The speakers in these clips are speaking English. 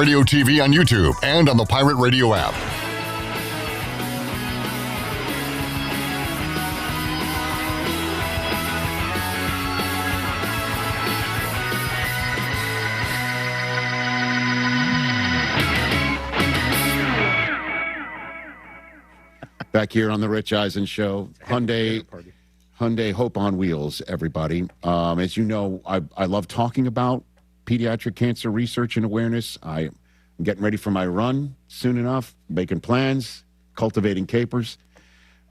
Radio TV on YouTube and on the Pirate Radio app. Back here on the Rich Eisen Show, Hyundai Hope on Wheels, everybody. As you know, I love talking about pediatric cancer research and awareness. I'm getting ready for my run soon enough, making plans, cultivating capers.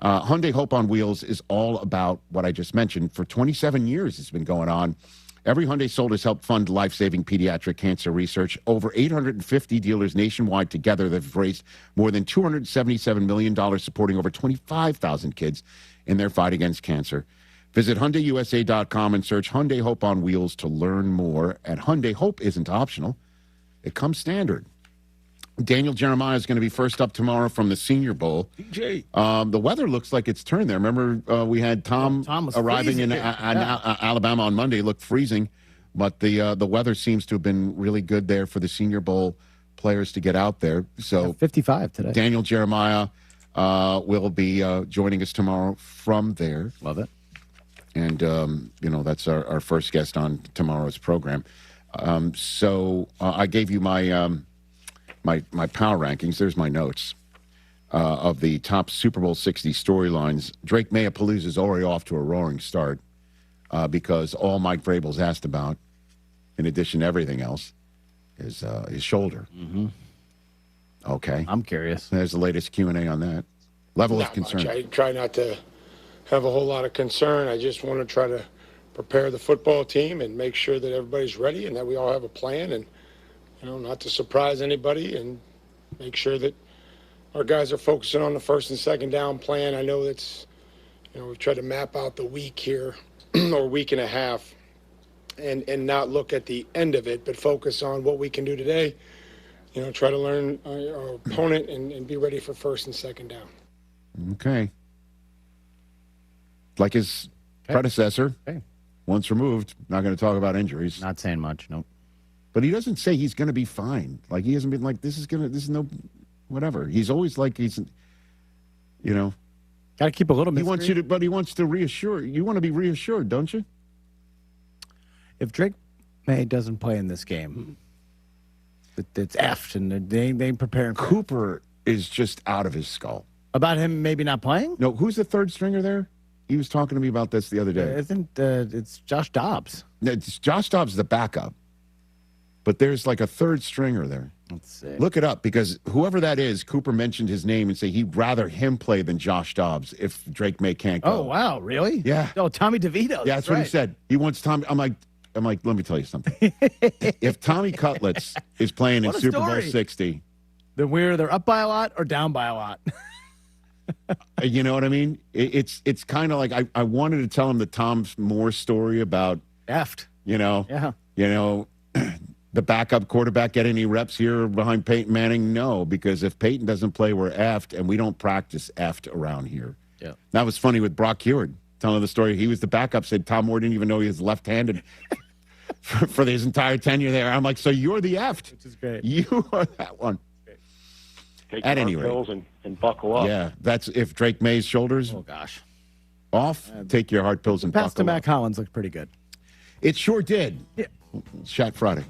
Hyundai Hope on Wheels is all about what I just mentioned. For 27 years, it's been going on. Every Hyundai sold has helped fund life-saving pediatric cancer research. Over 850 dealers nationwide together that have raised more than $277 million, supporting over 25,000 kids in their fight against cancer. Visit HyundaiUSA.com and search Hyundai Hope on Wheels to learn more. And Hyundai Hope isn't optional. It comes standard. Daniel Jeremiah is going to be first up tomorrow from the Senior Bowl. DJ. The weather looks like it's turned there. Remember, we had Tom arriving in Alabama on Monday. It looked freezing, but the weather seems to have been really good there for the Senior Bowl players to get out there. So 55 today. Daniel Jeremiah will be joining us tomorrow from there. Love it. And, that's our first guest on tomorrow's program. So I gave you my my power rankings. There's my notes of the top Super Bowl 60 storylines. Drake Mayapalooza is already off to a roaring start because all Mike Vrabel's asked about, in addition to everything else, is his shoulder. Mm-hmm. Okay. I'm curious. There's the latest Q&A on that. Level of Not concern. much. I try not to have a whole lot of concern. I just want to try to prepare the football team and make sure that everybody's ready and that we all have a plan and, not to surprise anybody and make sure that our guys are focusing on the first and second down plan. I know it's, we've tried to map out the week here or week and a half and not look at the end of it, but focus on what we can do today. Try to learn our opponent and be ready for first and second down. Okay. Like his predecessor, once removed, not going to talk about injuries. Not saying much, nope. But he doesn't say he's going to be fine. Like, he hasn't been like, this is no, whatever. He's always like, Got to keep a little mystery. He wants to reassure. You want to be reassured, don't you? If Drake May doesn't play in this game, it's effed, and they ain't preparing for Cooper is just out of his skull. About him maybe not playing? No, who's the third stringer there? He was talking to me about this the other day. It's Josh Dobbs. No, Josh Dobbs is the backup. But there's like a third stringer there. Let's see. Look it up, because whoever that is, Cooper mentioned his name and say he'd rather him play than Josh Dobbs if Drake May can't go. Oh, wow, really? Yeah. Oh, Tommy DeVito. Yeah, that's what he said. He wants Tommy. I'm like, let me tell you something. If Tommy Cutlets is playing in Super Bowl 60, then they're up by a lot or down by a lot. You know what I mean? It's kind of like I wanted to tell him the Tom Moore story about effed. Yeah. The backup quarterback get any reps here behind Peyton Manning? No, because if Peyton doesn't play, we're effed, and we don't practice effed around here. Yeah. That was funny with Brock Heward telling the story. He was the backup, said Tom Moore didn't even know he was left-handed for his entire tenure there. I'm like, so you're the effed. Which is great. You are that one. Take At your any heart rate. pills and buckle up. Yeah, that's if Drake May's shoulders off, take your heart pills and Pass to buckle Matt up. Collins looked pretty good. It sure did. Yeah. Shot Friday.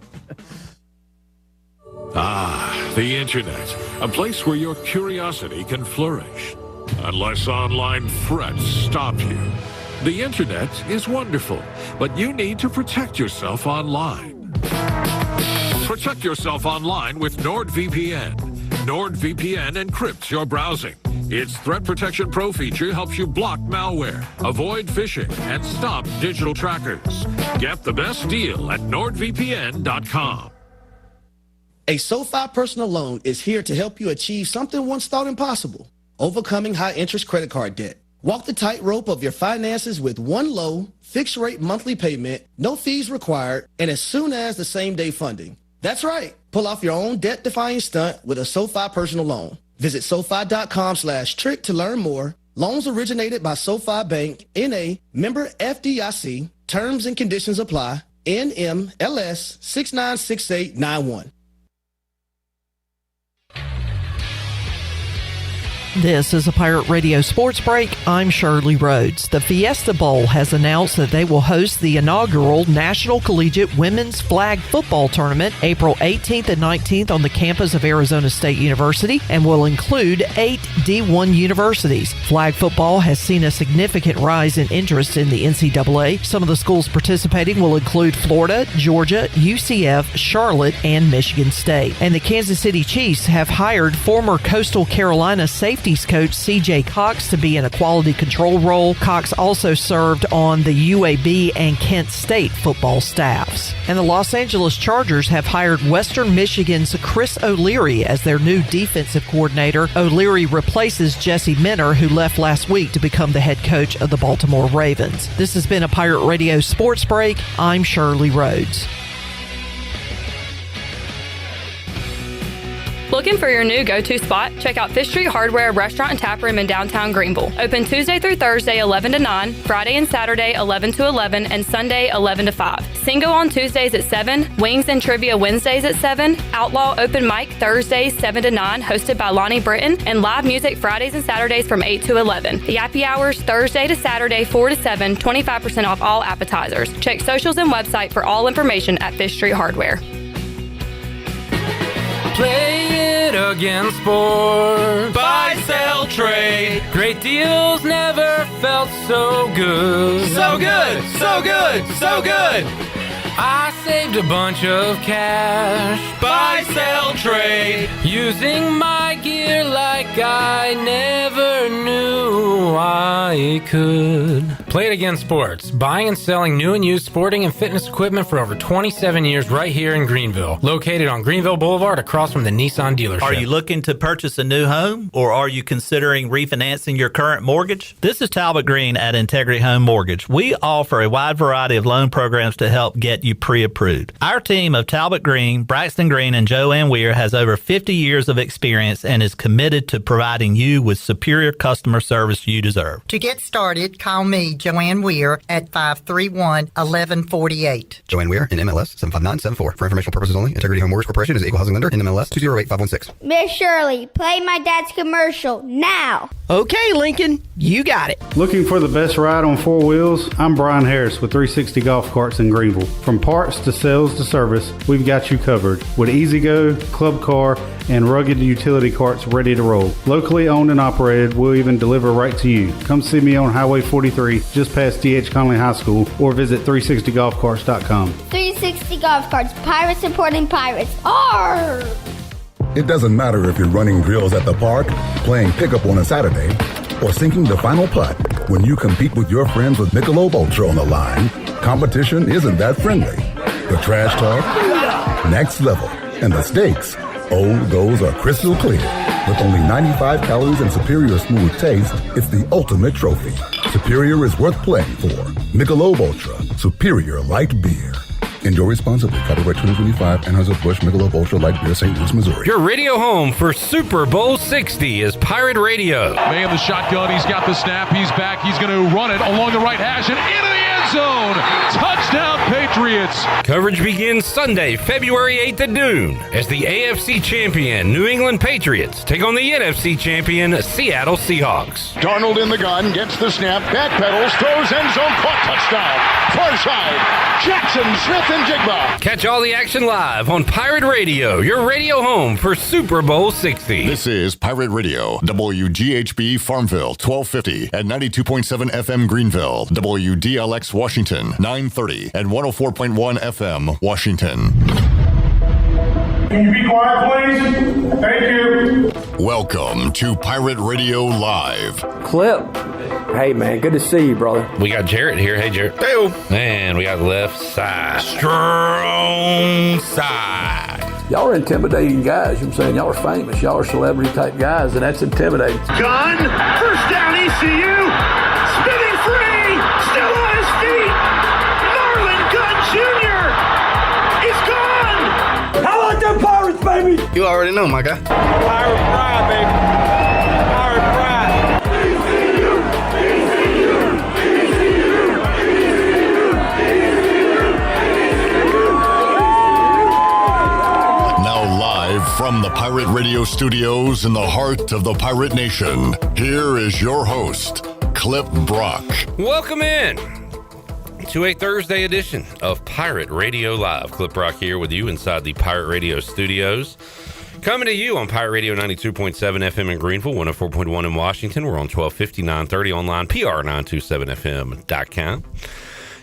The internet, a place where your curiosity can flourish. Unless online threats stop you. The internet is wonderful, but you need to protect yourself online. Protect yourself online with NordVPN. NordVPN encrypts your browsing. Its Threat Protection Pro feature helps you block malware, avoid phishing, and stop digital trackers. Get the best deal at NordVPN.com. A SoFi personal loan is here to help you achieve something once thought impossible: overcoming high-interest credit card debt. Walk the tightrope of your finances with one low, fixed-rate monthly payment, no fees required, and as soon as the same-day funding. That's right. Pull off your own debt-defying stunt with a SoFi personal loan. Visit SoFi.com/trick to learn more. Loans originated by SoFi Bank, N.A., member FDIC. Terms and conditions apply. NMLS 696891. This is a Pirate Radio Sports Break. I'm Shirley Rhodes. The Fiesta Bowl has announced that they will host the inaugural National Collegiate Women's Flag Football Tournament April 18th and 19th on the campus of Arizona State University and will include 8 D1 universities. Flag football has seen a significant rise in interest in the NCAA. Some of the schools participating will include Florida, Georgia, UCF, Charlotte, and Michigan State. And the Kansas City Chiefs have hired former Coastal Carolina safeties coach C.J. Cox to be in a quality control role. Cox also served on the UAB and Kent State football staffs. And the Los Angeles Chargers have hired Western Michigan's Chris O'Leary as their new defensive coordinator. O'Leary replaces Jesse Minner, who left last week to become the head coach of the Baltimore Ravens. This has been a Pirate Radio Sports Break. I'm Shirley Rhodes. Looking for your new go-to spot? Check out Fish Street Hardware Restaurant and Tap Room in downtown Greenville. Open Tuesday through Thursday 11 to 9, Friday and Saturday 11 to 11, and Sunday 11 to 5. Single on Tuesdays at 7, Wings and Trivia Wednesdays at 7, Outlaw Open Mic Thursdays 7 to 9 hosted by Lonnie Britton, and live music Fridays and Saturdays from 8 to 11. The Happy Hours Thursday to Saturday 4 to 7, 25% off all appetizers. Check socials and website for all information at Fish Street Hardware. Play it again, sport. Buy, sell, trade. Great deals never felt so good. So good, so good, so good. I saved a bunch of cash. Buy, sell, trade. Using my gear like I never knew I could. Play It Again Sports. Buying and selling new and used sporting and fitness equipment for over 27 years right here in Greenville. Located on Greenville Boulevard across from the Nissan dealership. Are you looking to purchase a new home, or are you considering refinancing your current mortgage? This is Talbot Green at Integrity Home Mortgage. We offer a wide variety of loan programs to help get you pre-approved. Our team of Talbot Green, Braxton Green, and Joanne Weir has over 50 years of experience and is committed to providing you with superior customer service you deserve. To get started, call me, Joanne Weir, at 531-1148. Joanne Weir in MLS 75974. For informational purposes only, Integrity Home Mortgage Corporation is an equal housing lender in MLS 208516. Miss Shirley, play my dad's commercial now. Okay, Lincoln, you got it. Looking for the best ride on four wheels? I'm Brian Harris with 360 Golf Carts in Greenville. From parts to sales to service, we've got you covered with E-Z-Go, Club Car, and rugged utility carts ready to roll. Locally owned and operated, we'll even deliver right to you. Come see me on Highway 43, just past D.H. Conley High School, or visit 360golfcarts.com. 360 Golf Carts, pirates supporting pirates. Arr! It doesn't matter if you're running drills at the park, playing pickup on a Saturday, or sinking the final putt. When you compete with your friends with Michelob Ultra on the line, competition isn't that friendly. The trash talk, next level, and the stakes, oh, those are crystal clear. With only 95 calories and superior smooth taste, it's the ultimate trophy. Superior is worth playing for. Michelob Ultra, superior light beer. Enjoy responsibly. Copyright 2025, Anheuser-Busch Michelob Ultra Light Beer, St. Louis, Missouri. Your radio home for Super Bowl 60 is Pirate Radio. May in the shotgun. He's got the snap. He's back. He's going to run it along the right hash and into the end zone. Touchdown, Patriots. Coverage begins Sunday, February 8th at noon as the AFC champion New England Patriots take on the NFC champion Seattle Seahawks. Darnold in the gun, gets the snap, backpedals, throws end zone, caught, touchdown. Far side, Jackson, Smith, and Jigba. Catch all the action live on Pirate Radio, your radio home for Super Bowl 60. This is Pirate Radio, WGHB Farmville, 1250 at 92.7 FM Greenville, WDLX Washington, 930 and 104.1 FM Washington. Can you be quiet, please? Thank you. Welcome to Pirate Radio Live. Clip. Hey, man, good to see you, brother. We got Jarrett here. Hey, Jarrett. Hey, and we got left side. Strong side. Y'all are intimidating guys. You know what I'm saying? Y'all are famous. Y'all are celebrity type guys, and that's intimidating. Gun. First down, ECU. Spinning free. Still on his feet. Marlon Gunn Jr. He's gone. How about them Pirates, baby? You already know, my guy. Pirate pride, baby. Pirate pride. Now live From the Pirate Radio studios in the heart of the Pirate Nation, here is your host, Clip Brock. Welcome in to a Thursday edition of Pirate Radio Live. Clip Brock here with you inside the Pirate Radio studios. Coming to you on Pirate Radio 92.7 FM in Greenville, 104.1 in Washington. We're on 1250, 930 online, PR927FM.com.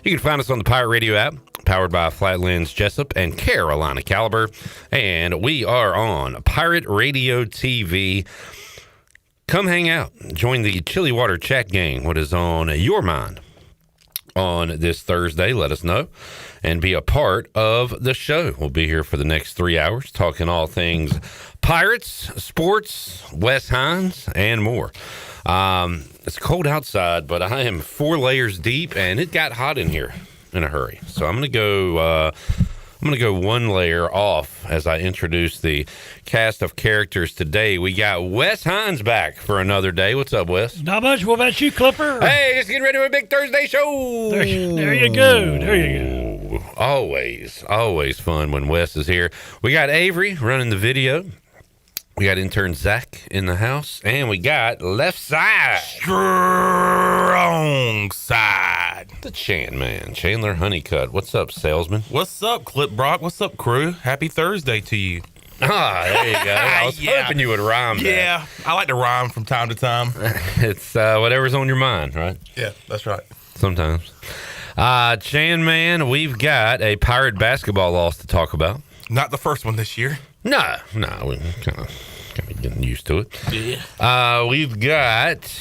You can find us on the Pirate Radio app, powered by Flatlands Jessup and Carolina Caliber. And we are on Pirate Radio TV. Come hang out. Join the Chili Water chat gang. What is on your mind on this Thursday? Let us know and be a part of the show. We'll be here for the next 3 hours talking all things Pirates, sports, Wes Hines, and more. It's cold outside, but I am 4 layers deep, and it got hot in here in a hurry. So I'm gonna go 1 layer off as I introduce the cast of characters today. We got Wes Hines back for another day. What's up, Wes? Not much. What about you, Clipper? Hey, just getting ready for a big Thursday show. There you go. There you go. Always fun when Wes is here. We got Avery running the video. We got intern Zach in the house, and we got left side, Strong side, the Chan man, Chandler Honeycutt. What's up, salesman? What's up, Clip Brock? What's up, crew? Happy Thursday to you. There you go. I was hoping you would rhyme that. Yeah, I like to rhyme from time to time. It's whatever's on your mind, right? Yeah, that's right. Sometimes. Chan man, we've got a Pirate basketball loss to talk about. Not the first one this year. No, we kind of getting used to it. Yeah. We've got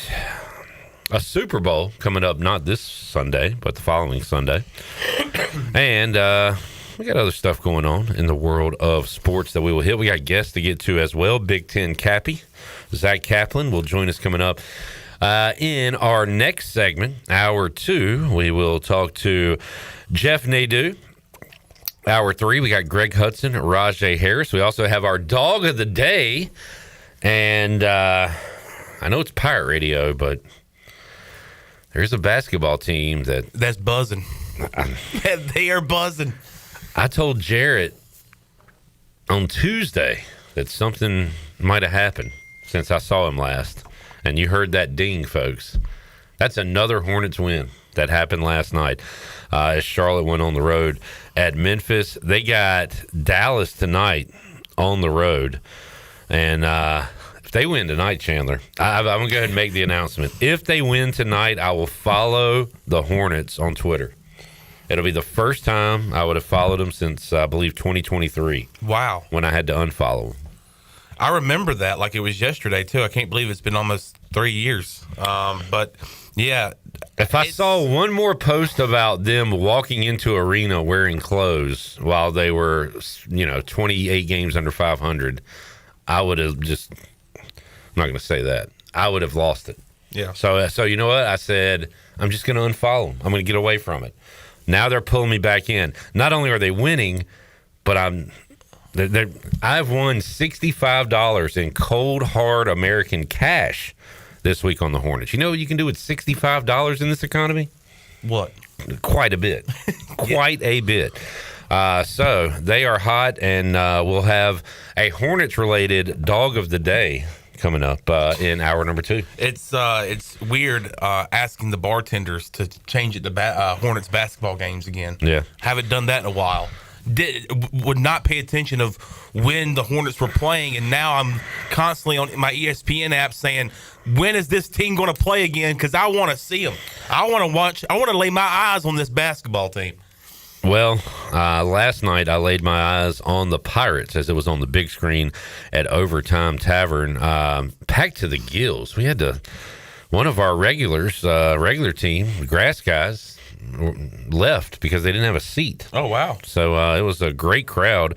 a Super Bowl coming up, not this Sunday, but the following Sunday. And we got other stuff going on in the world of sports that we will hit. We got guests to get to as well. Big Ten Cappy, Zach Kaplan, will join us coming up. In our next segment, hour 2, we will talk to Jeff Nadu. Hour 3, we got Greg Hudson, Rahjai Harris. We also have our dog of the day. And I know it's Pirate Radio, but there's a basketball team that's buzzing. They are buzzing. I told Jarrett on Tuesday that something might have happened since I saw him last. And you heard that ding, folks. That's another Hornets win that happened last night as Charlotte went on the road at Memphis. They got Dallas tonight on the road. And if they win tonight, Chandler, I'm going to go ahead and make the announcement. If they win tonight, I will follow the Hornets on Twitter. It'll be the first time I would have followed them since, I believe, 2023. Wow. When I had to unfollow them. I remember that like it was yesterday, too. I can't believe it's been almost 3 years. But, yeah. If I saw one more post about them walking into arena wearing clothes while they were, 28 games under 500, I would have just, I'm not going to say that. I would have lost it. Yeah. So you know what? I said, I'm just going to unfollow them. I'm going to get away from it. Now they're pulling me back in. Not only are they winning, but I've won $65 in cold, hard American cash this week on the Hornets. You know what you can do with $65 in this economy? What? Quite a bit. Quite a bit. So they are hot, and we'll have a Hornets-related dog of the day coming up in hour number 2. It's weird asking the bartenders to change it to Hornets basketball games again. Yeah. Haven't done that in a while. Would not pay attention of when the Hornets were playing, and now I'm constantly on my ESPN app saying, when is this team going to play again? Because I want to see them. I want to watch. I want to lay my eyes on this basketball team. Well, last night I laid my eyes on the Pirates as it was on the big screen at Overtime Tavern, packed to the gills. We had one of our regular team, the Grass guys, left because they didn't have a seat. Oh, wow. So it was a great crowd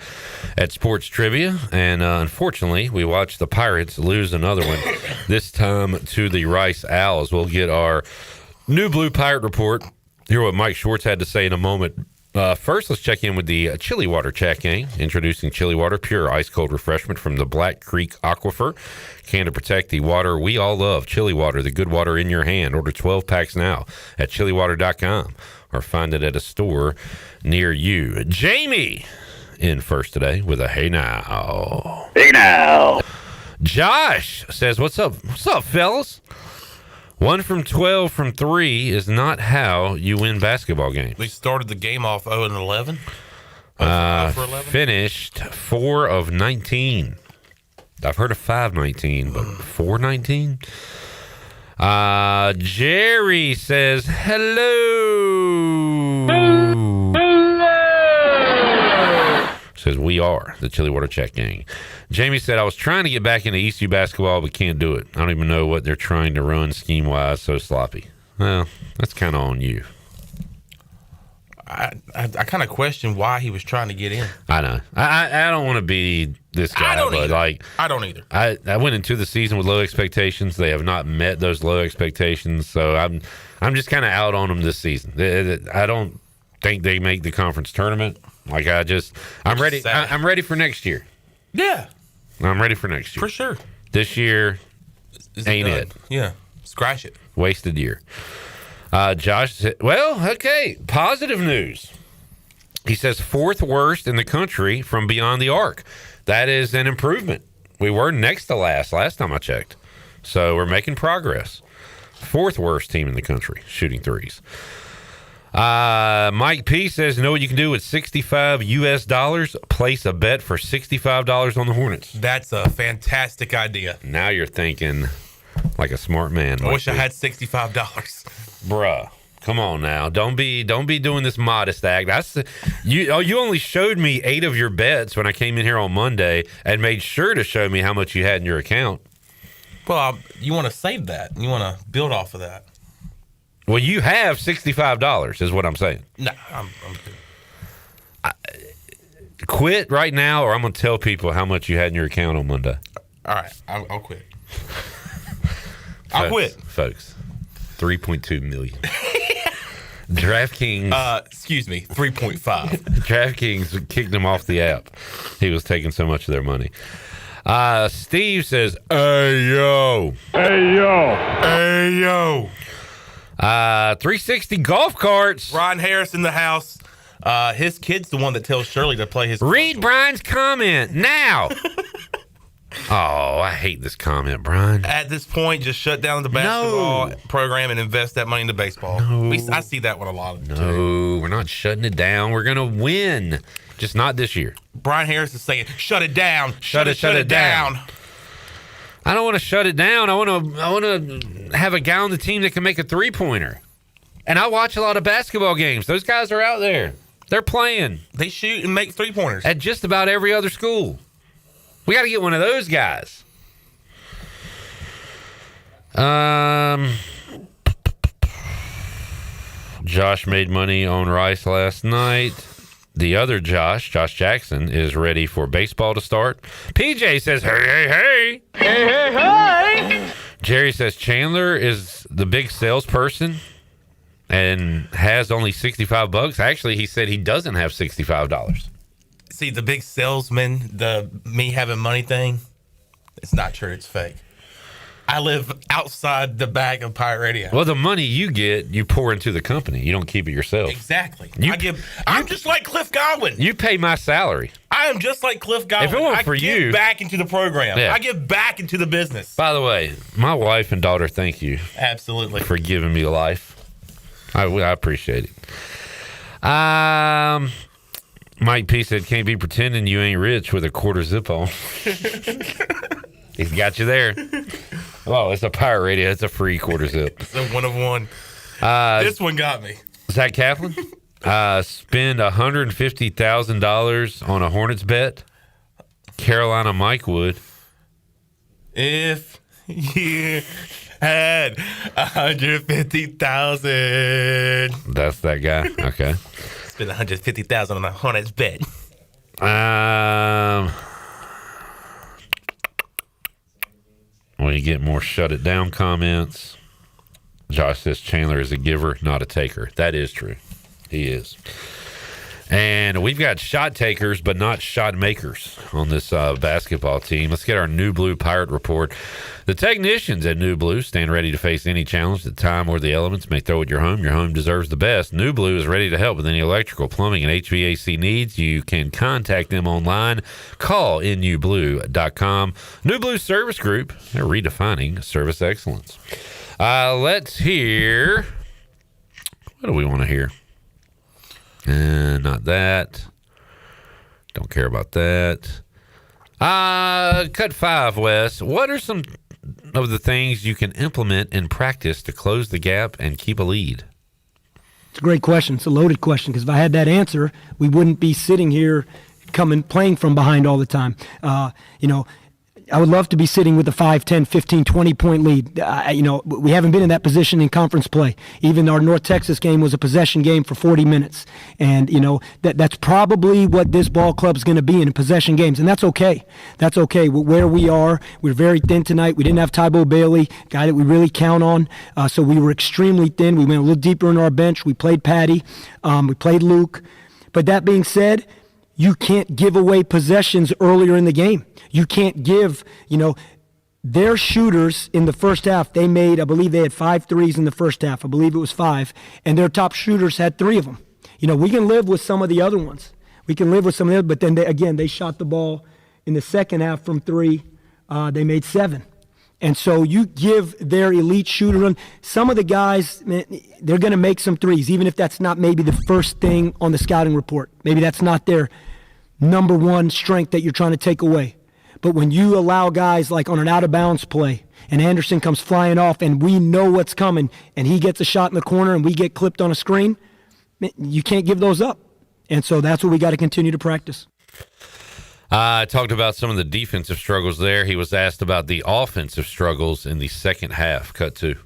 at Sports Trivia, and unfortunately, we watched the Pirates lose another one, this time to the Rice Owls. We'll get our new Blue Pirate report, hear what Mike Schwartz had to say in a moment. First, let's check in with the Chili Water chat gang. Introducing Chili Water, pure ice-cold refreshment from the Black Creek Aquifer. Can to protect the water we all love. Chili Water, the good water in your hand. Order 12 packs now at chiliwater.com or find it at a store near you. Jamie in first today with a hey now. Hey now. Josh says, what's up? What's up, fellas? 1 from 12 from 3 is not how you win basketball games. We started the game off 0-11. Finished 4 of 19. I've heard of 5-19, but 4-19? Jerry says, hello. Says, we are the Chili Water Chat Gang. Jamie said, I was trying to get back into ECU basketball, but can't do it. I don't even know what they're trying to run scheme-wise, so sloppy. Well, that's kind of on you. I kind of question why he was trying to get in. I know. I don't want to be this guy, but like I don't either. I went into the season with low expectations. They have not met those low expectations, so I'm just kind of out on them this season. I don't think they make the conference tournament. Like I'm ready. I'm ready for next year. Yeah, I'm ready for next year for sure. This year ain't it? Yeah, scratch it. Wasted year. Josh said, well, okay, positive news. He says 4th worst in the country from beyond the arc. That is an improvement. We were next to last time I checked. So we're making progress. 4th worst team in the country shooting threes. Mike P says, you know what you can do with $65 US? Place a bet for $65 on the Hornets. That's a fantastic idea. Now you're thinking like a smart man. I wish I had $65. Bruh, come on now. Don't be doing this modest act. You only showed me 8 of your bets when I came in here on Monday and made sure to show me how much you had in your account. Well, you want to save that. You want to build off of that. Well, you have $65 is what I'm saying. No, I'm good. Quit right now, or I'm going to tell people how much you had in your account on Monday. All right, I'll quit. I'll quit. Folks, 3.2 million. DraftKings. Excuse me, 3.5. DraftKings kicked him off the app. He was taking so much of their money. Steve says, hey, yo. Hey, yo. Hey, yo. 360 golf carts. Brian Harris in the house. His kid's the one that tells Shirley to play his. Read Brian's comment now. Oh, I hate this comment, Brian. At this point, just shut down the basketball program and invest that money into baseball. No. I see that with a lot of them. No, we're not shutting it down. We're going to win. Just not this year. Brian Harris is saying, shut it down. Shut it down. I don't want to shut it down. I want to have a guy on the team that can make a three-pointer. And I watch a lot of basketball games. Those guys are out there. They're playing. They shoot and make three-pointers. At just about every other school. We got to get one of those guys. Josh made money on Rice last night. The other Josh Jackson, is ready for baseball to start. PJ says, hey, hey, hey. Hey, hey, hey. Jerry says Chandler is the big salesperson and has only $65. Actually, he said he doesn't have $65. See, the big salesman, the me having money thing, it's not true. It's fake. I live outside the back of Pirate Radio. Well, the money you get, you pour into the company. You don't keep it yourself. Exactly. I'm just like Cliff Godwin. You pay my salary. I am just like Cliff Godwin. If it weren't for I you, give back into the program. Yeah. I give back into the business. By the way, my wife and daughter, thank you. Absolutely. For giving me life. I appreciate it. Mike P said, can't be pretending you ain't rich with a quarter zip on. He's got you there. Oh, it's a Pirate Radio. It's a free quarter zip. It's a one of one. This one got me. Zach Kaplan, spend $150,000 on a Hornets bet. Carolina Mike would. If you had $150,000. That's that guy. Okay. Spend $150,000 on a Hornets bet. When you get more shut it down comments, Josh says Chandler is a giver, not a taker. That is true. He is. And we've got shot takers, but not shot makers on this basketball team. Let's get our New Blue Pirate report. The technicians at New Blue stand ready to face any challenge that time or the elements may throw at your home. Your home deserves the best. New Blue is ready to help with any electrical, plumbing, and HVAC needs. You can contact them online. Call nublue.com. New Blue Service Group, they're redefining service excellence. Let's hear. What do we want to hear? Not that. Don't care about that. Cut 5, Wes. What are some of the things you can implement in practice to close the gap and keep a lead? It's a great question. It's a loaded question because if I had that answer, we wouldn't be sitting here playing from behind all the time. I would love to be sitting with a 5, 10, 15, 20-point lead. We haven't been in that position in conference play. Even our North Texas game was a possession game for 40 minutes. And, that's probably what this ball club's going to be in possession games. And that's okay. That's okay. Where we are, we're very thin tonight. We didn't have Tybo Bailey, guy that we really count on. So we were extremely thin. We went a little deeper in our bench. We played Patty. We played Luke. But that being said, you can't give away possessions earlier in the game. You can't give, their shooters in the first half, they made, I believe they had 5 threes in the first half. I believe it was 5. And their top shooters had 3 of them. We can live with some of the other ones. We can live with some of the other, but then they shot the ball in the second half from 3. They made 7. And so you give their elite shooter, some of the guys, man, they're going to make some threes, even if that's not maybe the first thing on the scouting report. Maybe that's not their number one strength that you're trying to take away. But when you allow guys like on an out-of-bounds play and Anderson comes flying off and we know what's coming and he gets a shot in the corner and we get clipped on a screen, you can't give those up. And so that's what we got to continue to practice. I talked about some of the defensive struggles there. He was asked about the offensive struggles in the second half. Cut 2.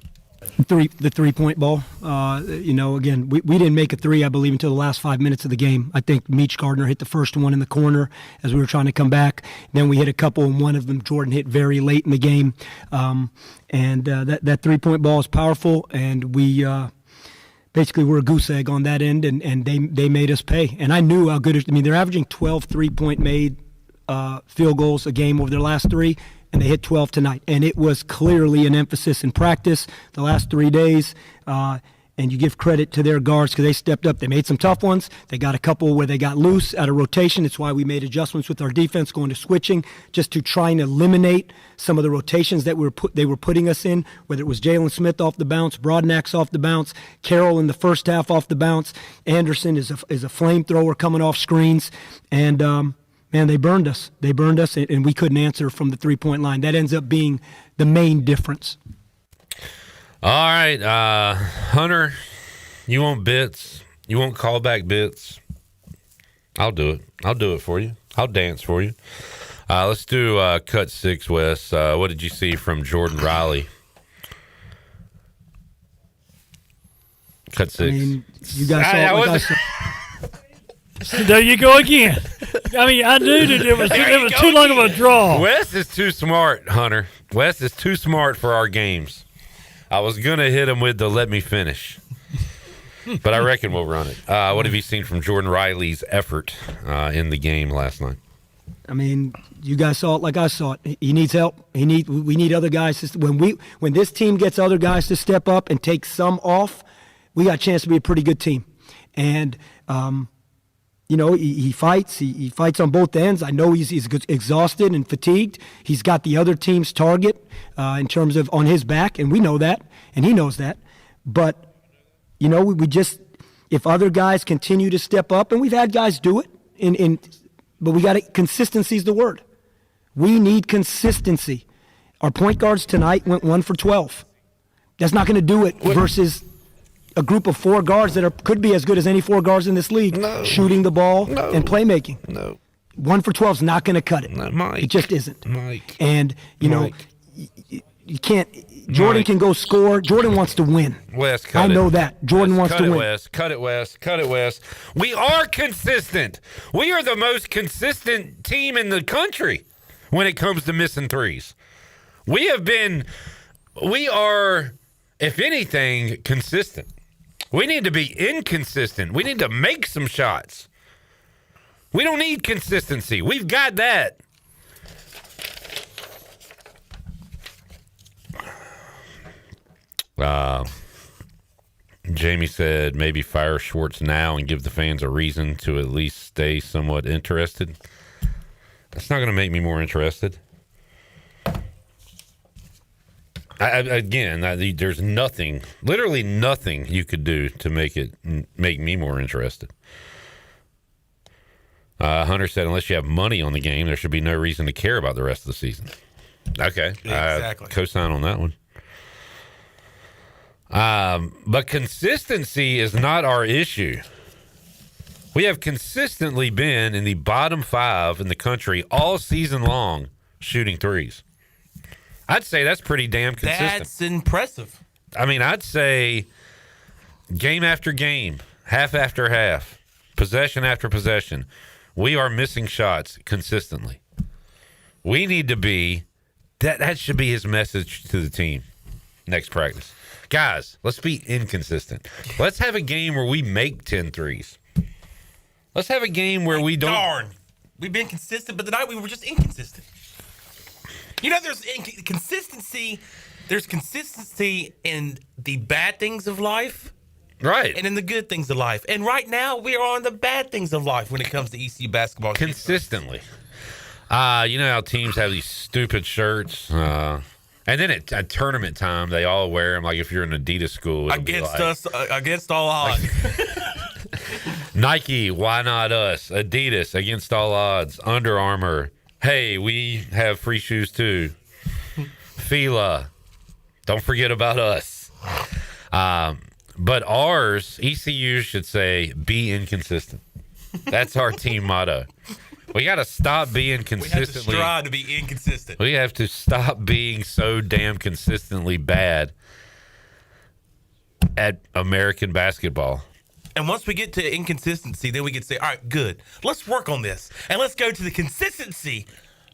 The three-point ball. Again, we didn't make a 3, I believe, until the last 5 minutes of the game. I think Meach Gardner hit the first one in the corner as we were trying to come back. Then we hit a couple, and one of them Jordan hit very late in the game. That three-point ball is powerful, and we basically were a goose egg on that end, and they made us pay. And I knew how good they're averaging 12 three-point made field goals a game over their last 3. And they hit 12 tonight. And it was clearly an emphasis in practice the last 3 days. And you give credit to their guards because they stepped up. They made some tough ones. They got a couple where they got loose out of rotation. It's why we made adjustments with our defense going to switching just to try and eliminate some of the rotations that they were putting us in, whether it was Jalen Smith off the bounce, Broadnax off the bounce, Carroll in the first half off the bounce. Anderson is a flamethrower coming off screens. And man, they burned us. And we couldn't answer from the three-point line. That ends up being the main difference. All right, Hunter, you want bits? You want callback bits? I'll do it. I'll do it for you. I'll dance for you. Let's do cut 6, Wes. What did you see from Jordan Riley? Cut 6. I mean, you guys saw what I saw. There you go again. I mean, I knew that it was too long of a draw. Wes is too smart, Hunter. Wes is too smart for our games. I was going to hit him with the let me finish. But I reckon we'll run it. What have you seen from Jordan Riley's effort in the game last night? I mean, you guys saw it like I saw it. He needs help. We need other guys. When this team gets other guys to step up and take some off, we got a chance to be a pretty good team. And he fights. He fights on both ends. I know he's exhausted and fatigued. He's got the other team's target in terms of on his back, and we know that, and he knows that. But, we just – if other guys continue to step up, and we've had guys do it, but we got to – consistency is the word. We need consistency. Our point guards tonight went 1 for 12. That's not going to do it versus – a group of 4 guards that could be as good as any 4 guards in this league, shooting the ball and playmaking. No. 1 for 12 is not going to cut it. No, Mike. It just isn't. Mike. And, you can't – Jordan can go score. Jordan wants to win. Wes, cut it. I know that. Jordan wants to win. Cut it, Wes. We are consistent. We are the most consistent team in the country when it comes to missing threes. We are, if anything, consistent. We need to be inconsistent. We need to make some shots. We don't need consistency. We've got that. Jamie said maybe fire Schwartz now and give the fans a reason to at least stay somewhat interested. That's not going to make me more interested. There's nothing, literally nothing you could do to make me more interested. Hunter said, unless you have money on the game, there should be no reason to care about the rest of the season. Okay. Exactly. Co-sign on that one. But consistency is not our issue. We have consistently been in the bottom 5 in the country all season long shooting threes. I'd say that's pretty damn consistent. That's impressive. I mean, I'd say game after game, half after half, possession after possession, we are missing shots consistently. We need to be, that should be his message to the team next practice. Guys, let's be inconsistent. Let's have a game where we make 10 threes. Let's have a game where we don't. Darn. We've been consistent, but tonight we were just inconsistent. You know, there's consistency. There's consistency in the bad things of life. Right. And in the good things of life. And right now, we are on the bad things of life when it comes to ECU basketball. Consistently. You know how teams have these stupid shirts? And then at tournament time, they all wear them. Like if you're an Adidas school. Against all odds. Nike, why not us? Adidas, against all odds. Under Armour, hey, we have free shoes too. Fila, don't forget about us. But ours, ECU should say, be inconsistent. That's our team motto. We got to stop being consistently. We have to strive to be inconsistent. We have to stop being so damn consistently bad at American basketball. And once we get to inconsistency, then we can say, all right, good. Let's work on this. And let's go to the consistency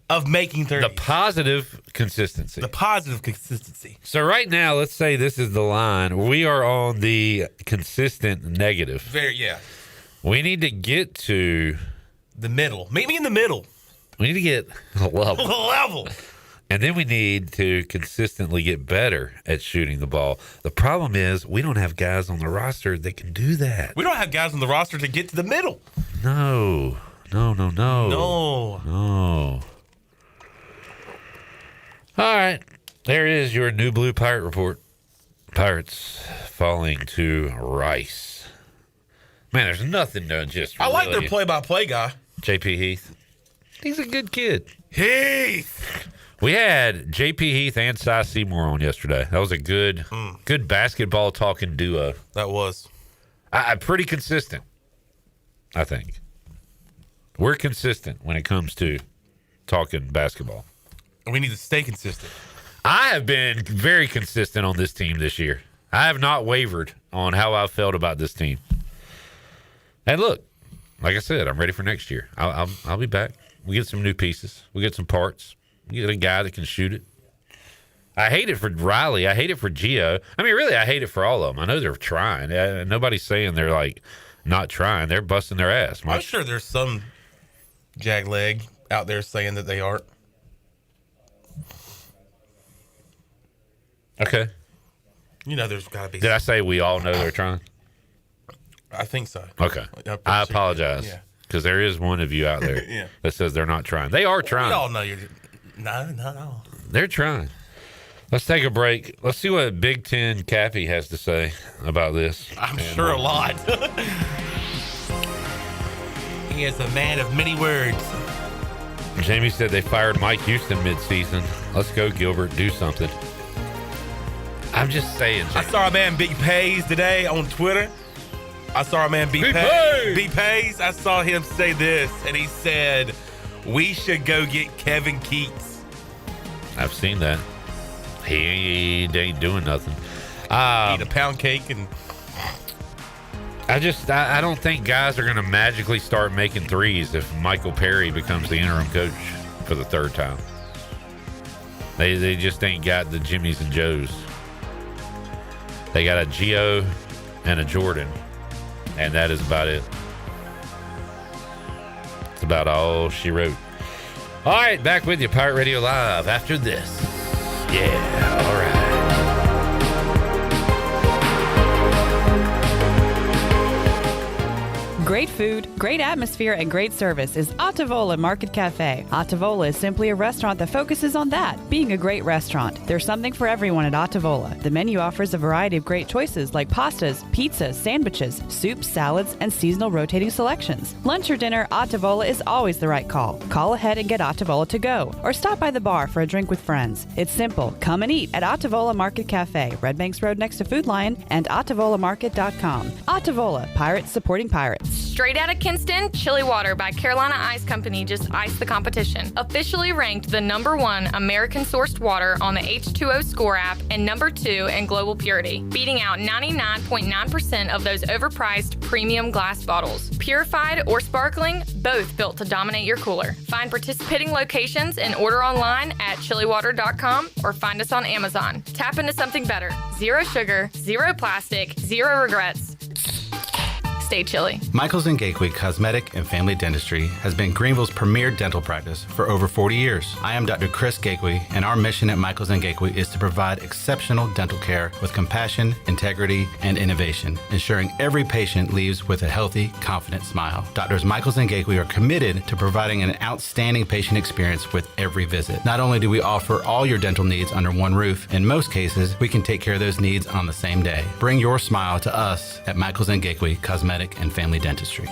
of making 30s. The positive consistency. The positive consistency. So right now, let's say this is the line. We are on the consistent negative. Yeah. We need to get to the middle. Maybe in the middle. We need to get a level. level. And then we need to consistently get better at shooting the ball. The problem is we don't have guys on the roster that can do that. We don't have guys on the roster to get to the middle. No. All right. There is your New Blue Pirate report. Pirates falling to Rice. Man, there's nothing to just. I like their play-by-play guy. JP Heath. He's a good kid. Heath. We had JP Heath and Cy Seymour on yesterday. That was a good basketball talking duo. That was. Pretty consistent, I think. We're consistent when it comes to talking basketball. And we need to stay consistent. I have been very consistent on this team this year. I have not wavered on how I felt about this team. And look, like I said, I'm ready for next year. I'll be back. We get some new pieces. We get some parts. We get a guy that can shoot it. I hate it for Riley. I hate it for Gio. I mean, really, I hate it for all of them. I know they're trying. Nobody's saying they're like not trying. They're busting their ass. I'm sure there's some jagleg out there saying that they aren't. Okay. You know, there's got to be. Did I say we all know they're trying? I think so. Okay. I apologize. Because there is one of you out there that says they're not trying. They are trying. We all know you're. No. They're trying. Let's take a break. Let's see what Big Ten Cappy has to say about this. I'm sure a lot. He is a man of many words. Jamie said they fired Mike Houston midseason. Let's go, Gilbert. Do something. I'm just saying, Jamie. I saw a man Big Pays today on Twitter. I saw a man Big Pays. I saw him say this, and he said, we should go get Kevin Keats. I've seen that. He ain't doing nothing. Eat a pound cake and. I don't think guys are going to magically start making threes if Michael Perry becomes the interim coach for the third time. They just ain't got the Jimmies and Joes. They got a Gio and a Jordan, and that is about it. about all she wrote. All right, back with you, Pirate Radio Live after this. Yeah, all right. Great food, great atmosphere, and great service is Ottavola Market Cafe. Ottavola is simply a restaurant that focuses on that, being a great restaurant. There's something for everyone at Ottavola. The menu offers a variety of great choices like pastas, pizzas, sandwiches, soups, salads, and seasonal rotating selections. Lunch or dinner, Ottavola is always the right call. Call ahead and get Ottavola to go, or stop by the bar for a drink with friends. It's simple. Come and eat at Ottavola Market Cafe, Red Banks Road next to Food Lion, and OttavolaMarket.com. Ottavola, pirates supporting pirates. Straight out of Kinston, Chili Water by Carolina Ice Company just iced the competition. Officially ranked the #1 American-sourced water on the H2O Score app and #2 in global purity, beating out 99.9% of those overpriced premium glass bottles. Purified or sparkling, both built to dominate your cooler. Find participating locations and order online at chiliwater.com or find us on Amazon. Tap into something better. Zero sugar, zero plastic, zero regrets. Stay chilly. Michaels & Gateway Cosmetic and Family Dentistry has been Greenville's premier dental practice for over 40 years. I am Dr. Chris Gateway, and our mission at Michaels & Gateway is to provide exceptional dental care with compassion, integrity, and innovation, ensuring every patient leaves with a healthy, confident smile. Doctors Michaels & Gateway are committed to providing an outstanding patient experience with every visit. Not only do we offer all your dental needs under one roof, in most cases, we can take care of those needs on the same day. Bring your smile to us at Michaels & Gateway Cosmetic and Family Dentistry.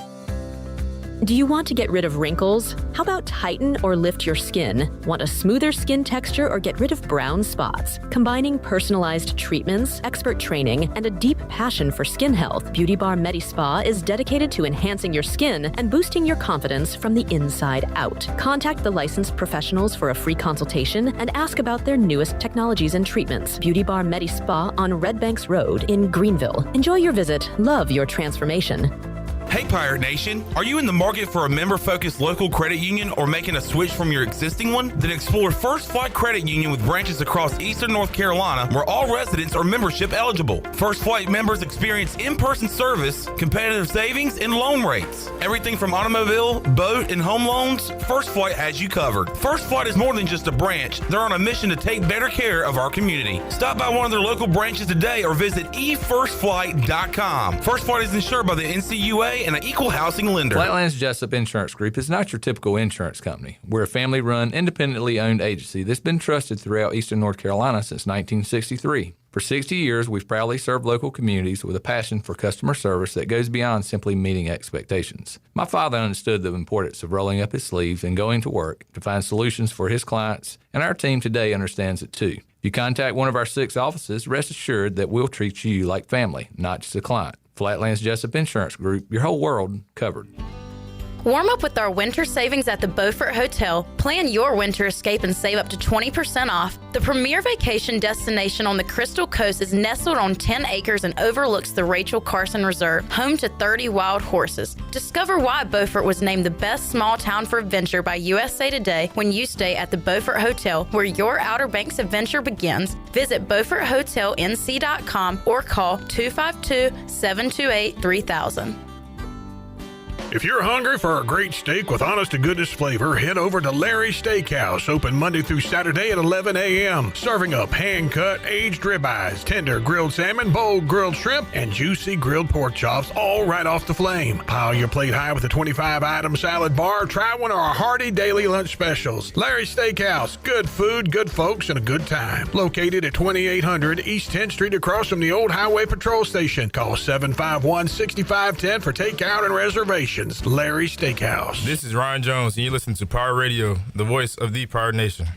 Do you want to get rid of wrinkles? How about tighten or lift your skin? Want a smoother skin texture or get rid of brown spots? Combining personalized treatments, expert training, and a deep passion for skin health, Beauty Bar Medi-Spa is dedicated to enhancing your skin and boosting your confidence from the inside out. Contact the licensed professionals for a free consultation and ask about their newest technologies and treatments. Beauty Bar Medi-Spa on Red Banks Road in Greenville. Enjoy your visit. Love your transformation. Hey Pirate Nation, are you in the market for a member-focused local credit union or making a switch from your existing one? Then explore First Flight Credit Union with branches across Eastern North Carolina where all residents are membership eligible. First Flight members experience in-person service, competitive savings, and loan rates. Everything from automobile, boat, and home loans, First Flight has you covered. First Flight is more than just a branch. They're on a mission to take better care of our community. Stop by one of their local branches today or visit efirstflight.com. First Flight is insured by the NCUA and an equal housing lender. Flatlands Jessup Insurance Group is not your typical insurance company. We're a family-run, independently owned agency that's been trusted throughout Eastern North Carolina since 1963. For 60 years, we've proudly served local communities with a passion for customer service that goes beyond simply meeting expectations. My father understood the importance of rolling up his sleeves and going to work to find solutions for his clients, and our team today understands it too. If you contact one of our 6 offices, rest assured that we'll treat you like family, not just a client. Flatlands Jessup Insurance Group, your whole world covered. Warm up with our winter savings at the Beaufort Hotel. Plan your winter escape and save up to 20% off. The premier vacation destination on the Crystal Coast is nestled on 10 acres and overlooks the Rachel Carson Reserve, home to 30 wild horses. Discover why Beaufort was named the best small town for adventure by USA Today when you stay at the Beaufort Hotel, where your Outer Banks adventure begins. Visit BeaufortHotelNC.com or call 252-728-3000. If you're hungry for a great steak with honest-to-goodness flavor, head over to Larry's Steakhouse, open Monday through Saturday at 11 a.m., serving up hand-cut, aged ribeyes, tender grilled salmon, bold grilled shrimp, and juicy grilled pork chops, all right off the flame. Pile your plate high with a 25-item salad bar. Try one of our hearty daily lunch specials. Larry's Steakhouse, good food, good folks, and a good time. Located at 2800 East 10th Street across from the old Highway Patrol Station. Call 751-6510 for takeout and reservation. Larry Steakhouse. This is Ryan Jones, and you listen to Pirate Radio, the voice of the Pirate Nation.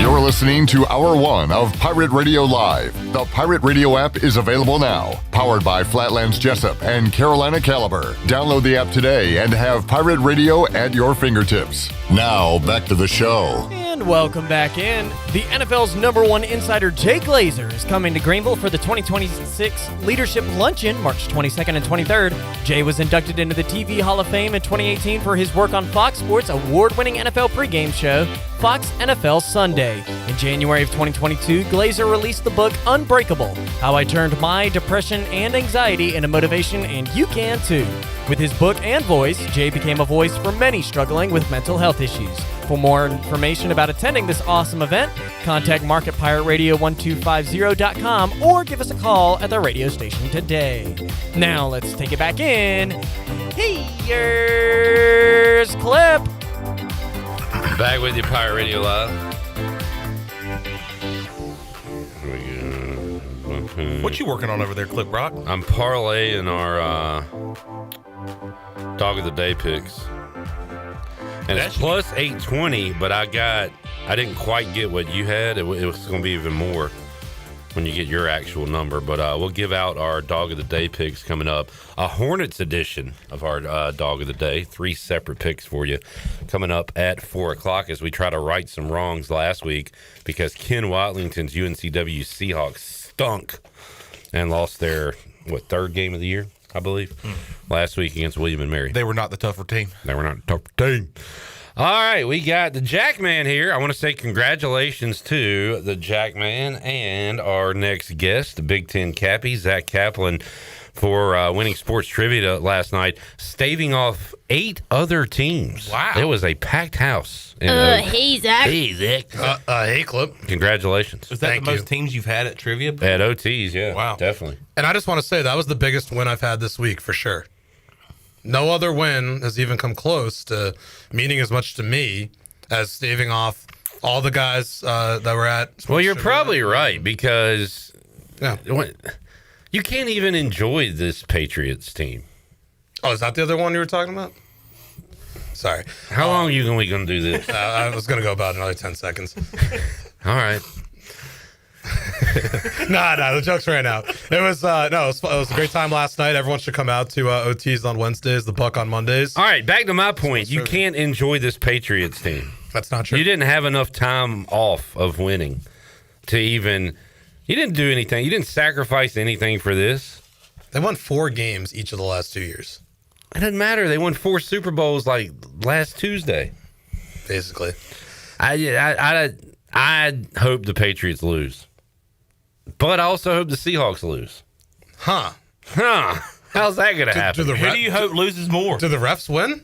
You're listening to Hour 1 of Pirate Radio Live. The Pirate Radio app is available now. Powered by Flatlands Jessup and Carolina Caliber. Download the app today and have Pirate Radio at your fingertips. Now, back to the show. And And welcome back in. The NFL's #1 insider, Jay Glazer, is coming to Greenville for the 2026 Leadership Luncheon, March 22nd and 23rd. Jay was inducted into the TV Hall of Fame in 2018 for his work on Fox Sports' award-winning NFL pregame show, Fox NFL Sunday. In January of 2022, Glazer released the book Unbreakable, How I Turned My Depression and Anxiety into Motivation, and You Can Too. With his book and voice, Jay became a voice for many struggling with mental health issues. For more information about attending this awesome event, contact Mark at PirateRadio1250.com or give us a call at the radio station today. Now let's take it back in. Here's Clip. Back with you, Pirate Radio Live. What you working on over there, Clip Rock? I'm parlaying our Dog of the Day picks. And it's plus 820, but I didn't quite get what you had. It was going to be even more when you get your actual number. But we'll give out our Dog of the Day picks coming up. A Hornets edition of our Dog of the Day. 3 separate picks for you coming up at 4 o'clock as we try to right some wrongs last week because Ken Watlington's UNCW Seahawks stunk and lost their, third game of the year, I believe, last week against William and Mary. They were not the tougher team. All right, we got the Jackman here. I want to say congratulations to the Jackman and our next guest, the Big Ten Cappy, Zach Kaplan, for winning sports trivia last night, staving off 8 other teams. Wow. It was a packed house. Hey, Zach. Hey, Zach. Hey, Clip. Congratulations. Is that the most teams you've had at trivia? At OTs, yeah. Wow. Definitely. And I just want to say that was the biggest win I've had this week, for sure. No other win has even come close to meaning as much to me as staving off all the guys that were at. Well, you're probably right because you can't even enjoy this Patriots team. Oh, is that the other one you were talking about? Sorry. How long are you going to do this? I was going to go about another 10 seconds. All right. No, the jokes ran out. It was it was a great time last night. Everyone should come out to OTs on Wednesdays, the Buck on Mondays. All right, back to my point. You can't enjoy this Patriots team. That's not true. You didn't have enough time off of winning to even. You didn't do anything. You didn't sacrifice anything for this. They won 4 games each of the last 2 years. It doesn't matter. They won 4 Super Bowls like last Tuesday. Basically. I hope the Patriots lose. But I also hope the Seahawks lose. Huh. How's that going to happen? Who do you hope loses more? Do the refs win?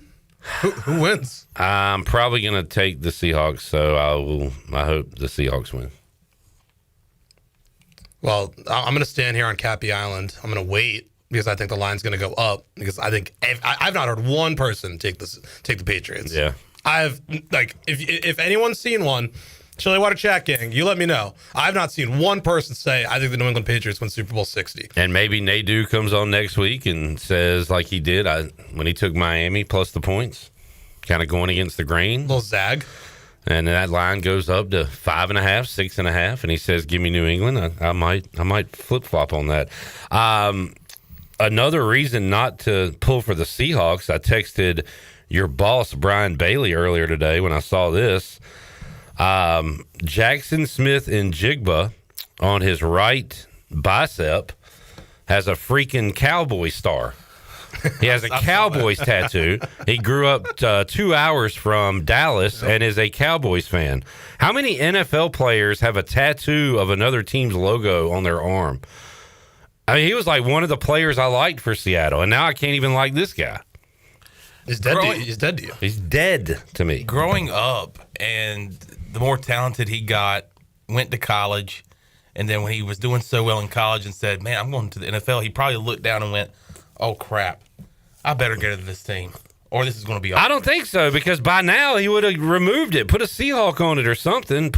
Who wins? I'm probably going to take the Seahawks, so I hope the Seahawks win. Well, I'm going to stand here on Cappy Island. I'm going to wait because I think the line's going to go up because I think I've not heard one person take the Patriots. Yeah. I've if anyone's seen one, Chili Water Chat Gang, you let me know. I've not seen one person say, I think the New England Patriots win Super Bowl 60. And maybe Nadu comes on next week and says, like he did when he took Miami plus the points, kind of going against the grain. Little zag. And that line goes up to 5.5, 6.5, and he says, give me New England. I might flip-flop on that. Another reason not to pull for the Seahawks, I texted your boss, Brian Bailey, earlier today when I saw this. Jackson Smith and Jigba on his right bicep has a freaking cowboy star. He has a Cowboys tattoo. He grew up 2 hours from Dallas and is a Cowboys fan. How many NFL players have a tattoo of another team's logo on their arm? I mean, he was like one of the players I liked for Seattle, and now I can't even like this guy. He's dead to you. He's dead to me. Growing up, and the more talented he got, went to college, and then when he was doing so well in college and said, man, I'm going to the NFL, he probably looked down and went, oh, crap, I better get into this team, or this is going to be awful. I don't think so, because by now he would have removed it, put a Seahawk on it or something.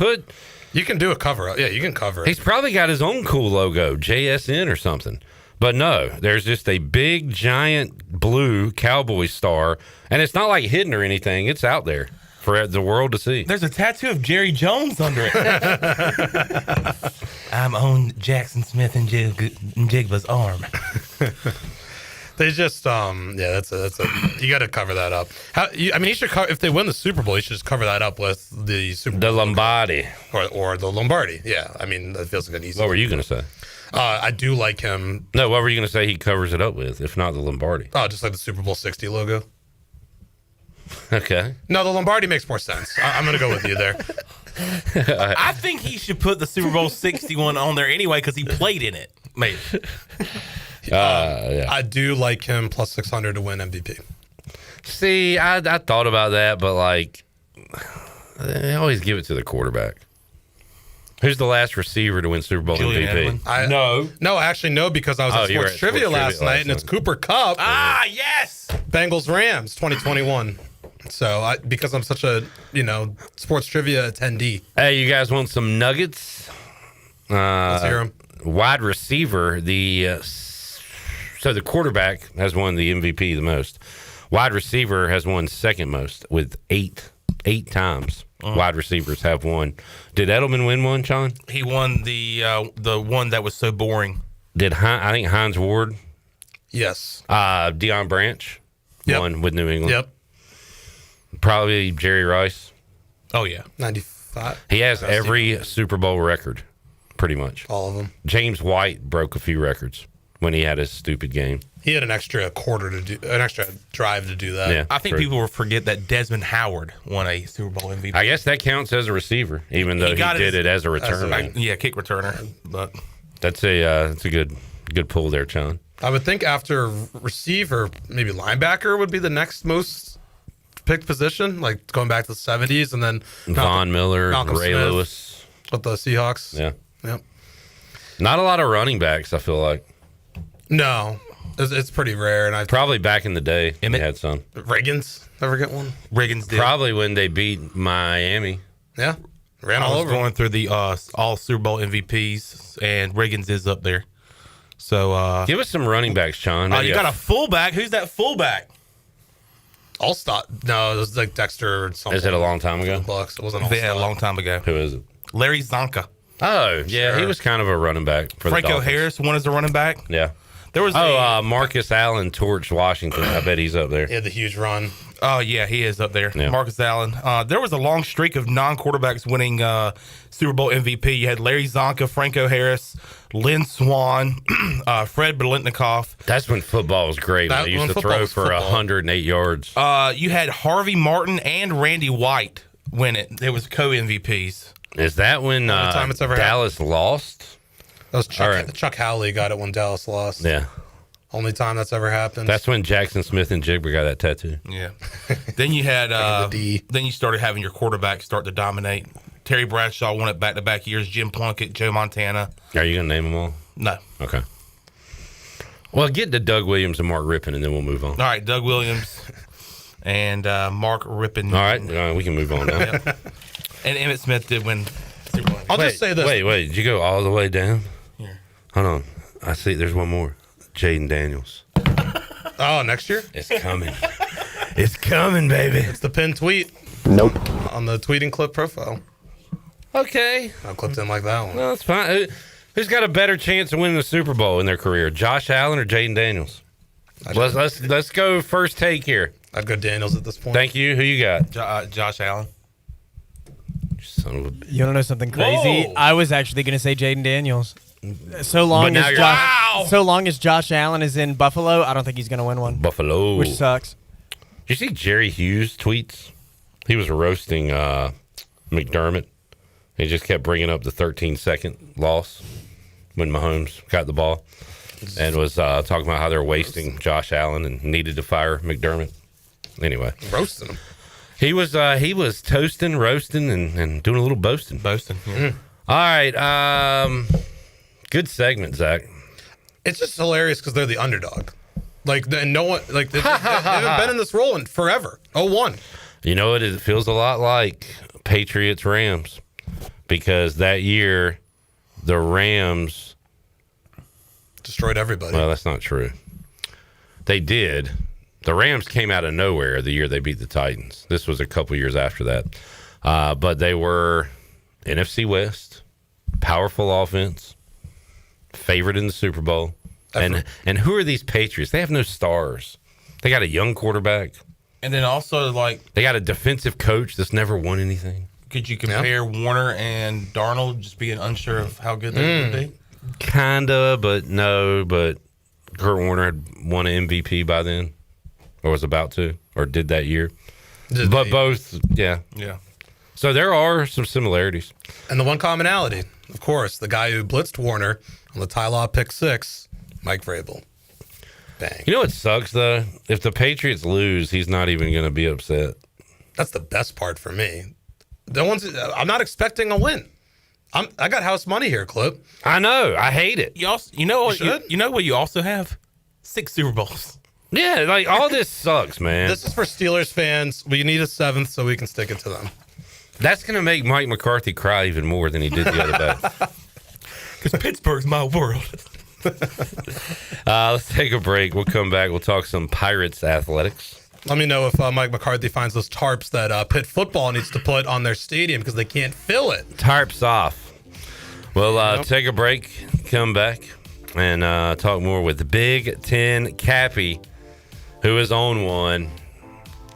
You can do a cover. Yeah, you can cover it. He's probably got his own cool logo, JSN or something. But no, there's just a big, giant blue Cowboy star, and it's not like hidden or anything. It's out there for the world to see. There's a tattoo of Jerry Jones under it. I'm on Jackson Smith and Jigba's arm. They just, that's a you got to cover that up. He should if they win the Super Bowl, he should just cover that up with the Super Bowl. The Lombardi. Or the Lombardi. Yeah, I mean, that feels like an easy. What were you going to say? I do like him. No, what were you going to say he covers it up with, if not the Lombardi? Oh, just like the Super Bowl 60 logo. Okay. No, the Lombardi makes more sense. I'm going to go with you there. I think he should put the Super Bowl 61 on there anyway because he played in it. Maybe. Yeah. I do like him plus 600 to win MVP. See, I thought about that, but like, they always give it to the quarterback. Who's the last receiver to win Super Bowl MVP? No, actually, no, because I was at Sports Trivia last night, and it's Cooper Kupp. Ah, yes! Bengals Rams 2021. So, because I'm such a Sports Trivia attendee. Hey, you guys want some nuggets? Let's hear 'em. Wide receiver, so the quarterback has won the MVP the most. Wide receiver has won second most with eight times. Wide receivers have won. Did Edelman win one, Sean? He won the one that was so boring. I think Hines Ward? Yes. Deion Branch won with New England. Yep. Probably Jerry Rice. Oh, yeah. 95. He has every Super Bowl record, pretty much. All of them. James White broke a few records when he had his stupid game. He had an extra drive to do that. Yeah, I think people will forget that Desmond Howard won a Super Bowl MVP. I guess that counts as a receiver, even though he did it as a returner. Kick returner. But that's a good pull there, Sean. I would think after receiver, maybe linebacker would be the next most picked position, like going back to the 70s, and then Von Miller, Ray Smith Lewis with the Seahawks. Yeah. Yep. Not a lot of running backs, I feel like. No, it's pretty rare, and I probably back in the day they had some. Riggins ever get one? Riggins did. Probably when they beat Miami. Yeah, ran I all was over. going through the all Super Bowl MVPs, and Riggins is up there. So give us some running backs, Sean. You got a fullback. Who's that fullback? All-Star. No, it was like Dexter or something. Is it a long time ago? Bucks. It wasn't All-Star. Yeah, a long time ago. Who is it? Larry Zonka. Oh, yeah, Sure. he was kind of a running back for the Franco Dolphins. Harris won as a running back. Yeah. There was Marcus Allen torched Washington. I bet he's up there. He had the huge run. Oh, yeah, he is up there. Yeah. Marcus Allen. There was a long streak of non-quarterbacks winning Super Bowl MVP. You had Larry Zonka, Franco Harris, Lynn Swann, Fred Biletnikoff. That's when football was great. They used to throw for 108 yards. You had Harvey Martin and Randy White win it. It was co-MVPs. Is that when time it's ever Dallas lost? That was Chuck Howley got it when Dallas lost. Yeah. Only time that's ever happened. That's when Jackson Smith and Jigba got that tattoo. Yeah. Then you had then you started having your quarterbacks start to dominate. Terry Bradshaw won it back-to-back years. Jim Plunkett, Joe Montana. Are you going to name them all? No. Okay. Well, get to Doug Williams and Mark Rippon, and then we'll move on. All right, Doug Williams and Mark Rippon. All right, we can move on now. Yep. And Emmitt Smith did win. I'll just say this. Wait. Did you go all the way down? Yeah. Hold on. I see there's one more. Jaden Daniels. Oh, next year? It's coming. It's coming, baby. It's the pinned tweet. Nope. On the tweeting clip profile. Okay. I clipped in like that one. No, that's fine. Who's got a better chance of winning the Super Bowl in their career, Josh Allen or Jaden Daniels? Let's go first take here. I'd go Daniels at this point. Thank you. Who you got? Josh Allen. Son of a bitch. You want to know something crazy? Whoa. I was actually going to say Jaden Daniels. So long as Josh Allen is in Buffalo, I don't think he's going to win one. Buffalo. Which sucks. Did you see Jerry Hughes' tweets? He was roasting McDermott. He just kept bringing up the 13-second loss when Mahomes got the ball and was talking about how they're wasting Josh Allen and needed to fire McDermott. Anyway. Roasting him. He was toasting, roasting, and doing a little boasting. Yeah. All right. Good segment, Zach. It's just hilarious because they're the underdog. Like, no one, like, they haven't been in this role in forever. 0-1. You know what? It feels a lot like Patriots Rams because that year the Rams destroyed everybody. Well, that's not true. They did. The Rams came out of nowhere the year they beat the Titans. This was a couple years after that. But they were NFC West, powerful offense, favorite in the Super Bowl, And who are these Patriots? They have no stars. They got a young quarterback. And then also, they got a defensive coach that's never won anything. Could you compare Warner and Darnold just being unsure of how good they would be? Kinda, but no. But Kurt Warner had won an MVP by then, or was about to, or did that year. But both, yeah. So there are some similarities. And the one commonality, of course, the guy who blitzed Warner on the Ty Law pick 6, Mike Vrabel. Bang. You know what sucks, though? If the Patriots lose, he's not even going to be upset. That's the best part for me. I'm not expecting a win. I got house money here, Clip. I know. I hate it. You know what you also have? 6 Super Bowls. Yeah, all this sucks, man. This is for Steelers fans. We need a 7th so we can stick it to them. That's going to make Mike McCarthy cry even more than he did the other day. Because Pittsburgh's my world. Let's take a break. We'll come back. We'll talk some Pirates athletics. Let me know if Mike McCarthy finds those tarps that Pitt football needs to put on their stadium because they can't fill it. Tarps off. We'll take a break, come back, and talk more with the Big Ten Cappy, who is on one.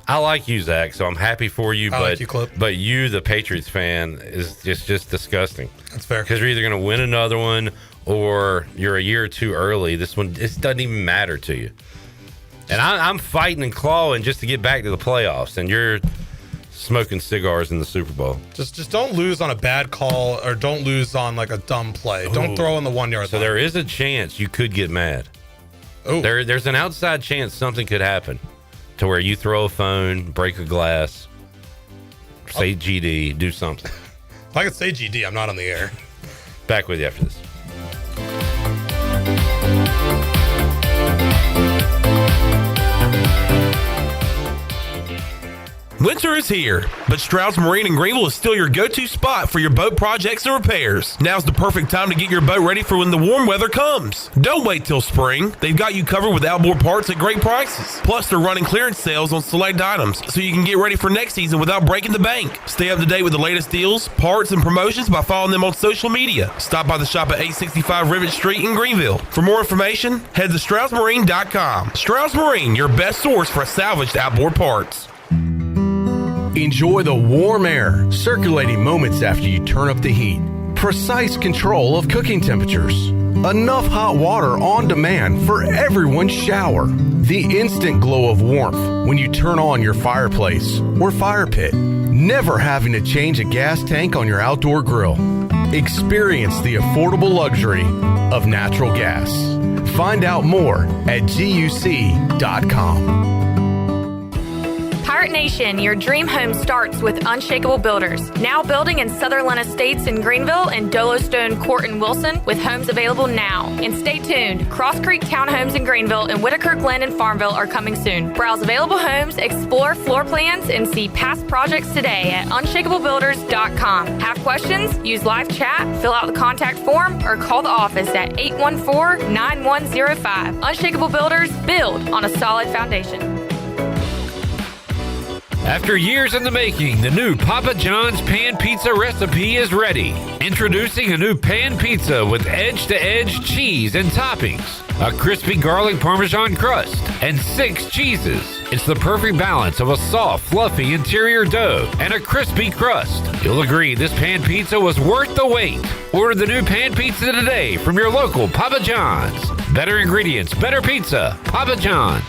I like you, Zach, so I'm happy for you. I like you, Clip. But you, the Patriots fan, is just disgusting. That's fair. Because you're either going to win another one or you're a year or two early. This doesn't even matter to you. And I'm fighting and clawing just to get back to the playoffs, and you're smoking cigars in the Super Bowl. Just don't lose on a bad call or don't lose on a dumb play. Ooh. Don't throw in the 1 yard line. So there is a chance you could get mad. There's an outside chance something could happen to where you throw a phone, break a glass, say GD, do something. If I could say GD, I'm not on the air. Back with you after this. Winter is here, but Stroud's Marine in Greenville is still your go-to spot for your boat projects and repairs. Now's the perfect time to get your boat ready for when the warm weather comes. Don't wait till spring. They've got you covered with outboard parts at great prices. Plus, they're running clearance sales on select items, so you can get ready for next season without breaking the bank. Stay up to date with the latest deals, parts, and promotions by following them on social media. Stop by the shop at 865 Rivet Street in Greenville. For more information, head to StroudsMarine.com. Stroud's Marine, your best source for salvaged outboard parts. Enjoy the warm air circulating moments after you turn up the heat. Precise control of cooking temperatures. Enough hot water on demand for everyone's shower. The instant glow of warmth when you turn on your fireplace or fire pit. Never having to change a gas tank on your outdoor grill. Experience the affordable luxury of natural gas. Find out more at GUC.com. Pirate Nation, your dream home starts with Unshakable Builders. Now building in Sutherland Estates in Greenville and Dolostone Court in Wilson with homes available now. And stay tuned, Cross Creek Townhomes in Greenville and Whitaker Glen and Farmville are coming soon. Browse available homes, explore floor plans, and see past projects today at unshakablebuilders.com. Have questions? Use live chat, fill out the contact form, or call the office at 814-9105. Unshakable Builders, build on a solid foundation. After years in the making, the new Papa John's Pan Pizza recipe is ready. Introducing a new pan pizza with edge-to-edge cheese and toppings, a crispy garlic parmesan crust, and 6 cheeses. It's the perfect balance of a soft, fluffy interior dough and a crispy crust. You'll agree this pan pizza was worth the wait. Order the new pan pizza today from your local Papa John's. Better ingredients, better pizza. Papa John's.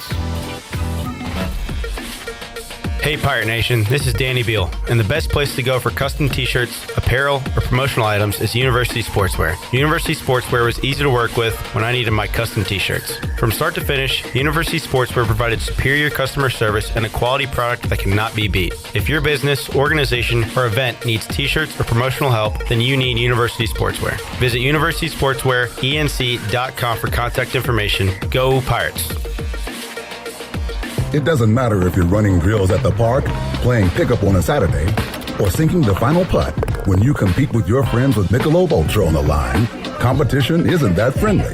Hey Pirate Nation, this is Danny Beal, and the best place to go for custom t-shirts, apparel, or promotional items is University Sportswear. University Sportswear was easy to work with when I needed my custom t-shirts. From start to finish, University Sportswear provided superior customer service and a quality product that cannot be beat. If your business, organization, or event needs t-shirts or promotional help, then you need University Sportswear. Visit universitysportswearenc.com for contact information. Go Pirates! It doesn't matter if you're running drills at the park, playing pickup on a Saturday, or sinking the final putt. When you compete with your friends with Michelob Ultra on the line, competition isn't that friendly.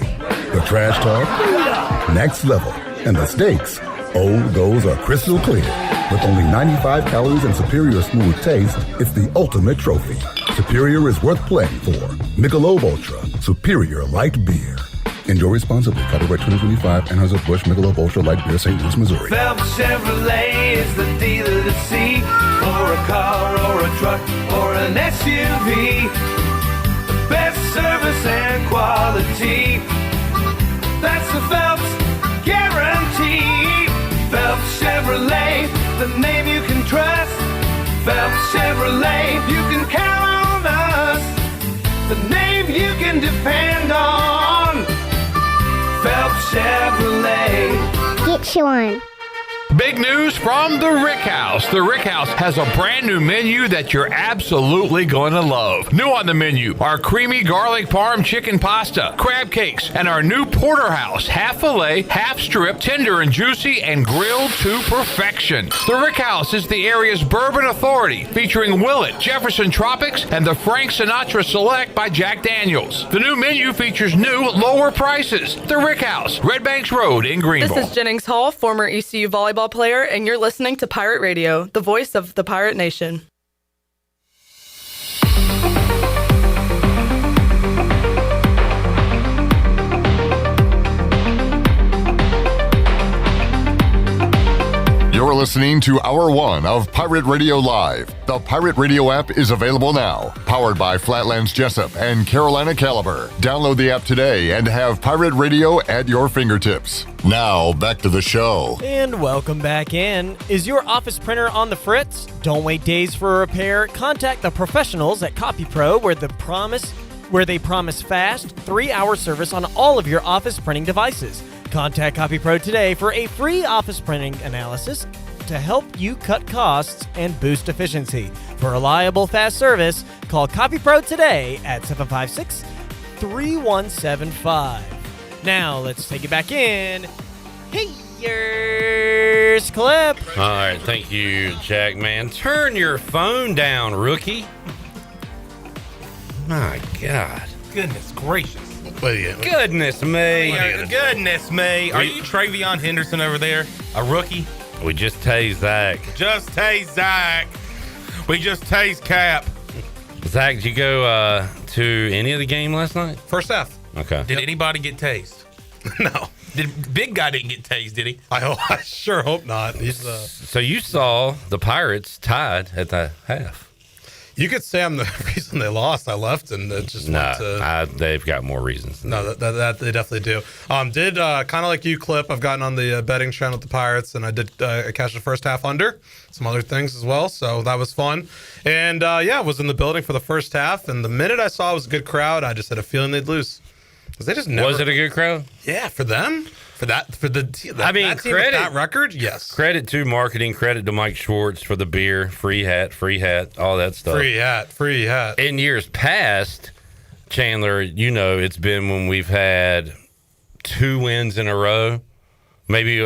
The trash talk, next level, and the stakes, those are crystal clear. With only 95 calories and superior smooth taste, it's the ultimate trophy. Superior is worth playing for. Michelob Ultra, superior light beer. Enjoy responsibly. Copyright 2025. Anheuser-Busch Michelob Ultra Light Beer, St. Louis, Missouri. Phelps Chevrolet is the dealer to see for a car or a truck or an SUV. The best service and quality. That's the Phelps guarantee. Phelps Chevrolet, the name you can trust. Phelps Chevrolet, you can count on us. The name you can depend on. Phelps Chevrolet. Get you one. Big news from the Rick House. The Rick House has a brand new menu that you're absolutely going to love. New on the menu are creamy garlic parm chicken pasta, crab cakes, and our new porterhouse, half fillet, half strip, tender and juicy, and grilled to perfection. The Rick House is the area's bourbon authority, featuring Willet, Jefferson Tropics, and the Frank Sinatra Select by Jack Daniels. The new menu features new, lower prices. The Rick House, Red Banks Road in Greenville. This is Jennings Hall, former ECU volleyball player, and you're listening to Pirate Radio, the voice of the Pirate Nation. You're listening to Hour 1 of Pirate Radio Live. The Pirate Radio app is available now. Powered by Flatlands Jessup and Carolina Caliber. Download the app today and have Pirate Radio at your fingertips. Now, back to the show. And welcome back in. Is your office printer on the fritz? Don't wait days for a repair. Contact the professionals at CopyPro where they promise fast 3-hour service on all of your office printing devices. Contact CopyPro today for a free office printing analysis to help you cut costs and boost efficiency. For reliable, fast service, call CopyPro today at 756-3175. Now, let's take it back in. Hey, here's Clip. All right, thank you, Jack, man. Turn your phone down, rookie. My God. Goodness gracious. Goodness me. Goodness me. Are you Travion Henderson over there? A rookie? We just tased Zach. Just tased Zach. We just tased Cap. Zach, did you go to any of the game last night? First half. Okay. Did anybody get tased? No. Big guy didn't get tased, did he? I sure hope not. So you saw the Pirates tied at the half. You could say I'm the reason they lost. I left and it just went to... they've got more reasons. No, that they definitely do. Did kind of like you, Clip. I've gotten on the betting trend with the Pirates, and I did catch the first half under. Some other things as well, so that was fun. And I was in the building for the first half, and the minute I saw it was a good crowd, I just had a feeling they'd lose. They just never... Was it a good crowd? Yeah, for them. That team credit with that record, yes. Credit to marketing, credit to Mike Schwartz for the beer, free hat, all that stuff. Free hat. In years past, Chandler, it's been when we've had 2 wins in a row, maybe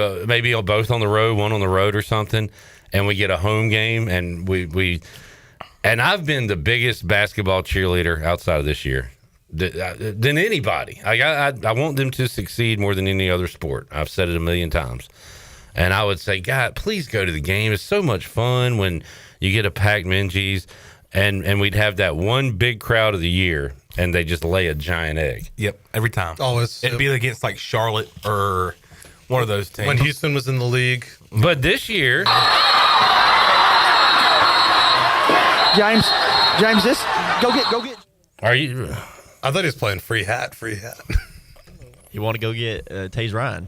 both on the road, one on the road or something, and we get a home game, and and I've been the biggest basketball cheerleader outside of this year than anybody. I want them to succeed more than any other sport. I've said it a million times. And I would say, God, please go to the game. It's so much fun when you get a packed Minges, and we'd have that one big crowd of the year, and they just lay a giant egg. Yep, every time. Always. It'd be against like Charlotte or one of those teams. When Houston was in the league. But this year... James, go get. Are you... I thought he was playing free hat. You want to go get Taze Ryan?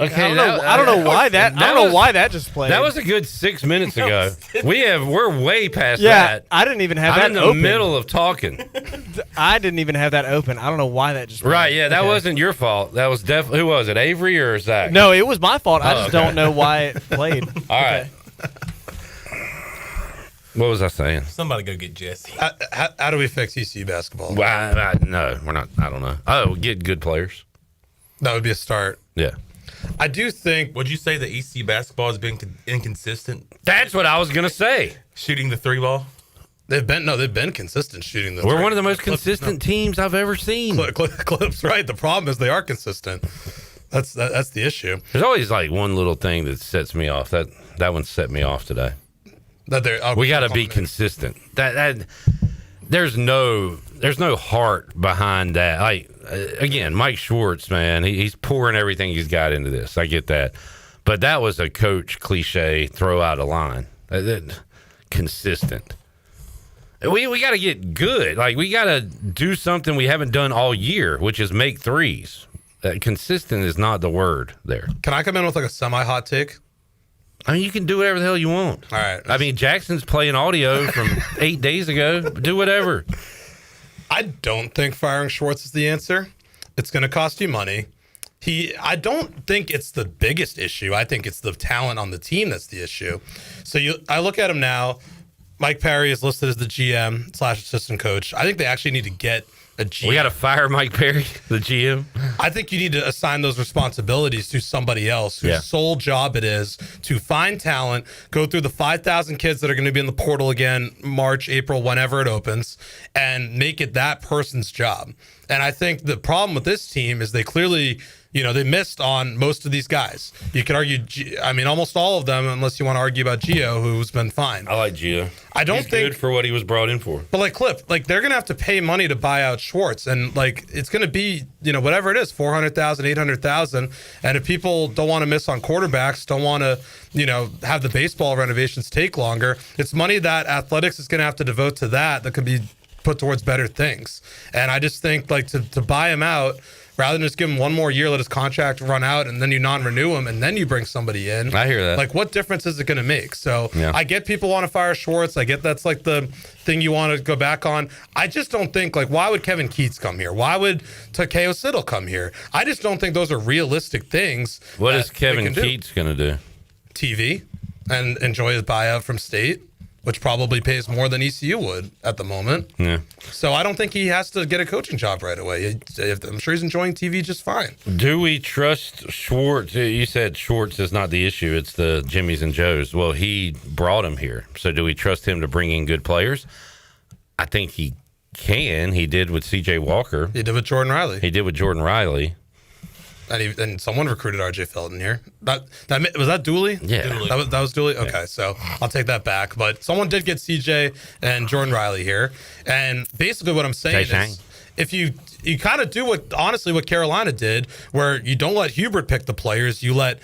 Okay, I don't know why that just played. That was a good 6 minutes ago. We're way past that. that. I didn't even have I'm that in the open. middle of talking. I didn't even have that open. I don't know why that just played. Right, yeah, that wasn't your fault. That was who was it, Avery or Zach? No, it was my fault. I just don't know why it played. All right. What was I saying? Somebody go get Jesse. How do we fix ECU basketball? Well, no, we're not. I don't know. Oh, get good players. That would be a start. Yeah. I do think... Would you say that ECU basketball has been inconsistent? That's what I was going to say. Shooting the 3-ball? They've been consistent shooting the 3. We're one of the most consistent teams I've ever seen. Clip's right. The problem is they are consistent. That's the issue. There's always like one little thing that sets me off. That one set me off today. That we got to be consistent. there's no heart behind that. Like again, Mike Schwartz, man, he's pouring everything he's got into this. I get that, but that was a coach cliche. Throw out a line, consistent. We got to get good. Like we got to do something we haven't done all year, which is make threes. Consistent is not the word there. Can I come in with like a semi-hot take? I mean, you can do whatever the hell you want. All right. I mean, Jackson's playing audio from 8 days ago. Do whatever. I don't think firing Schwartz is the answer. It's going to cost you money. I don't think it's the biggest issue. I think it's the talent on the team that's the issue. So I look at him now. Mike Perry is listed as the GM / assistant coach. I think they actually need to get a GM. We got to fire Mike Perry, the GM. I think you need to assign those responsibilities to somebody else whose sole job it is to find talent, go through the 5,000 kids that are going to be in the portal again, March, April, whenever it opens, and make it that person's job. And I think the problem with this team is they clearly, they missed on most of these guys. You could argue, almost all of them, unless you want to argue about Gio, who's been fine. I like Gio. He's good for what he was brought in for. But Cliff, they're going to have to pay money to buy out Schwartz. And it's going to be, whatever it is, $400,000, $800,000. And if people don't want to miss on quarterbacks, don't want to, have the baseball renovations take longer, it's money that athletics is going to have to devote to that could be put towards better things. And I just think to buy him out, rather than just give him one more year, let his contract run out, and then you non-renew him, and then you bring somebody in. I hear that. What difference is it going to make? So I get people want to fire Schwartz. I get that's the thing you want to go back on. I just don't think, why would Kevin Keats come here? Why would Takeo Siddle come here? I just don't think those are realistic things. What is Kevin Keats going to do? TV and enjoy his buyout from state, which probably pays more than ECU would at the moment. Yeah. So I don't think he has to get a coaching job right away. I'm sure he's enjoying TV just fine. Do we trust Schwartz? You said Schwartz is not the issue. It's the Jimmys and Joes. Well, he brought him here. So do we trust him to bring in good players? I think he can. He did with C.J. Walker. He did with Jordan Riley. And someone recruited R.J. Felton here. Was that Dooley? Yeah. Dooley. That was Dooley? Okay, so I'll take that back. But someone did get C.J. and Jordan Riley here. And basically what I'm saying is if you kind of do what Carolina did, where you don't let Hubert pick the players, you let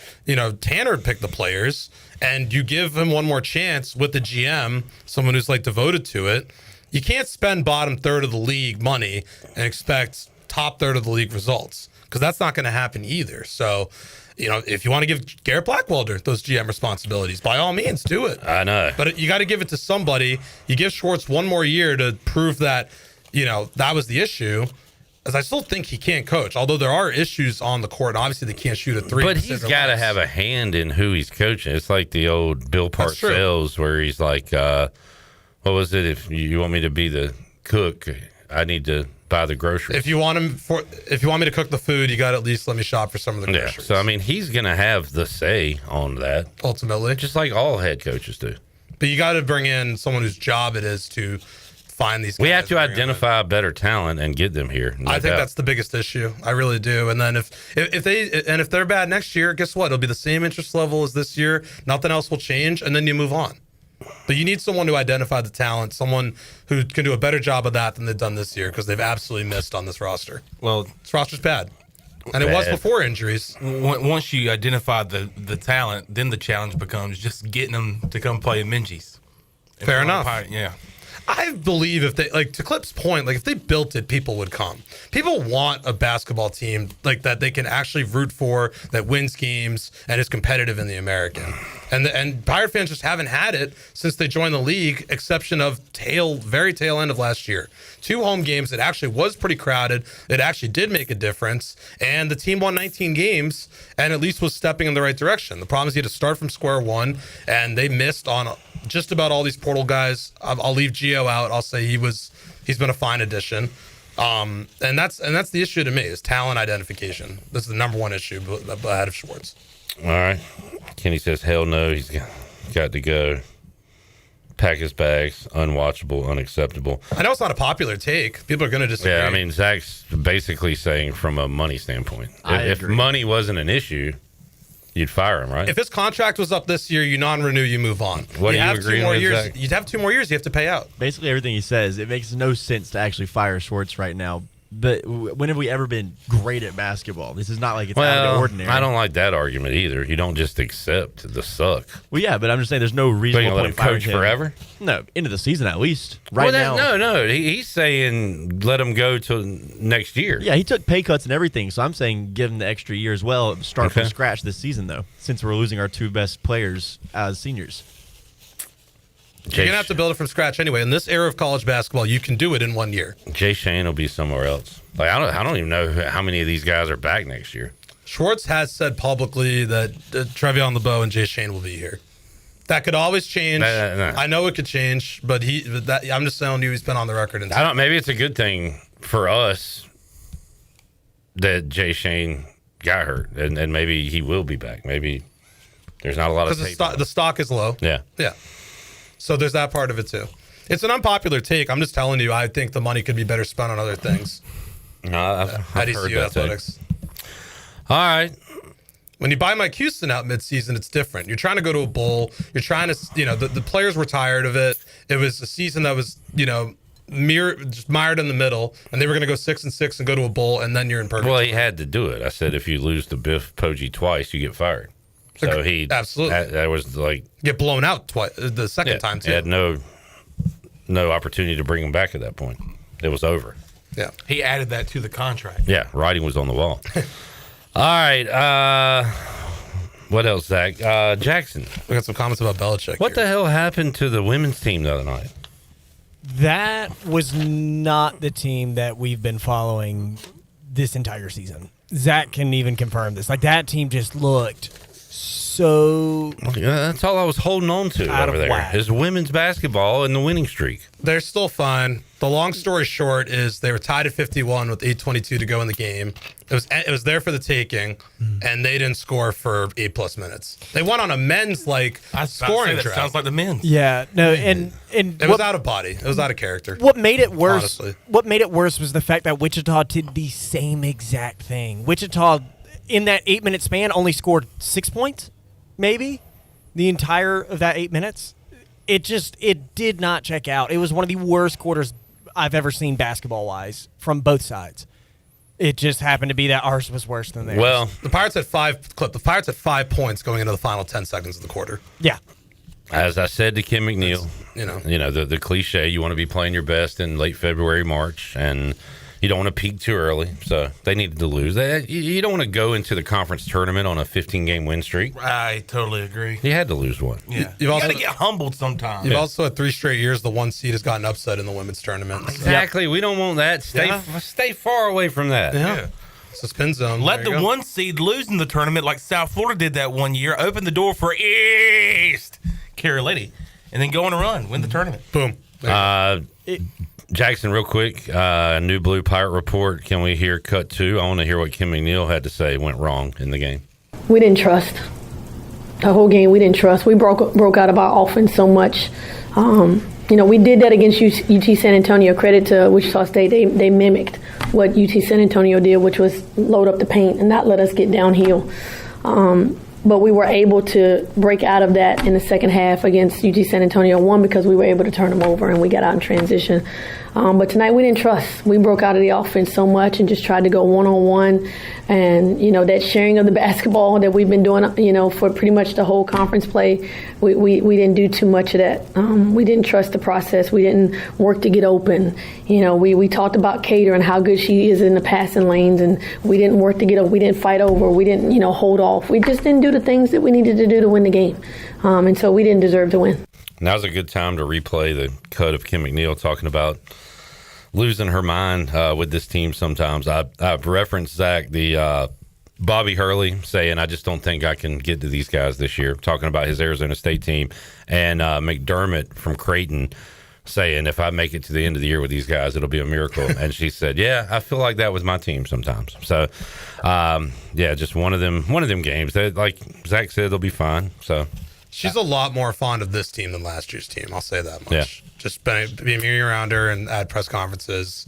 Tanner pick the players, and you give him one more chance with the GM, someone who's devoted to it. You can't spend bottom third of the league money and expect top third of the league results, because that's not going to happen either. So, if you want to give Garrett Blackwelder those GM responsibilities, by all means, do it. I know. But you got to give it to somebody. You give Schwartz one more year to prove that, that was the issue. As I still think he can't coach, although there are issues on the court. Obviously, they can't shoot a three. But he's got to have a hand in who he's coaching. It's like the old Bill Parcells, where he's like, what was it? If you want me to be the cook, I need to buy the groceries. If you want me to cook the food, you got to at least let me shop for some of the groceries. So he's going to have the say on that ultimately, just like all head coaches do. But you got to bring in someone whose job it is to find these guys. We have to identify better talent and get them here. I think that's the biggest issue. I really do. And then if they're bad next year, guess what? It'll be the same interest level as this year. Nothing else will change, and then you move on. But you need someone to identify the talent, someone who can do a better job of that than they've done this year, because they've absolutely missed on this roster. Well, this roster's bad. And it was before injuries. Once you identify the talent, then the challenge becomes just getting them to come play at Minji's. Fair enough. Yeah. I believe if they, to Clip's point, if they built it, people would come. People want a basketball team that they can actually root for, that wins games and is competitive in the American. And Pirate fans just haven't had it since they joined the league, exception of very tail end of last year. 2 home games. It actually was pretty crowded. It actually did make a difference. And the team won 19 games and at least was stepping in the right direction. The problem is you had to start from square one, and they missed on just about all these portal guys. I'll leave Gio out. I'll say he's been a fine addition. And that's the issue to me, is talent identification. This is the number one issue ahead of Schwartz. All right. Kenny says, hell no, he's got to go. Pack his bags, unwatchable, unacceptable. I know it's not a popular take. People are going to disagree. Yeah, Zach's basically saying from a money standpoint. If money wasn't an issue, you'd fire him, right? If his contract was up this year, you non-renew, you move on. What you are you have 2 agreeing more with, years. Zach? You'd have 2 more years. You have to pay out. Basically, everything he says, it makes no sense to actually fire Schwartz right now. But when have we ever been great at basketball? This is not like it's out of the ordinary. I don't like that argument either. You don't just accept the suck. Well, yeah, but I'm just saying there's no reasonable Let him point firing coach him. forever? No, into the season at least. Right now. No. He's saying let him go till next year. Yeah, he took pay cuts and everything, so I'm saying give him the extra year as well. Start from scratch this season, though, since we're losing our 2 best players as seniors. You're going to have to build it from scratch anyway. In this era of college basketball, you can do it in 1 year. Jay Shane will be somewhere else. Like I don't even know how many of these guys are back next year. Schwartz has said publicly that Trevion LeBeau and Jay Shane will be here. That could always change. No. I know it could change, but I'm just telling you, he's been on the record. Maybe it's a good thing for us that Jay Shane got hurt, and maybe he will be back. Maybe there's not a lot of tape. Because the stock is low. Yeah. So there's that part of it too. It's an unpopular take. I'm just telling you, I think the money could be better spent on other things. No, I've at heard ECU that athletics. All right. When you buy Mike Houston out midseason, it's different. You're trying to go to a bowl. You're trying to, the players were tired of it. It was a season that was, just mired in the middle, and they were going to go 6-6 and go to a bowl, and then you're in purgatory. Well, he had to do it. I said if you lose to Biff Poggi twice, you get fired. So he absolutely that was like get blown out twice the second time too. He had no opportunity to bring him back at that point. It was over. Yeah, he added that to the contract. Yeah, writing was on the wall. All right, what else, Zach? Jackson. We got some comments about Belichick. What the hell happened to the women's team the other night? That was not the team that we've been following this entire season. Zach can even confirm this. Like, that team just looked so... Yeah, that's all I was holding on to over there. Whack. Is women's basketball and the winning streak. They're still fine. The long story short is they were tied at 51 with 8:22 to go in the game. It was there for the taking, and they didn't score for 8+ minutes. They went on a men's scoring drought. Sounds like the men's. Yeah, no, and it was out of body. It was out of character. What made it worse? Honestly. What made it worse was the fact that Wichita did the same exact thing. Wichita, in that 8-minute span, only scored 6 points, maybe the entire of that 8 minutes. It did not check out. It was one of the worst quarters I've ever seen basketball-wise from both sides. It just happened to be that ours was worse than theirs. Well, the Pirates had 5 points going into the final 10 seconds of the quarter. Yeah. As I said to Kim McNeil, the cliche, you want to be playing your best in late February, March, and you don't want to peak too early. So they needed to lose. You don't want to go into the conference tournament on a 15-game win streak. I totally agree. You had to lose one. Yeah. You've also got to get humbled sometimes. You've also had 3 straight years the 1 seed has gotten upset in the women's tournament. Exactly. We don't want that. Stay far away from that. Yeah. It's a spin zone. Let the 1 seed lose in the tournament like South Florida did that 1 year. Open the door for East Carolina, and then go on a run, win the tournament. Boom. Jackson, real quick, New Blue Pirate Report. Can we hear cut 2? I want to hear what Kim McNeil had to say went wrong in the game. We didn't trust. The whole game, we didn't trust. We broke out of our offense so much. We did that against UT San Antonio. Credit to Wichita State. They mimicked what UT San Antonio did, which was load up the paint and not let us get downhill. But we were able to break out of that in the second half against UT San Antonio. One, because we were able to turn them over and we got out in transition. But tonight we didn't trust. We broke out of the offense so much and just tried to go one-on-one. And, that sharing of the basketball that we've been doing, for pretty much the whole conference play, we didn't do too much of that. We didn't trust the process. We didn't work to get open. We talked about Cater and how good she is in the passing lanes, and we didn't work to get open. We didn't fight over. We didn't, hold off. We just didn't do the things that we needed to do to win the game. And so we didn't deserve to win. Now's a good time to replay the cut of Kim McNeil talking about losing her mind with this team sometimes. I've referenced, Zach, the Bobby Hurley saying, I just don't think I can get to these guys this year, talking about his Arizona State team, and McDermott from Creighton saying, if I make it to the end of the year with these guys, it'll be a miracle. And she said, yeah, I feel like that with my team sometimes. So, just one of them games. That, like Zach said, they'll be fine. So she's a lot more fond of this team than last year's team. I'll say that much. Yeah. Just being around her and at press conferences,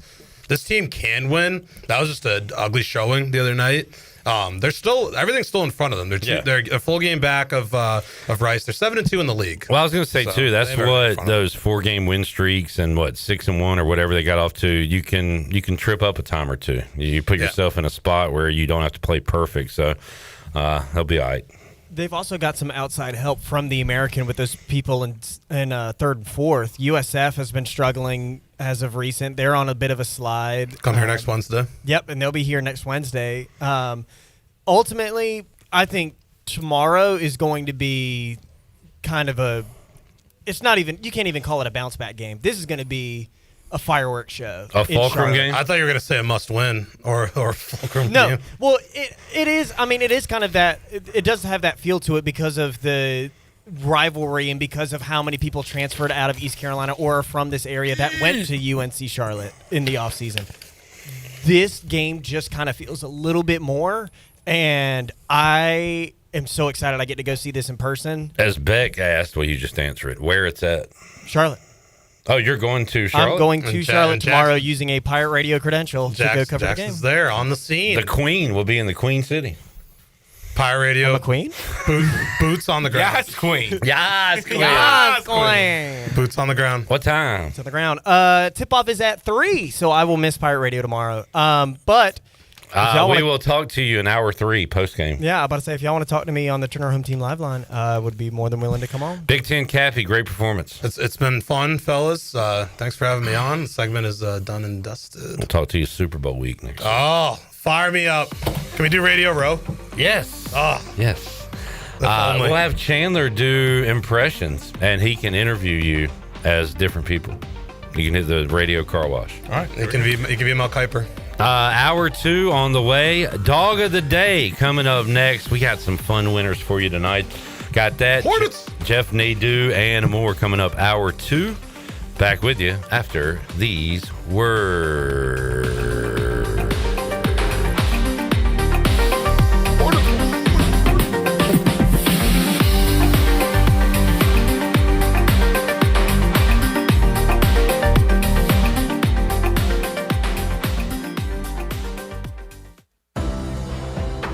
this team can win. That was just an ugly showing the other night. Everything's still in front of them. They're a full game back of Rice. They're 7-2 in the league. Well, I was going to say too. That's what those 4-game win streaks and 6-1 or whatever they got off to. You can trip up a time or two. You put yourself in a spot where you don't have to play perfect. So they'll be all right. They've also got some outside help from the American with those people in third and fourth. USF has been struggling as of recent. They're on a bit of a slide. Come here next Wednesday. Yep, and they'll be here next Wednesday. Ultimately, I think tomorrow is going to be kind of it's not even, you can't even call it a bounce back game. This is going to be a fireworks show. A Fulcrum game? I thought you were going to say a must win or a Fulcrum game. No, well, it is. I mean, it is kind of that. It does have that feel to it because of the rivalry and because of how many people transferred out of East Carolina or are from this area that went to UNC Charlotte in the offseason. This game just kind of feels a little bit more, and I am so excited I get to go see this in person. As Beck asked, will you just answer it? Where it's at? Charlotte. Oh, you're going to Charlotte? I'm going to Charlotte tomorrow using a Pirate Radio credential to go cover the game. Jackson's there on the scene. The Queen will be in the Queen City. Pirate Radio. I'm a queen? Boots on the ground. Yes, Queen. Yes, Queen. Yes, Queen. Boots on the ground. What time? Boots on the ground. Tip-off is at 3, so I will miss Pirate Radio tomorrow. But we will talk to you in hour 3 post-game. Yeah, I'm about to say, if y'all want to talk to me on the Turner Home Team Live line, I would be more than willing to come on. Big Ten Cappy, great performance. It's been fun, fellas. Thanks for having me on. The segment is done and dusted. We'll talk to you Super Bowl week next week. Oh, fire me up. Can we do Radio Row? Yes. Oh. Yes. We'll have Chandler do impressions, and he can interview you as different people. You can hit the radio car wash. All right. It can be Mel Kiper. Hour 2 on the way. Dog of the Day coming up next. We got some fun winners for you tonight. Got that. Hornets. Jeff Nadu and more coming up hour 2. Back with you after these words.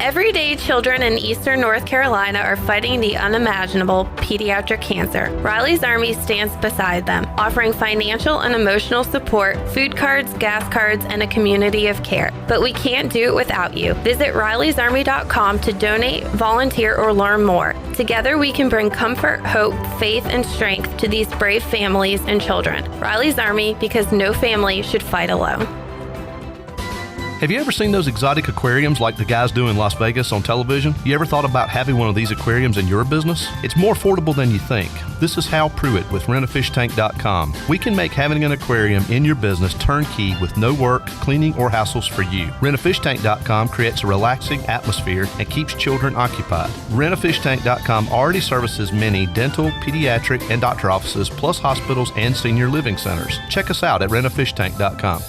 Everyday children in eastern North Carolina are fighting the unimaginable pediatric cancer. Riley's Army stands beside them, offering financial and emotional support, food cards, gas cards, and a community of care. But we can't do it without you. Visit Riley'sArmy.com to donate, volunteer, or learn more. Together we can bring comfort, hope, faith, and strength to these brave families and children. Riley's Army, because no family should fight alone. Have you ever seen those exotic aquariums like the guys do in Las Vegas on television? You ever thought about having one of these aquariums in your business? It's more affordable than you think. This is Hal Pruitt with rentafishtank.com. We can make having an aquarium in your business turnkey with no work, cleaning, or hassles for you. Rentafishtank.com creates a relaxing atmosphere and keeps children occupied. Rentafishtank.com already services many dental, pediatric, and doctor offices, plus hospitals and senior living centers. Check us out at rentafishtank.com.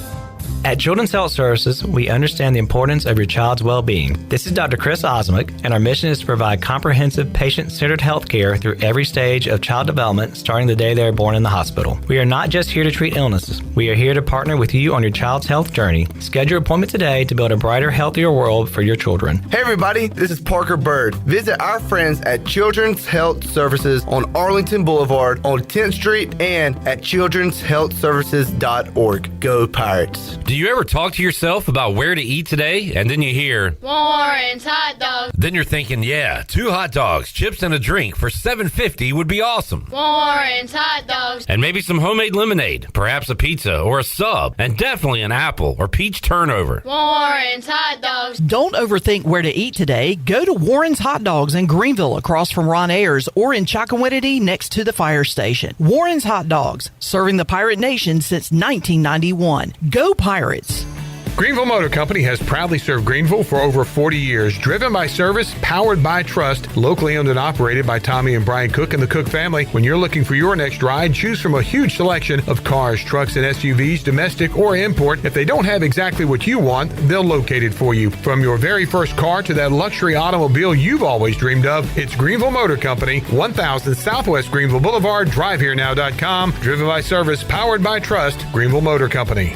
At Children's Health Services, we understand the importance of your child's well-being. This is Dr. Chris Osmick, and our mission is to provide comprehensive, patient-centered health care through every stage of child development, starting the day they are born in the hospital. We are not just here to treat illnesses. We are here to partner with you on your child's health journey. Schedule your appointment today to build a brighter, healthier world for your children. Hey everybody, this is Parker Bird. Visit our friends at Children's Health Services on Arlington Boulevard on 10th Street and at childrenshealthservices.org. Go Pirates. Do you ever talk to yourself about where to eat today, and then you hear Warren's hot dogs. Then you're thinking, yeah, 2 hot dogs, chips, and a drink for $7.50 would be awesome. Warren's hot dogs. And maybe some homemade lemonade, perhaps a pizza or a sub, and definitely an apple or peach turnover. Warren's hot dogs. Don't overthink where to eat today. Go to Warren's Hot Dogs in Greenville across from Ron Ayers or in Chocowinity next to the fire station. Warren's Hot Dogs, serving the Pirate Nation since 1991. Go Pirates! Greenville Motor Company has proudly served Greenville for over 40 years. Driven by service, powered by trust, locally owned and operated by Tommy and Brian Cook and the Cook family. When you're looking for your next ride, choose from a huge selection of cars, trucks, and SUVs, domestic or import. If they don't have exactly what you want, they'll locate it for you. From your very first car to that luxury automobile you've always dreamed of, it's Greenville Motor Company, 1000 Southwest Greenville Boulevard, DriveHereNow.com. Driven by service, powered by trust, Greenville Motor Company.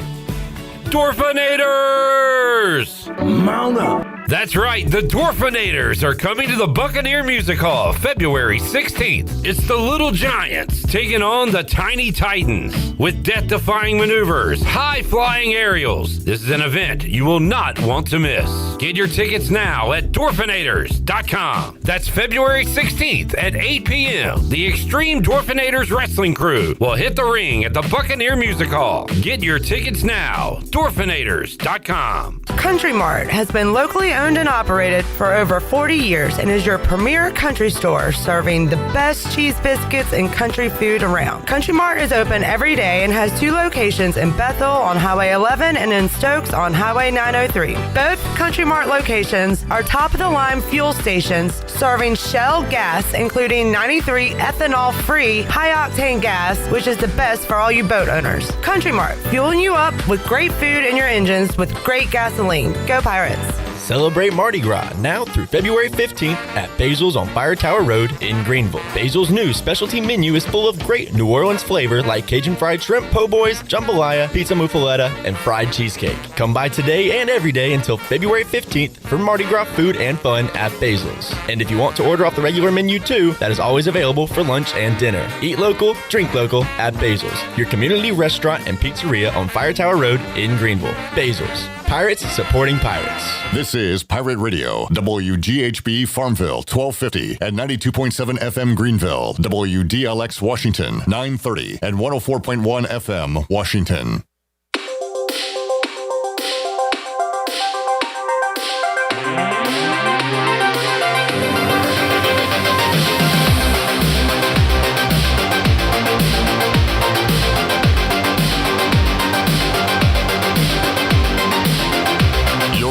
Dwarfinators! Mount up. That's right, the Dwarfinators are coming to the Buccaneer Music Hall February 16th. It's the Little Giants taking on the Tiny Titans with death-defying maneuvers, high-flying aerials. This is an event you will not want to miss. Get your tickets now at Dwarfinators.com. That's February 16th at 8 p.m. The Extreme Dwarfinators Wrestling Crew will hit the ring at the Buccaneer Music Hall. Get your tickets now, Dwarfinators.com. Country Mart has been locally owned and operated for over 40 years and is your premier country store serving the best cheese biscuits and country food around. Country Mart is open every day and has 2 locations in Bethel on Highway 11 and in Stokes on Highway 903. Both Country Mart locations are top-of-the-line fuel stations serving Shell gas, including 93 ethanol-free high-octane gas, which is the best for all you boat owners. Country Mart, fueling you up with great food in your engines with great gasoline. Go Pirates! Celebrate Mardi Gras now through February 15th at Basil's on Fire Tower Road in Greenville. Basil's new specialty menu is full of great New Orleans flavor like Cajun fried shrimp po' boys, jambalaya, pizza muffaletta, and fried cheesecake. Come by today and every day until February 15th for Mardi Gras food and fun at Basil's. And if you want to order off the regular menu too, that is always available for lunch and dinner. Eat local, drink local at Basil's, your community restaurant and pizzeria on Fire Tower Road in Greenville. Basil's. Pirates supporting pirates. This is Pirate Radio, WGHB Farmville, 1250 and 92.7 FM Greenville, WDLX Washington, 930 and 104.1 FM Washington.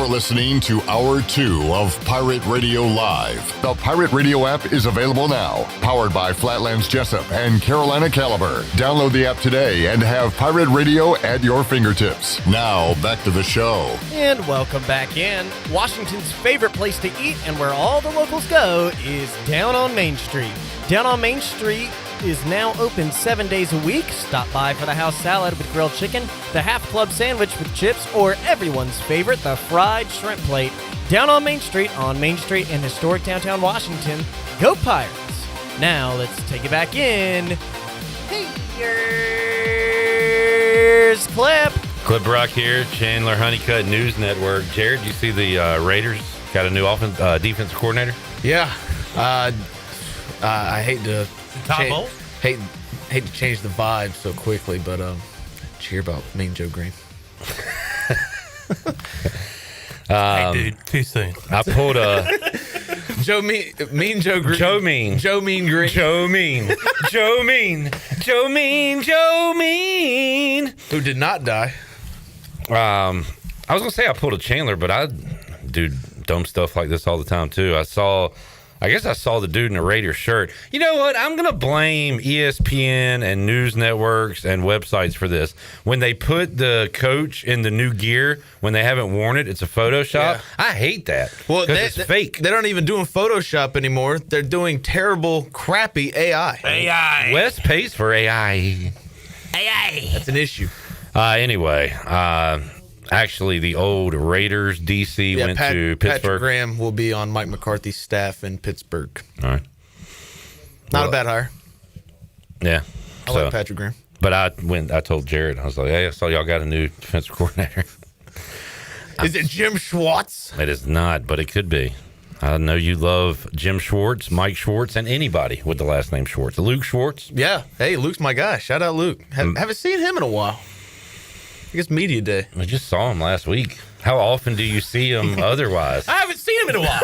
Listening to Hour 2 of Pirate Radio Live. The Pirate Radio app is available now, powered by Flatlands Jessup and Carolina Caliber. Download the app today and have Pirate Radio at your fingertips. Now, back to the show. And welcome back in. Washington's favorite place to eat and where all the locals go is Down on Main Street. Down on Main Street is now open 7 days a week. Stop by for the house salad with grilled chicken, the half club sandwich with chips, or everyone's favorite, the fried shrimp plate. Down on Main Street in historic downtown Washington. Go Pirates! Now let's take it back in. Hey, here's Clip. Clip Brock here, Chandler Honeycutt News Network. Jared, you see the Raiders got a new defensive coordinator? Yeah. I hate to hate to change the vibe so quickly, but did you hear about Mean Joe Green? Hey, dude, too soon. I pulled a Mean Joe Green. Joe Mean. Joe Mean Green. Joe Mean. Joe Mean. Joe Mean. Joe Mean. Who did not die. I was gonna say I pulled a Chandler, but I do dumb stuff like this all the time too. I guess I saw the dude in a Raiders shirt. You know what? I'm going to blame ESPN and news networks and websites for this. When they put the coach in the new gear, when they haven't worn it, it's a Photoshop. Yeah. I hate that. Well, it's fake. They're not even doing Photoshop anymore. They're doing terrible, crappy AI. AI. Wes pays for AI. AI. That's an issue. Anyway, actually, the old Raiders DC went to Pittsburgh. Patrick Graham will be on Mike McCarthy's staff in Pittsburgh. All right. Not a bad hire. Yeah. I like Patrick Graham. But I told Jared, I was like, hey, I saw y'all got a new defensive coordinator. Is it Jim Schwartz? It is not, but it could be. I know you love Jim Schwartz, Mike Schwartz, and anybody with the last name Schwartz. Luke Schwartz. Yeah. Hey, Luke's my guy. Shout out Luke. Haven't seen him in a while. I guess media day. I just saw him last week. How often do you see him otherwise? I haven't seen him in a while.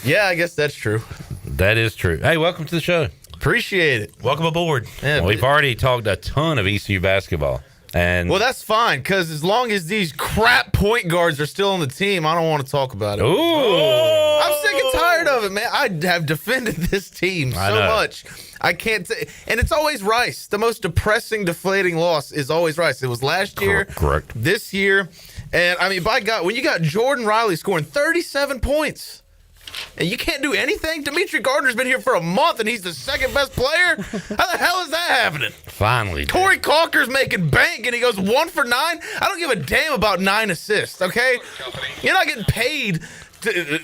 Yeah, I guess that's true. That is true. Hey, welcome to the show. Appreciate it. Welcome aboard. Yeah, we've already talked a ton of ECU basketball. And well, that's fine, because as long as these crap point guards are still on the team, I don't want to talk about it. Ooh. I'm sick and tired of it, man. I have defended this team so much. I can't and it's always Rice. The most depressing, deflating loss is always Rice. It was last year, correct. This year, and I mean, by God, when you got Jordan Riley scoring 37 points, And you can't do anything? Dimitri Gardner's been here for a month, and he's the second best player? How the hell is that happening? Finally. Corey Calker's making bank, and he goes 1 for 9? I don't give a damn about 9 assists, okay? You're not getting paid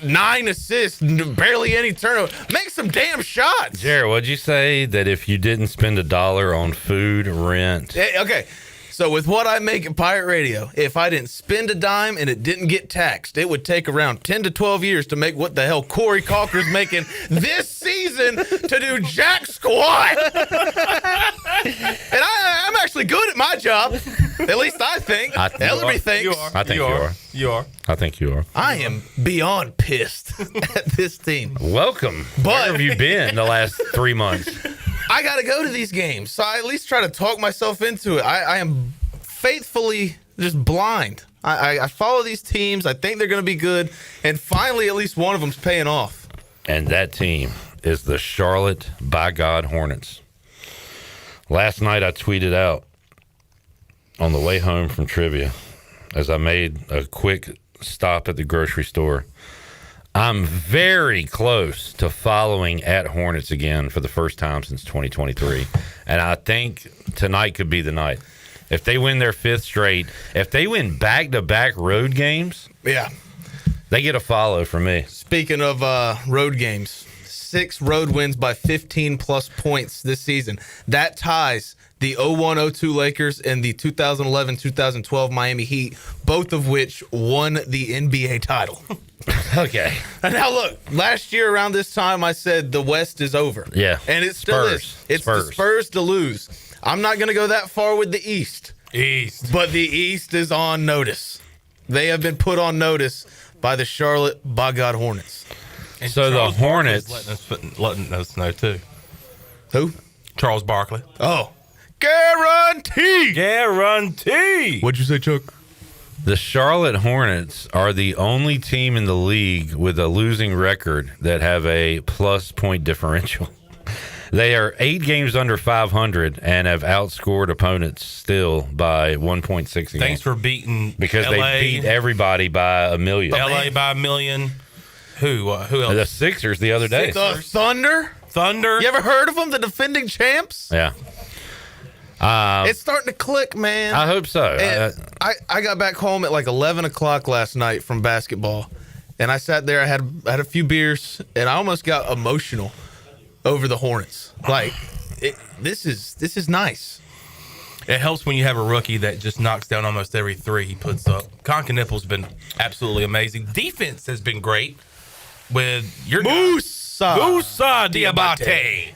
9 assists, barely any turnover. Make some damn shots. Jared, what'd you say that if you didn't spend $1 on food, rent? Okay, so with what I make at Pirate Radio, if I didn't spend a dime and it didn't get taxed, it would take around 10 to 12 years to make what the hell Corey Calker's making this season to do jack squat. And I'm actually good at my job. At least I think. Ellerby thinks. I think you are. You are. I think you are. I am beyond pissed at this team. Welcome. Where have you been the last 3 months? I got to go to these games, so I at least try to talk myself into it. I am faithfully just blind. I follow these teams. I think they're going to be good, and finally at least one of them's paying off. And that team is the Charlotte by God Hornets. Last night I tweeted out on the way home from trivia as I made a quick stop at the grocery store. I'm very close to following at Hornets again for the first time since 2023. And I think tonight could be the night. If they win their 5th straight, if they win back-to-back road games, yeah, they get a follow from me. Speaking of road games, 6 road wins by 15-plus points this season. That ties the 01-02 Lakers and the 2011-2012 Miami Heat, both of which won the NBA title. Okay. And now look, last year around this time I said the West is over. Yeah. And it still is. It's the Spurs to lose. I'm not going to go that far with the East. But the East is on notice. They have been put on notice by the Charlotte by God Hornets. And so Charles the Hornets letting us know too. Who? Charles Barkley. Oh. Guarantee. What'd you say, Chuck? The Charlotte Hornets are the only team in the league with a losing record that have a plus point differential. They are 8 games under 500 and have outscored opponents still by 1.6 a game. Thanks for beating because LA. They beat everybody by a million. LA by a million. Who else? The Sixers the other day. The Thunder? You ever heard of them? The defending champs? Yeah. It's starting to click, man. I hope so. I got back home at like 11 o'clock last night from basketball, and I sat there. I had a few beers, and I almost got emotional over the Hornets. Like, this is nice. It helps when you have a rookie that just knocks down almost every 3 he puts up. Conca-Nipple's been absolutely amazing. Defense has been great with your Moussa Diabate.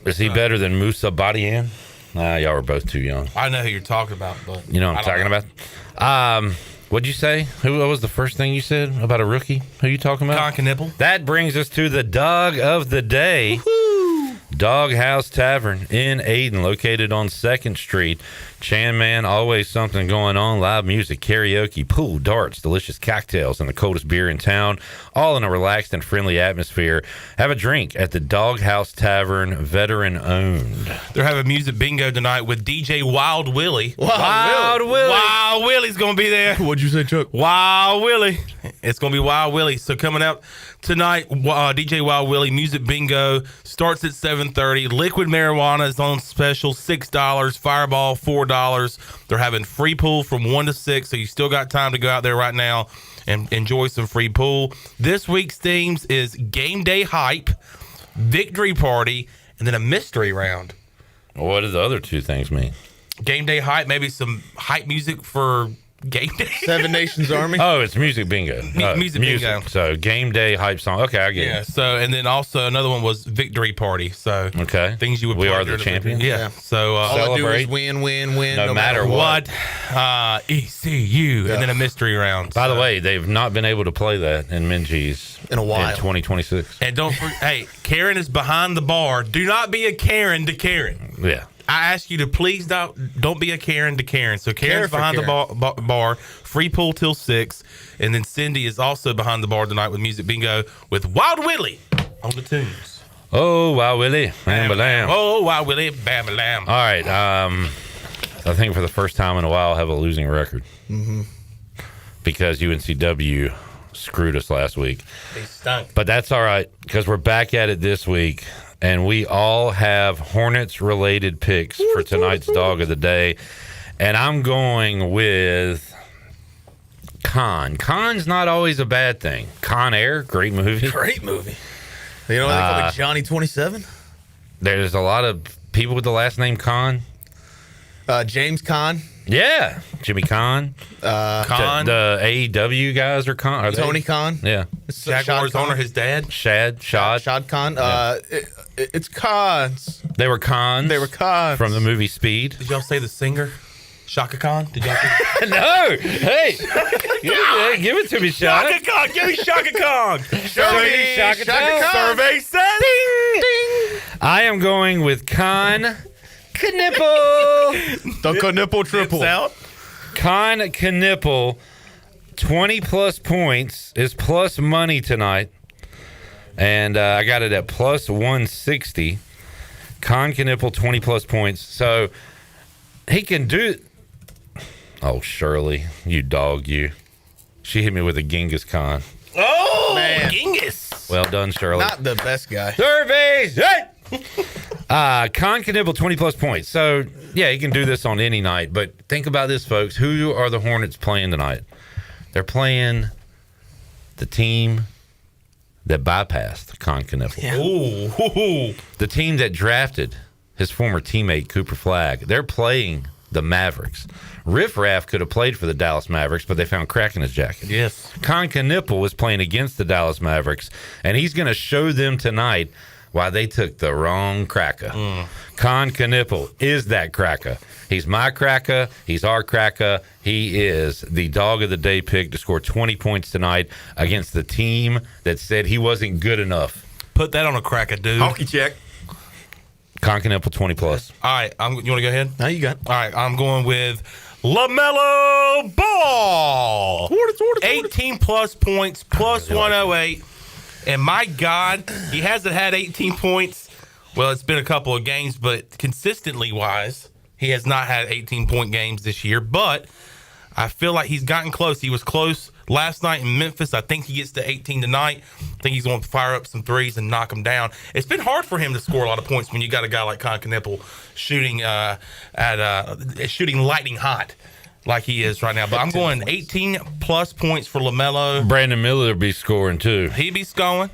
Is he better than Moussa Badian? Y'all were both too young. I know who you're talking about, but you know what I'm talking about. What'd you say? What was the first thing you said about a rookie? Who you talking about? Conca-Nipple. That brings us to the dog of the day. Woo-hoo. Dog House Tavern in Ayden, located on 2nd Street. Chan Man, always something going on. Live music, karaoke, pool, darts, delicious cocktails, and the coldest beer in town. All in a relaxed and friendly atmosphere. Have a drink at the Dog House Tavern, veteran owned. They're having music bingo tonight with DJ Wild Willie. Wild Willie. Wild Willie's going to be there. What'd you say, Chuck? Wild Willie. It's going to be Wild Willie. So coming up tonight, DJ Wild Willie music bingo starts at 7:30. Liquid marijuana is on special, $6. Fireball, $4. They're having free pool from 1 to 6, so you still got time to go out there right now and enjoy some free pool. This week's themes is game day hype, victory party, and then a mystery round. What do the other 2 things mean? Game day hype, maybe some hype music for game day. 7 Nations Army. Oh, it's music bingo. Music bingo. So game day hype song. Okay, I get it. Yeah. So and then also another one was victory party. So okay, things you would. We play are the champions. Yeah. So all I do is win, no matter what. ECU and then a mystery round. By the way, they've not been able to play that in Minji's in a while. In 2026. And don't hey, Karen is behind the bar. Do not be a Karen to Karen. Yeah. I ask you to please don't be a Karen to Karen. So Karen's behind the bar, free pool till 6, and then Cindy is also behind the bar tonight with music bingo with Wild Willie on the tunes. Oh, Wild Willie, bam lamb. Oh, Wild Willie, bam lamb. All right, I think for the first time in a while, I have a losing record because UNCW screwed us last week. They stunk. But that's all right because we're back at it this week, and we all have Hornets-related picks for tonight's Dog of the Day. And I'm going with Con. Con's not always a bad thing. Con Air, great movie. Great movie. You know what they call me, Johnny 27? There's a lot of people with the last name Con. James Con. Yeah, Jimmy Con. Con. The AEW guys are Con. Are Tony they? Con. Yeah. Jaguars owner, his dad. Shad. Con. Yeah. It's Cons. They were Cons. They were Cons. From the movie Speed. Did y'all say the singer? Shaka Khan? Did y'all say No. Hey. Give it to me, Shaka. Shaka Khan. Give me Shaka Khan. Show me Shaka Khan. Survey says. Ding, ding. I am going with Con Knipple. The Knipple triple. Con Knipple, 20-plus points is plus money tonight. And I got it at plus 160. Con Knipple, 20-plus points. So he can do... Oh, Shirley, you dog, you. She hit me with a Genghis Khan. Oh, man. Genghis. Well done, Shirley. Not the best guy. Surveys! Hey! Con Knipple, 20-plus points. So, yeah, he can do this on any night. But think about this, folks. Who are the Hornets playing tonight? They're playing the team that bypassed Con Knipple. Yeah. Ooh. The team that drafted his former teammate, Cooper Flagg. They're playing the Mavericks. Riff Raff could have played for the Dallas Mavericks, but they found crack in his jacket. Yes. Con Knipple was playing against the Dallas Mavericks, and he's going to show them tonight why they took the wrong cracker. Con Knipple is that cracker. He's my cracker. He's our cracker. He is the Dog of the Day pick to score 20 points tonight against the team that said he wasn't good enough. Put that on a cracker, dude. Honky check. Con Knipple, 20-plus. All right. You want to go ahead? Now you got. All right. I'm going with LaMelo Ball. 18-plus points, plus 108. And my God, he hasn't had 18 points. Well, it's been a couple of games, but consistently wise, he has not had 18-point games this year. But I feel like he's gotten close. He was close last night in Memphis. I think he gets to 18 tonight. I think he's going to fire up some threes and knock them down. It's been hard for him to score a lot of points when you got a guy like Con Knipple shooting shooting lightning hot like he is right now. But I'm going 18-plus points for LaMelo. Brandon Miller be scoring, too. He be scoring.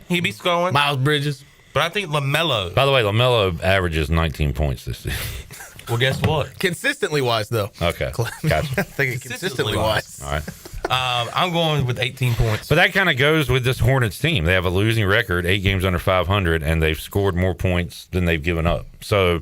Miles Bridges. But I think LaMelo. By the way, LaMelo averages 19 points this season. Well, guess what? Consistently wise, though. Okay. I Gotcha. think consistently wise. All right. I'm going with 18 points. But that kind of goes with this Hornets team. They have a losing record, 8 games under 500, and they've scored more points than they've given up. So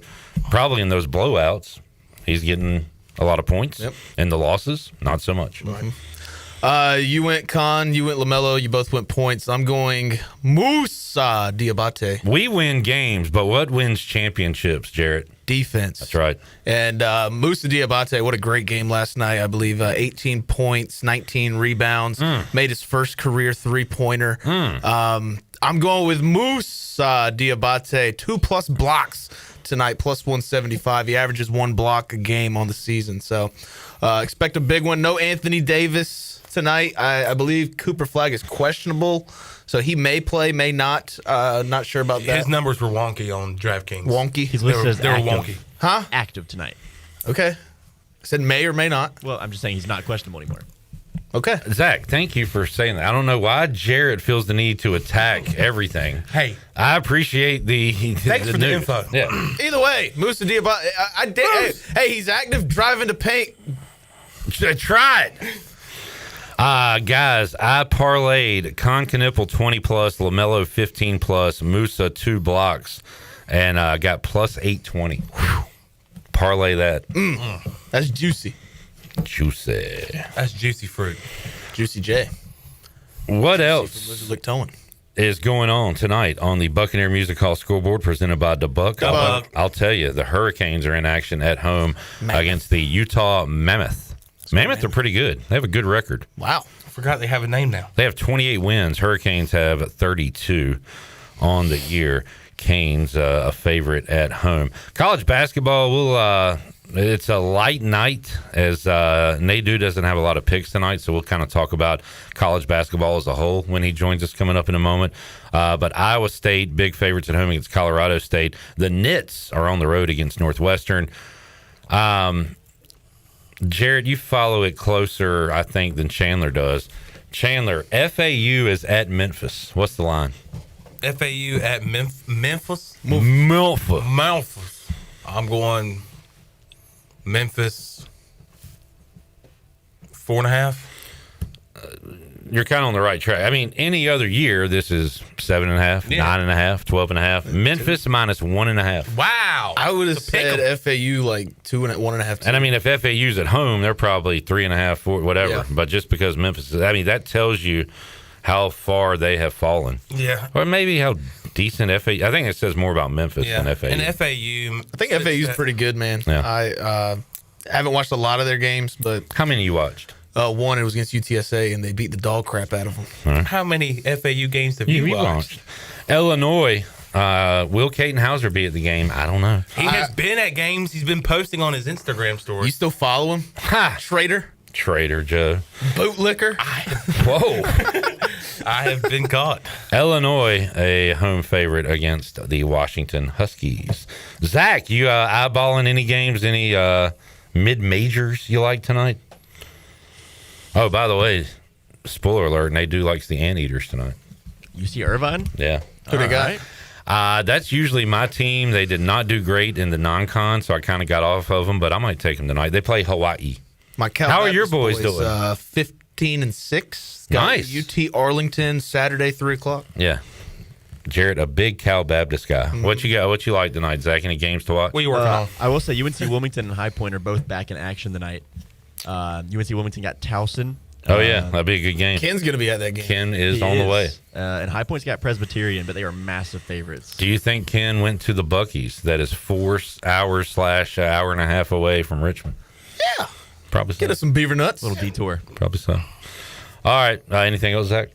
probably in those blowouts, he's getting a lot of points. Yep. And the losses, not so much. You went Con, you went LaMelo, you both went points. I'm going Moussa Diabate. We win games, but what wins championships, Jarrett? Defense. That's right. And Moussa Diabate, what a great game last night. I believe 18 points, 19 rebounds, made his first career three-pointer. I'm going with Moussa Diabate, 2+ blocks tonight, plus 175. He averages 1 block a game on the season. So expect a big one. No Anthony Davis tonight. I believe Cooper Flagg is questionable, so he may play, may not. Not sure about that. His numbers were wonky on DraftKings. Wonky? He's listed as they were active. wonky. Huh? Active tonight. Okay. I said may or may not. Well, I'm just saying he's not questionable anymore. Okay. Zach, thank you for saying that. I don't know why Jarrett feels the need to attack everything. Hey. I appreciate the Thanks for the news. info. Yeah. Either way, Moussa Diabate, I did. Hey, he's active, driving to paint. Try it. Guys, I parlayed Con Knipple 20+, LaMelo 15+, Moussa 2 blocks, and got plus 820. Whew. Parlay that. That's juicy. Juicy. That's juicy fruit. Juicy J. What else is going on tonight on the Buccaneer Music Hall scoreboard presented by DeBuck? I'll tell you, the Hurricanes are in action at home against the Utah Mammoth. Mammoth are pretty good. They have a good record. Wow. I forgot they have a name now. They have 28 wins. Hurricanes have 32 on the year. Canes a favorite at home. College basketball, we'll It's a light night as Nadu doesn't have a lot of picks tonight, so we'll kind of talk about college basketball as a whole when he joins us coming up in a moment. But Iowa State, big favorites at home against Colorado State. The Knits are on the road against Northwestern. Jared, you follow it closer, I think, than Chandler does. Chandler, FAU is at Memphis. What's the line? FAU at Memphis? Memphis. I'm going Memphis 4.5. You're kind of on the right track. I mean, any other year, this is 7.5, 9.5, 12.5. Memphis minus 1.5. Wow. I would have said FAU like 1.5. And I mean, if FAU's at home, they're probably 3.5, 4, whatever. Yeah. But just because Memphis is, I mean, that tells you how far they have fallen. Yeah. Or maybe how decent FAU. I think it says more about Memphis than FAU. And FAU. I think FAU's pretty good, man. Yeah. I haven't watched a lot of their games, but how many you watched? One, it was against UTSA, and they beat the dog crap out of them. Right. How many FAU games have you watched? Illinois. Will Caton Hauser be at the game? I don't know. He has been at games. He's been posting on his Instagram story. You still follow him? Ha! Traitor Joe. Bootlicker? Whoa. I have been caught. Illinois, a home favorite against the Washington Huskies. Zach, you eyeballing any games, any mid-majors you like tonight? Oh, by the way, spoiler alert, Nadu likes the Anteaters tonight. UC Irvine? Yeah. Who they got? That's usually my team. They did not do great in the non-con, so I kind of got off of them, but I might take them tonight. They play Hawaii. How are your boys doing? 15-6. Nice. UT Arlington, Saturday, 3 o'clock. Yeah. Jarrett, a big Cal Baptist guy. Mm-hmm. What you got? What you like tonight, Zach? Any games to watch? What are you working on? I will say UNC Wilmington and High Point are both back in action tonight. UNC Wilmington got Towson. Oh, yeah. That'll be a good game. Ken's going to be at that game. Ken is on the way. And High Point's got Presbyterian, but they are massive favorites. Do you think Ken went to the Buc-ee's that is 4 hours / hour and a half away from Richmond? Yeah. Probably so. Get us some beaver nuts. Little detour. Probably so. All right. Anything else, Zach?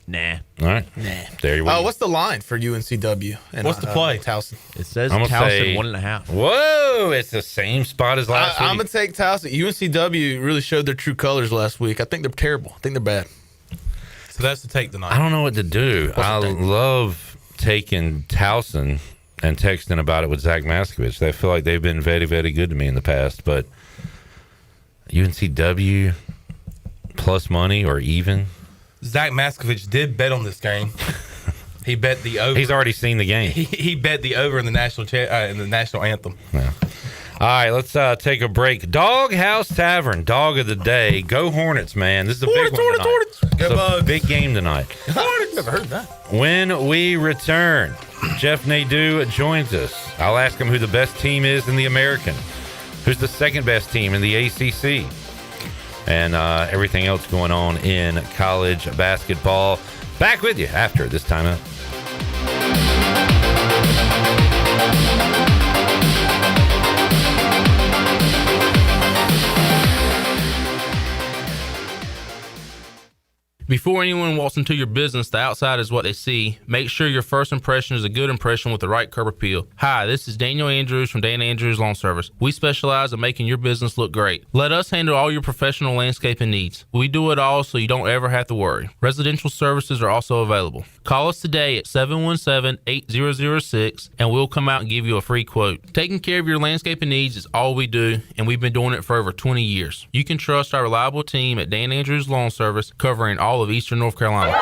Nah. All right. Nah. There you go. What's the line for UNCW? And, What's the play? Towson. It says I'm gonna Towson say 1.5. Whoa! It's the same spot as last I'm week. going to take Towson. UNCW really showed their true colors last week. I think they're terrible. I think they're bad. So that's the take tonight. I don't know what to do. I love taking Towson and texting about it with Zach Maskovich. I feel like they've been very, very good to me in the past, but UNCW plus money or even. Zach Maskovich did bet on this game. He bet the over. He's already seen the game. He bet the over in the national anthem. Yeah. All right, let's take a break. Doghouse Tavern, dog of the day. Go Hornets, man. This is a big one tonight. Hornets. Go Bugs. Big game tonight. Hornets. Never heard that. When we return, Jeff Nadu joins us. I'll ask him who the best team is in the American, who's the second best team in the ACC, and everything else going on in college basketball. Back with you after this timeout. Before anyone walks into your business, the outside is what they see. Make sure your first impression is a good impression with the right curb appeal. Hi, this is Daniel Andrews from Dan Andrews Lawn Service. We specialize in making your business look great. Let us handle all your professional landscaping needs. We do it all so you don't ever have to worry. Residential services are also available. Call us today at 717-8006 and we'll come out and give you a free quote. Taking care of your landscaping needs is all we do, and we've been doing it for over 20 years. You can trust our reliable team at Dan Andrews Lawn Service, covering all of Eastern North Carolina.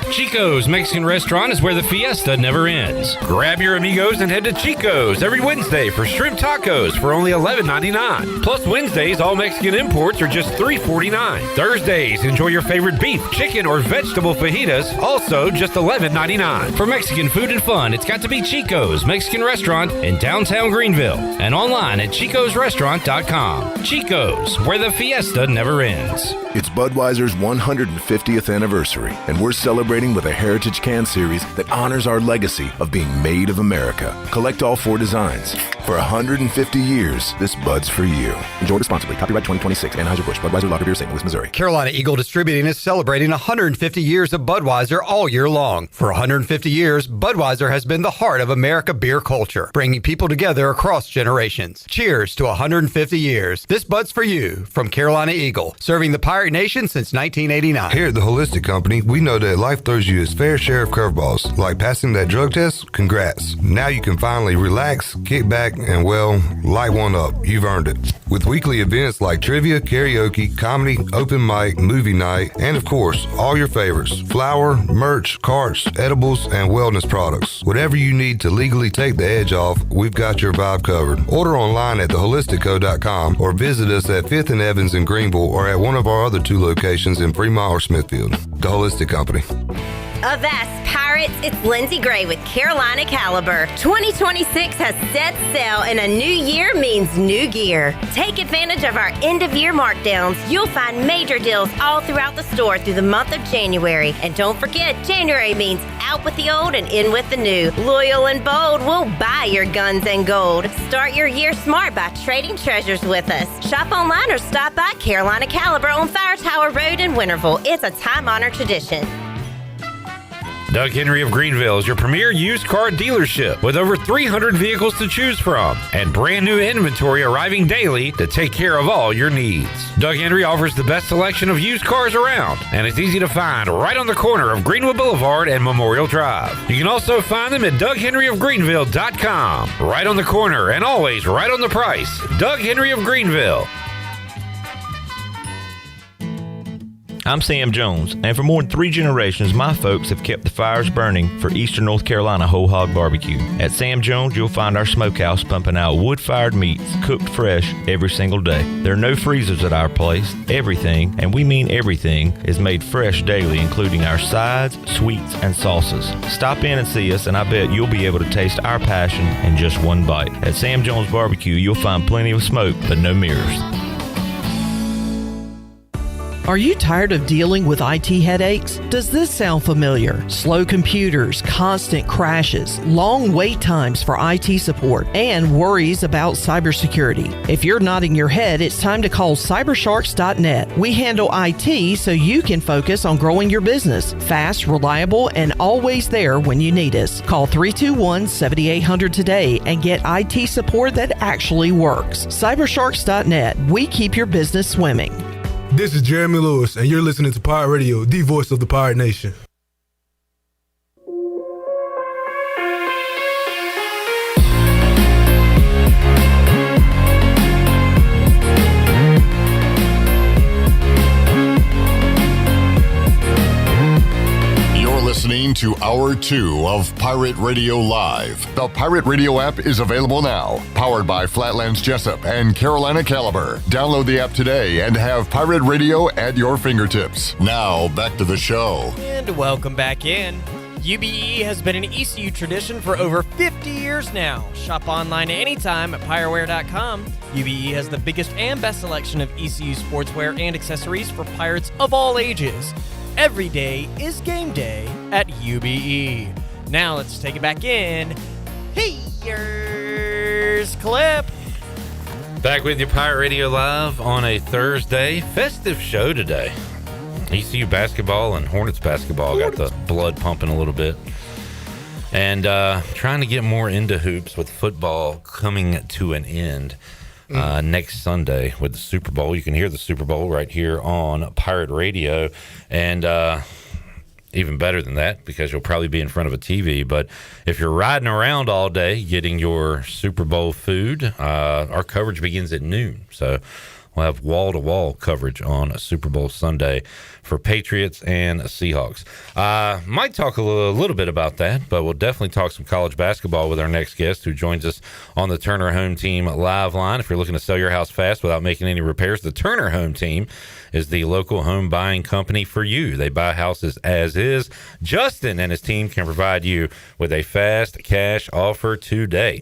Chico's Mexican Restaurant is where the fiesta never ends. Grab your amigos and head to Chico's every Wednesday for shrimp tacos for only $11.99. Plus Wednesdays, all Mexican imports are just $3.49. Thursdays, enjoy your favorite beef, chicken, or vegetable fajitas, also just $11.99. For Mexican food and fun, it's got to be Chico's Mexican Restaurant in downtown Greenville and online at chicosrestaurant.com. Chico's, where the fiesta never ends. It's Budweiser's 150th anniversary, and we're celebrating with a Heritage Can Series that honors our legacy of being made of America. Collect all 4 designs. For 150 years, this Bud's for you. Enjoy responsibly. Copyright 2026. Anheuser-Busch. Budweiser Lager Beer, St. Louis, Missouri. Carolina Eagle Distributing is celebrating 150 years of Budweiser all year long. For 150 years, Budweiser has been the heart of America beer culture, bringing people together across generations. Cheers to 150 years. This Bud's for you from Carolina Eagle, serving the Pirate Nation since 1989. Here at the Holistic Company, we know that life throws you its fair share of curveballs. Like passing that drug test? Congrats. Now you can finally relax, kick back, and well, light one up. You've earned it. With weekly events like trivia, karaoke, comedy, open mic, movie night, and of course, all your favorites: flour, merch, carts, edibles, and wellness products. Whatever you need to legally take the edge off, we've got your vibe covered. Order online at theholisticco.com or visit us at 5th and Evans in Greenville or at one of our other 2 locations in Fremont or Smithfield. The Holistic Company. Avast Pirates, it's Lindsay Gray with Carolina Caliber. 2026 has set sail and a new year means new gear. Take advantage of our end-of-year markdowns. You'll find major deals all throughout the store through the month of January. And don't forget, January means out with the old and in with the new. Loyal and bold, we'll buy your guns and gold. Start your year smart by trading treasures with us. Shop online or stop by Carolina Caliber on Fire Tower Road in Winterville. It's a time-honored tradition. Doug Henry of Greenville is your premier used car dealership with over 300 vehicles to choose from and brand new inventory arriving daily to take care of all your needs. Doug Henry offers the best selection of used cars around, and it's easy to find right on the corner of Greenwood Boulevard and Memorial Drive. You can also find them at DougHenryofGreenville.com. Right on the corner and always right on the price. Doug Henry of Greenville. I'm Sam Jones, and for more than 3 generations, my folks have kept the fires burning for Eastern North Carolina Whole Hog Barbecue. At Sam Jones, you'll find our smokehouse pumping out wood-fired meats, cooked fresh every single day. There are no freezers at our place. Everything, and we mean everything, is made fresh daily, including our sides, sweets, and sauces. Stop in and see us, and I bet you'll be able to taste our passion in just one bite. At Sam Jones Barbecue, you'll find plenty of smoke, but no mirrors. Are you tired of dealing with IT headaches? Does this sound familiar? Slow computers, constant crashes, long wait times for IT support, and worries about cybersecurity. If you're nodding your head, it's time to call cybersharks.net. We handle IT so you can focus on growing your business. Fast, reliable, and always there when you need us. Call 321-7800 today and get IT support that actually works. Cybersharks.net. We keep your business swimming. This is Jeremy Lewis, and you're listening to Pirate Radio, the voice of the Pirate Nation. Listening to Hour 2 of Pirate Radio Live. The Pirate Radio app is available now. Powered by Flatlands Jessup and Carolina Caliber. Download the app today and have Pirate Radio at your fingertips. Now, back to the show. And welcome back in. UBE has been an ECU tradition for over 50 years now. Shop online anytime at Pireware.com. UBE has the biggest and best selection of ECU sportswear and accessories for pirates of all ages. Every day is game day at UBE. Now let's take it back in. Here's Clip. Back with you, Pirate Radio Live on a Thursday. Festive show today. ECU basketball and Hornets basketball got the blood pumping a little bit. And trying to get more into hoops with football coming to an end. Next Sunday with the Super Bowl. You can hear the Super Bowl right here on Pirate Radio. And even better than that, because you'll probably be in front of a TV. But if you're riding around all day getting your Super Bowl food, our coverage begins at noon. So we'll have wall-to-wall coverage on a Super Bowl Sunday for Patriots and Seahawks. Might talk a little bit about that, but we'll definitely talk some college basketball with our next guest who joins us on the Turner Home Team live line. If you're looking to sell your house fast without making any repairs, the Turner Home Team is the local home buying company for you. They buy houses as is. Justin and his team can provide you with a fast cash offer today.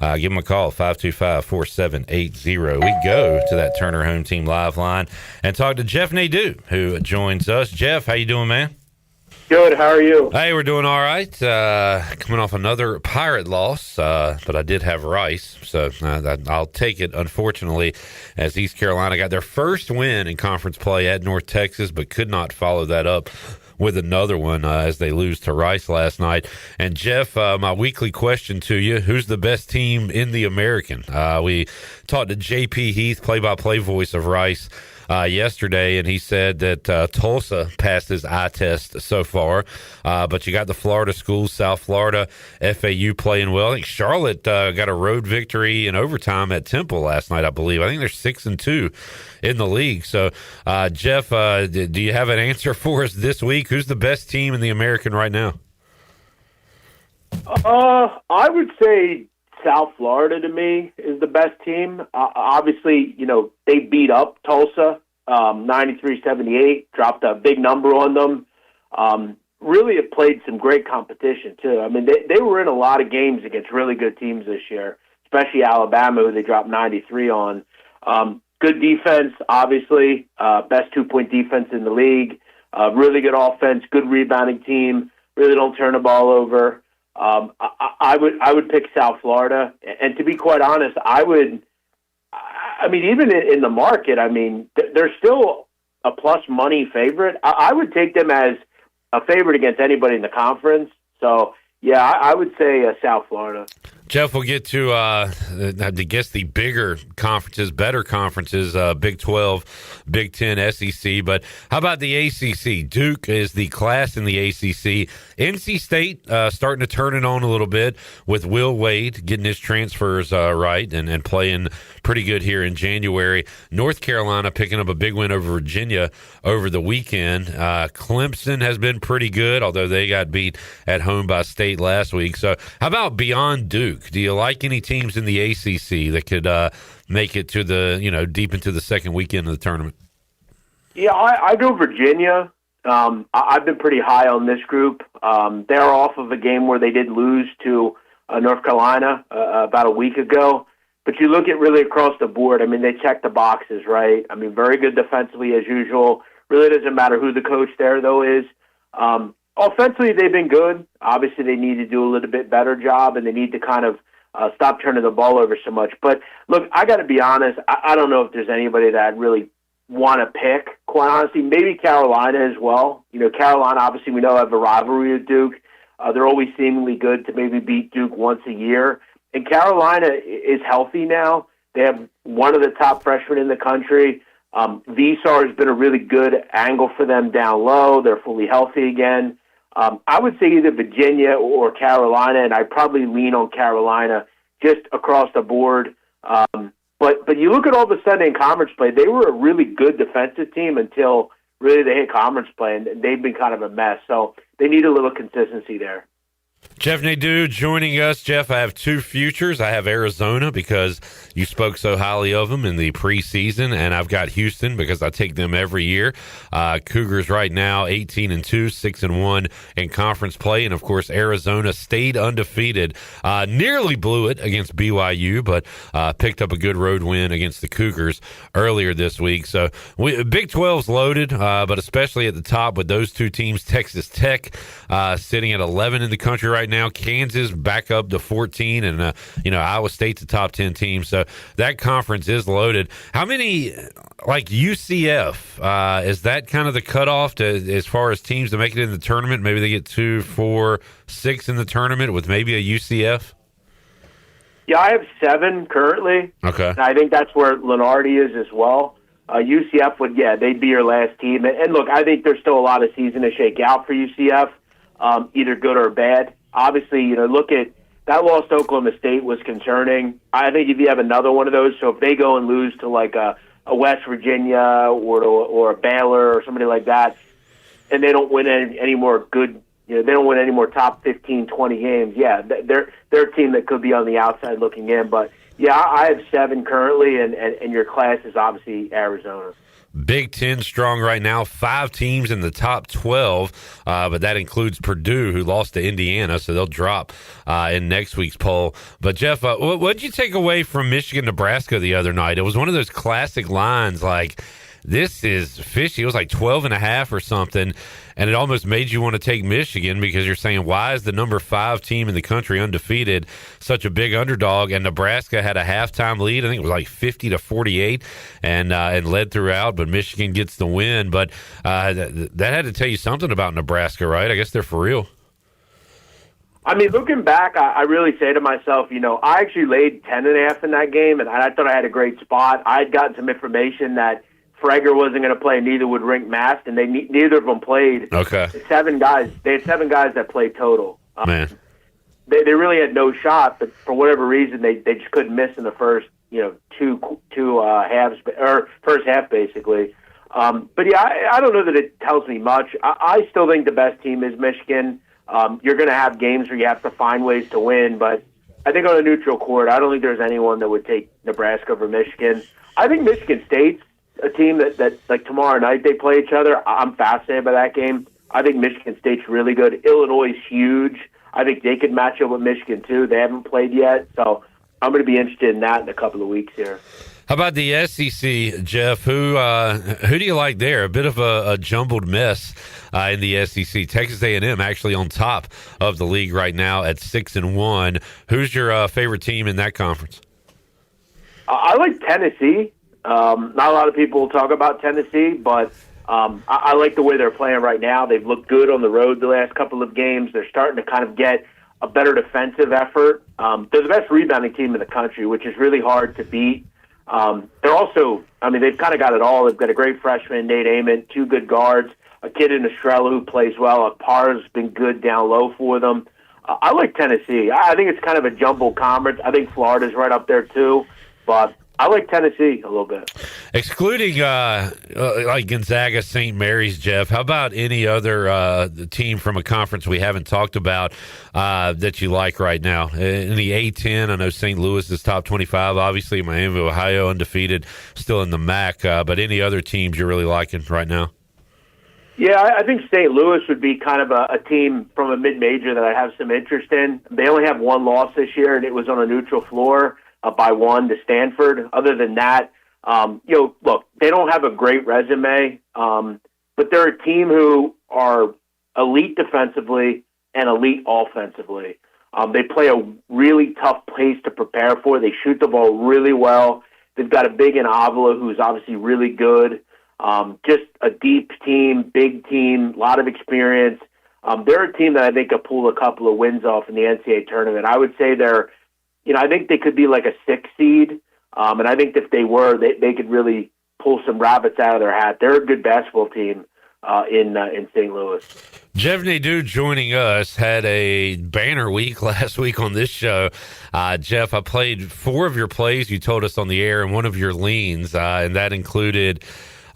Give them a call, 525-4780. We go to that Turner Home Team live line and talk to Jeff Nadu, who joins us. Jeff, how you doing, man? Good. How are you? Hey, we're doing all right. Coming off another Pirate loss, but I did have Rice, so I'll take it, unfortunately, as East Carolina got their first win in conference play at North Texas, but could not follow that up with another one as they lose to Rice last night. And, Jeff, my weekly question to you, who's the best team in the American? We talked to J.P. Heath, play-by-play voice of Rice, yesterday, and he said that Tulsa passed his eye test so far, but you got the Florida schools, South Florida, FAU playing well. I think Charlotte got a road victory in overtime at Temple last night, I believe. I think they're 6-2 in the league. So, Jeff, do you have an answer for us this week? Who's the best team in the American right now? I would say South Florida, to me, is the best team. Obviously, they beat up Tulsa 93-78, dropped a big number on them. Really have played some great competition, too. I mean, they were in a lot of games against really good teams this year, especially Alabama, who they dropped 93 on. Good defense, obviously. Best 2-point defense in the league. Really good offense, good rebounding team. Really don't turn the ball over. I would pick South Florida, and to be quite honest, even in the market, they're still a plus money favorite. I would take them as a favorite against anybody in the conference. So yeah, I would say South Florida. Jeff, we'll get to, I guess, the bigger conferences, better conferences, Big 12, Big 10, SEC. But how about the ACC? Duke is the class in the ACC. NC State starting to turn it on a little bit with Will Wade getting his transfers right and playing pretty good here in January. North Carolina picking up a big win over Virginia over the weekend. Clemson has been pretty good, although they got beat at home by State last week. So how about beyond Duke? Do you like any teams in the ACC that could make it to the, deep into the second weekend of the tournament? Yeah, I go Virginia. I've been pretty high on this group. They're off of a game where they did lose to North Carolina about a week ago. But you look at really across the board, they check the boxes, right? Very good defensively as usual. Really doesn't matter who the coach there, though, is. Offensively, they've been good. Obviously, they need to do a little bit better job, and they need to kind of stop turning the ball over so much. But, look, I got to be honest. I don't know if there's anybody that I'd really want to pick, quite honestly. Maybe Carolina as well. Carolina, obviously, we know have a rivalry with Duke. They're always seemingly good to maybe beat Duke once a year. And Carolina is healthy now. They have one of the top freshmen in the country. Visar has been a really good angle for them down low. They're fully healthy again. I would say either Virginia or Carolina, and I'd probably lean on Carolina just across the board. But you look at all of a sudden in conference play, they were a really good defensive team until really they hit conference play, and they've been kind of a mess. So they need a little consistency there. Jeff Nadu joining us. Jeff, I have two futures. I have Arizona because you spoke so highly of them in the preseason, and I've got Houston because I take them every year. Cougars right now 18-2, 6-1 in conference play, and of course Arizona stayed undefeated. Nearly blew it against BYU, but picked up a good road win against the Cougars earlier this week. So Big 12's loaded, but especially at the top with those two teams. Texas Tech sitting at 11 in the country right now. Kansas back up to 14, and Iowa State's a top 10 team. So that conference is loaded. How many, like UCF, is that kind of the cutoff as far as teams to make it in the tournament? Maybe they get 2, 4, 6 in the tournament with maybe a UCF? Yeah, I have 7 currently. Okay. And I think that's where Lenardi is as well. UCF they'd be your last team. And look, I think there's still a lot of season to shake out for UCF, either good or bad. Obviously, look at that loss to Oklahoma State was concerning. I think if you have another one of those, so if they go and lose to like a West Virginia or a Baylor or somebody like that, and they don't win any more good, they don't win any more top 15, 20 games, they're a team that could be on the outside looking in. But, I have 7 currently, and your class is obviously Arizona. Big 10 strong right now, 5 teams in the top 12, but that includes Purdue, who lost to Indiana, so they'll drop in next week's poll. But, Jeff, what did you take away from Michigan-Nebraska the other night? It was one of those classic lines like, This is fishy. It was like 12.5 or something, and it almost made you want to take Michigan because you're saying, why is the number 5 team in the country undefeated such a big underdog? And Nebraska had a halftime lead. I think it was like 50-48, and led throughout. But Michigan gets the win. But that had to tell you something about Nebraska, right? I guess they're for real. I mean, looking back, I really say to myself, I actually laid 10.5 in that game, and I thought I had a great spot. I had gotten some information that Frager wasn't going to play, neither would Rink Mast, and neither of them played. Okay. 7 guys. They had 7 guys that played total. Man. They really had no shot, but for whatever reason, they just couldn't miss in the first, two halves, or first half, basically. But yeah, I don't know that it tells me much. I still think the best team is Michigan. You're going to have games where you have to find ways to win, but I think on a neutral court, I don't think there's anyone that would take Nebraska over Michigan. I think Michigan State's a team that like tomorrow night they play each other. I'm fascinated by that game. I think Michigan State's really good. Illinois is huge. I think they could match up with Michigan too. They haven't played yet, so I'm going to be interested in that in a couple of weeks here. How about the SEC, Jeff? Who do you like there? A bit of a jumbled mess in the SEC. Texas A&M actually on top of the league right now at 6-1. Who's your favorite team in that conference? I like Tennessee. Not a lot of people talk about Tennessee, but I like the way they're playing right now. They've looked good on the road the last couple of games. They're starting to kind of get a better defensive effort. They're the best rebounding team in the country, which is really hard to beat. They're also, they've kind of got it all. They've got a great freshman, Nate Ament, 2 good guards, a kid in Estrella who plays well. Parr's been good down low for them. I like Tennessee. I think it's kind of a jumbled conference. I think Florida's right up there too, but I like Tennessee a little bit. Excluding like Gonzaga, St. Mary's, Jeff, how about any other team from a conference we haven't talked about that you like right now? In the A-10, I know St. Louis is top 25. Obviously, Miami, Ohio, undefeated, still in the MAC. But any other teams you're really liking right now? Yeah, I think St. Louis would be kind of a team from a mid-major that I have some interest in. They only have 1 loss this year, and it was on a neutral floor. By 1 to Stanford. Other than that, look, they don't have a great resume, but they're a team who are elite defensively and elite offensively. They play a really tough pace to prepare for. They shoot the ball really well. They've got a big Avila who's obviously really good. Just a deep team, big team, a lot of experience. They're a team that I think could pull a couple of wins off in the NCAA tournament. I would say I think they could be like a 6 seed, and I think if they were, they could really pull some rabbits out of their hat. They're a good basketball team in St. Louis. Jeff Nadu joining us had a banner week last week on this show. Jeff, I played 4 of your plays you told us on the air and 1 of your leans, and that included,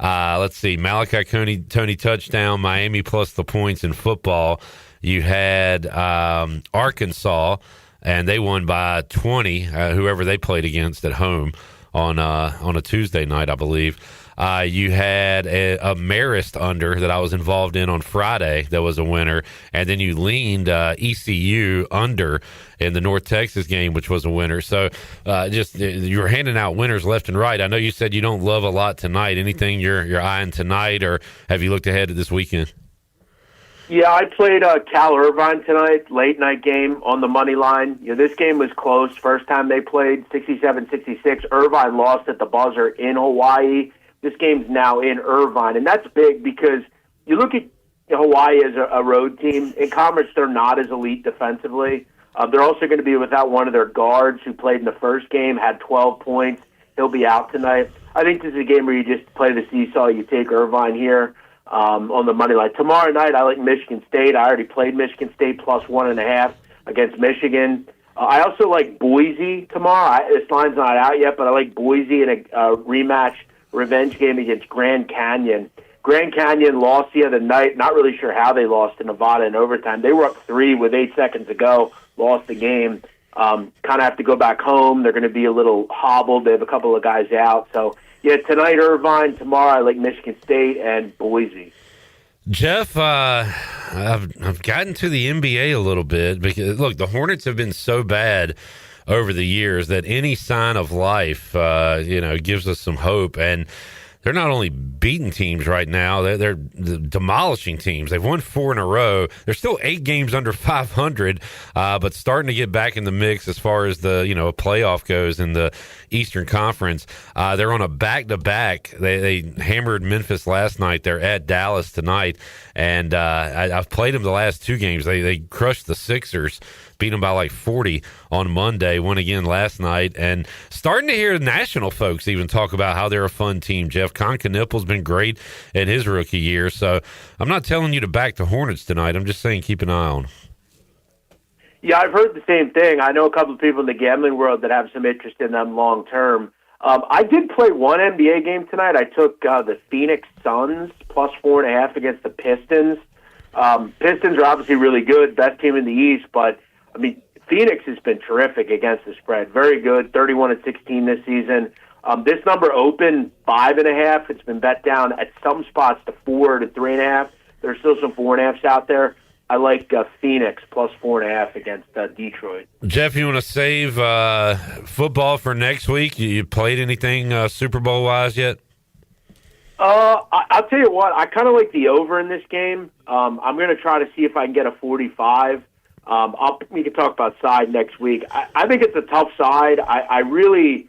Malachi Tony touchdown, Miami plus the points in football. You had Arkansas, and they won by 20, whoever they played against at home on a Tuesday night, I believe. You had a Marist under that I was involved in on Friday that was a winner, and then you leaned ECU under in the North Texas game, which was a winner. So you were handing out winners left and right. I know you said you don't love a lot tonight. Anything you're eyeing tonight, or have you looked ahead to this weekend? Yeah, I played Cal Irvine tonight, late night game on the money line. This game was close. First time they played, 67-66. Irvine lost at the buzzer in Hawaii. This game's now in Irvine, and that's big because you look at Hawaii as a road team. In conference, they're not as elite defensively. They're also going to be without one of their guards who played in the first game, had 12 points. He'll be out tonight. I think this is a game where you just play the seesaw. You take Irvine here. On the money line. Tomorrow night, I like Michigan State. I already played Michigan State plus 1.5 against Michigan. I also like Boise tomorrow. This line's not out yet, but I like Boise in a rematch revenge game against Grand Canyon. Grand Canyon lost the other night. Not really sure how they lost to Nevada in overtime. They were up 3 with 8 seconds to go, lost the game. Kind of have to go back home. They're going to be a little hobbled. They have a couple of guys out. So, yeah, tonight Irvine, tomorrow I like Michigan State and Boise. Jeff, I've gotten to the NBA a little bit because, look, the Hornets have been so bad over the years that any sign of life, gives us some hope. And they're not only beating teams right now, they're demolishing teams. They've won 4 in a row. They're still 8 games under 500, but starting to get back in the mix as far as the a playoff goes in the Eastern Conference. They're on a back-to-back. They hammered Memphis last night. They're at Dallas tonight, and I've played them the last 2 games. They crushed the Sixers, beat them by like 40 on Monday, won again last night, and starting to hear national folks even talk about how they're a fun team. Jeff Knippel's been great in his rookie year, so I'm not telling you to back the Hornets tonight. I'm just saying keep an eye on them. Yeah, I've heard the same thing. I know a couple of people in the gambling world that have some interest in them long term. I did play one NBA game tonight. I took the Phoenix Suns plus 4.5 against the Pistons. Pistons are obviously really good, best team in the East, but I mean, Phoenix has been terrific against the spread. Very good, 31-16 this season. This number opened 5.5. It's been bet down at some spots to 4 to 3.5. There's still some 4.5s out there. I like Phoenix plus 4.5 against Detroit. Jeff, you want to save football for next week? You played anything Super Bowl wise yet? I'll tell you what. I kind of like the over in this game. I'm going to try to see if I can get a 45. We can talk about side next week. I think it's a tough side. I believe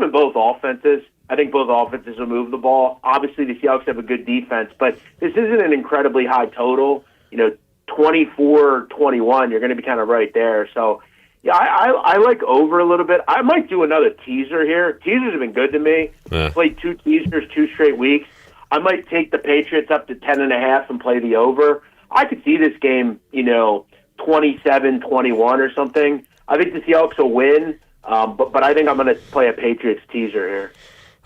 in both offenses. I think both offenses will move the ball. Obviously, the Seahawks have a good defense, but this isn't an incredibly high total. 24-21, you're going to be kind of right there. So, yeah, I like over a little bit. I might do another teaser here. Teasers have been good to me. Yeah. Played 2 teasers 2 straight weeks. I might take the Patriots up to 10.5 and play the over. I could see this game, 27-21 or something. I think the Seahawks will win, but I think I'm going to play a Patriots teaser here.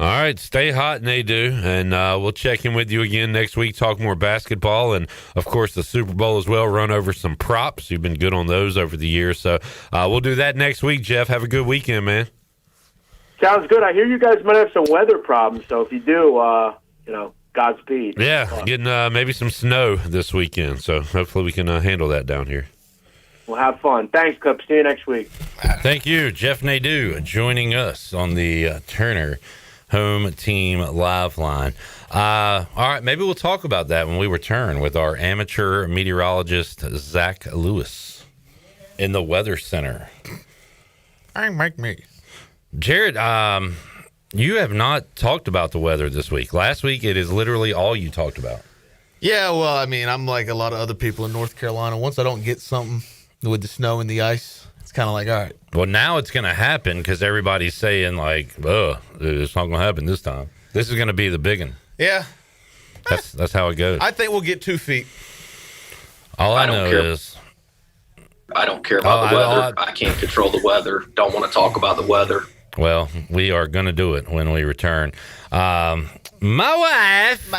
All right, stay hot, Nadu, and we'll check in with you again next week, talk more basketball, and, of course, the Super Bowl as well, run over some props. You've been good on those over the years, so we'll do that next week, Jeff. Have a good weekend, man. Sounds good. I hear you guys might have some weather problems, so if you do, Godspeed. Yeah, getting maybe some snow this weekend, so hopefully we can handle that down here. We'll have fun. Thanks, Clip. See you next week. Thank you, Jeff Nadu, joining us on the Turner Home Team Live Line. All right, maybe we'll talk about that when we return with our amateur meteorologist, Zach Lewis, in the Weather Center. Jared, you have not talked about the weather this week. Last week, it is literally all you talked about. Yeah, well, I mean, I'm like a lot of other people in North Carolina. Once I don't get something with the snow and the ice, it's kind of like, all right. Well, now it's going to happen because everybody's saying, like, it's not going to happen this time. This is going to be the big one. Yeah. That's how it goes. I think we'll get 2 feet. All I know is... I don't care about the weather. I can't control the weather. Don't want to talk about the weather. Well, we are going to do it when we return. My wife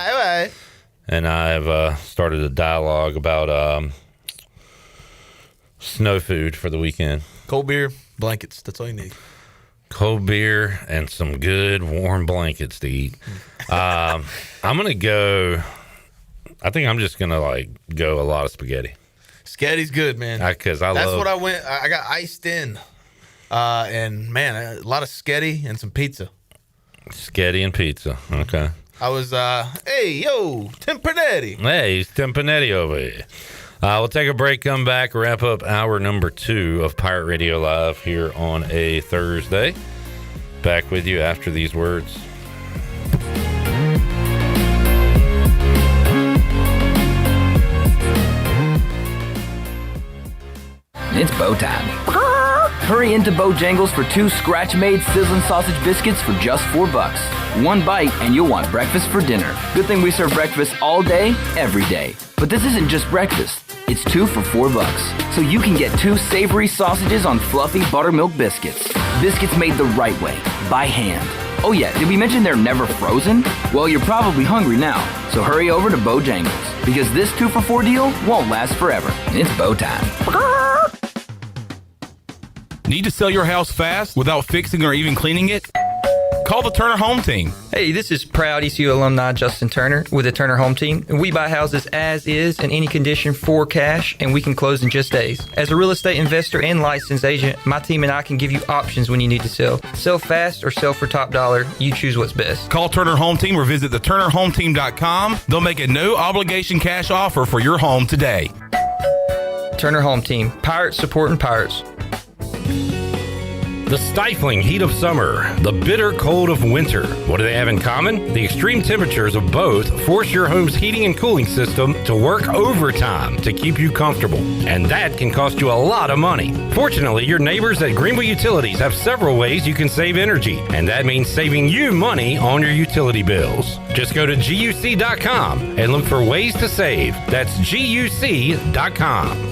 and I have started a dialogue about snow food for the weekend. Cold beer, blankets. That's all you need. Cold beer and some good warm blankets to eat. I'm going to go... I think I'm just going to, go a lot of spaghetti. Spaghetti's good, man. Because I That's what I went... I got iced in. And, man, a lot of sketty and some pizza. Sketty and pizza. Okay. I was, hey, yo, Tempanetti. Hey, he's Tempanetti over here. We'll take a break, come back, wrap up hour number 2 of Pirate Radio Live here on a Thursday. Back with you after these words. It's bow time. Hurry into Bojangles for 2 scratch-made sizzling sausage biscuits for just $4. 1 bite and you'll want breakfast for dinner. Good thing we serve breakfast all day, every day. But this isn't just breakfast. It's 2 for $4. So you can get 2 savory sausages on fluffy buttermilk biscuits. Biscuits made the right way, by hand. Oh yeah, did we mention they're never frozen? Well, you're probably hungry now. So hurry over to Bojangles, because this 2 for $4 deal won't last forever. It's bow time. Need to sell your house fast without fixing or even cleaning it? Call the Turner Home Team. Hey, this is proud ECU alumni Justin Turner with the Turner Home Team. We buy houses as is in any condition for cash, and we can close in just days. As a real estate investor and licensed agent, my team and I can give you options when you need to sell. Sell fast or sell for top dollar. You choose what's best. Call Turner Home Team or visit theturnerhometeam.com. They'll make a no obligation cash offer for your home today. Turner Home Team. Pirates supporting pirates. The stifling heat of summer, the bitter cold of winter. What do they have in common? The extreme temperatures of both force your home's heating and cooling system to work overtime to keep you comfortable. And that can cost you a lot of money. Fortunately, your neighbors at Greenville Utilities have several ways you can save energy. And that means saving you money on your utility bills. Just go to GUC.com and look for ways to save. That's GUC.com.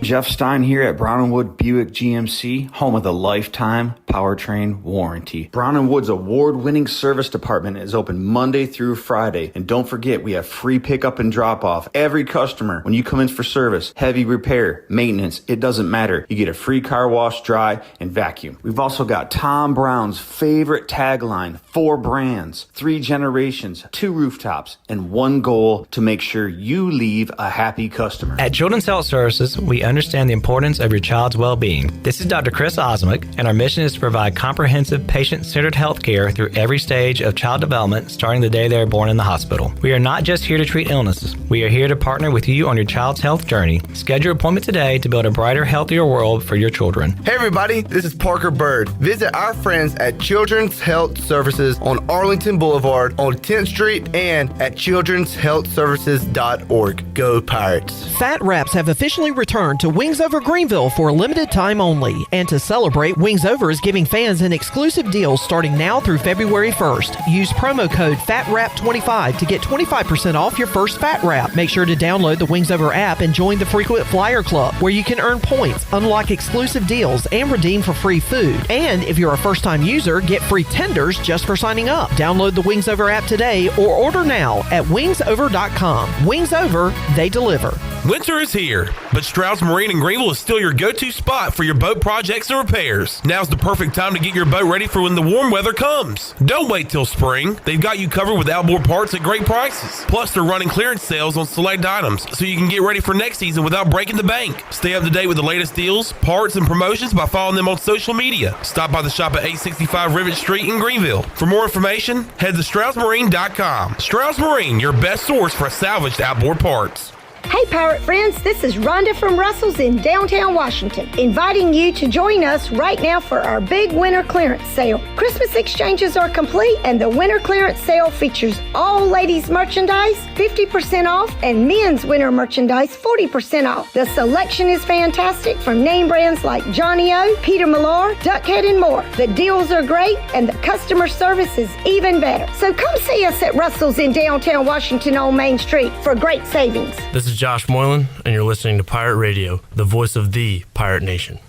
Jeff Stein here at Brown & Wood Buick GMC, home of the lifetime powertrain warranty. Brown & Wood's award-winning service department is open Monday through Friday. And don't forget, we have free pickup and drop-off. Every customer, when you come in for service, heavy repair, maintenance, it doesn't matter. You get a free car wash, dry, and vacuum. We've also got Tom Brown's favorite tagline, 4 brands, 3 generations, 2 rooftops, and 1 goal to make sure you leave a happy customer. At Children's Health Services, we understand the importance of your child's well-being. This is Dr. Chris Osmick, and our mission is to provide comprehensive, patient-centered health care through every stage of child development, starting the day they are born in the hospital. We are not just here to treat illnesses. We are here to partner with you on your child's health journey. Schedule your appointment today to build a brighter, healthier world for your children. Hey everybody, this is Parker Bird. Visit our friends at Children's Health Services on Arlington Boulevard on 10th Street and at childrenshealthservices.org. Go Pirates. Fat Wraps have officially returned to Wings Over Greenville for a limited time only. And to celebrate, Wings Over is giving fans an exclusive deal starting now through February 1st. Use promo code FATWRAP25 to get 25% off your first Fat Wrap. Make sure to download the Wings Over app and join the Frequent Flyer Club, where you can earn points, unlock exclusive deals, and redeem for free food. And if you're a first-time user, get free tenders just for signing up. Download the Wings Over app today or order now at wingsover.com. Wings Over, they deliver. Winter is here, but Strauss Marine in Greenville is still your go-to spot for your boat projects and repairs. Now's the perfect time to get your boat ready for when the warm weather comes. Don't wait till spring. They've got you covered with outboard parts at great prices. Plus, they're running clearance sales on select items, so you can get ready for next season without breaking the bank. Stay up to date with the latest deals, parts, and promotions by following them on social media. Stop by the shop at 865 Rivet Street in Greenville. For more information, head to StraussMarine.com. Strauss Marine, your best source for salvaged outboard parts. Hey Pirate friends, this is Rhonda from Russell's in downtown Washington, inviting you to join us right now for our big winter clearance sale. Christmas exchanges are complete and the winter clearance sale features all ladies merchandise 50% off and men's winter merchandise 40% off. The selection is fantastic from name brands like Johnny O, Peter Millar, Duckhead, and more. The deals are great and the customer service is even better. So come see us at Russell's in downtown Washington on Main Street for great savings. This is Josh Moylan, and you're listening to Pirate Radio, the voice of the Pirate Nation.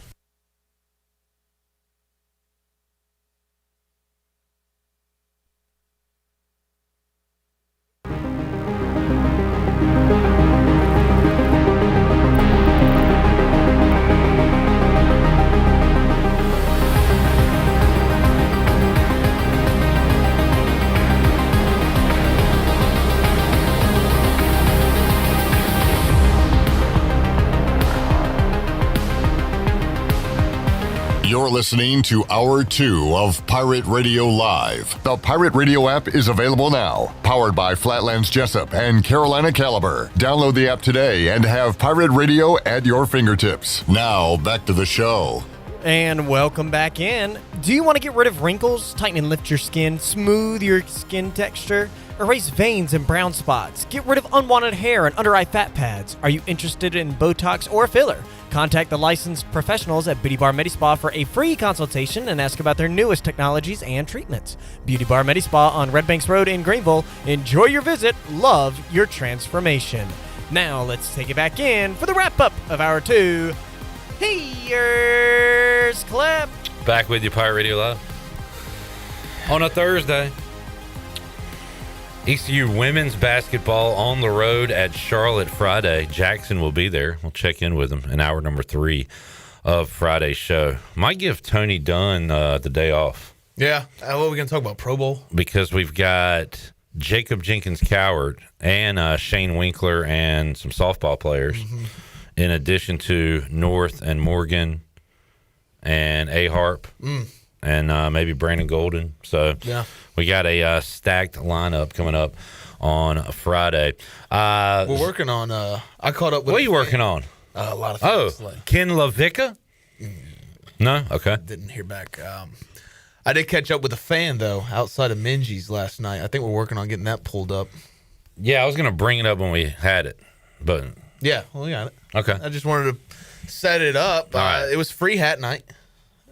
You're listening to Hour 2 of Pirate Radio Live. The Pirate Radio app is available now. Powered by Flatlands Jessup and Carolina Caliber. Download the app today and have Pirate Radio at your fingertips. Now, back to the show. And welcome back in. Do you want to get rid of wrinkles, tighten and lift your skin, smooth your skin texture, erase veins and brown spots, get rid of unwanted hair and under-eye fat pads? Are you interested in Botox or filler? Contact the licensed professionals at Beauty Bar Medispa for a free consultation and ask about their newest technologies and treatments. Beauty Bar Medispa on Red Banks Road in Greenville. Enjoy your visit. Love your transformation. Now let's take it back in for the wrap-up of Hour 2. Here's Clip. Back with you, Pirate Radio Live. On a Thursday. ECU women's basketball on the road at Charlotte Friday. Jackson will be there. We'll check in with them in hour number 3 of Friday's show. Might give Tony Dunn the day off. Yeah. What are we going to talk about? Pro Bowl? Because we've got Jacob Jenkins Coward and Shane Winkler and some softball players, in addition to North and Morgan and A-Harp and maybe Brandon Golden. So we got a stacked lineup coming up on Friday. We're working on I caught up with what are you working on? A lot of things. Ken LaVicka? No? Okay. Didn't hear back. I did catch up with a fan, though, outside of Minji's last night. I think we're working on getting that pulled up. Yeah, I was going to bring it up when we had it, but... Yeah, well, we got it. Okay. I just wanted to set it up. It was free hat night.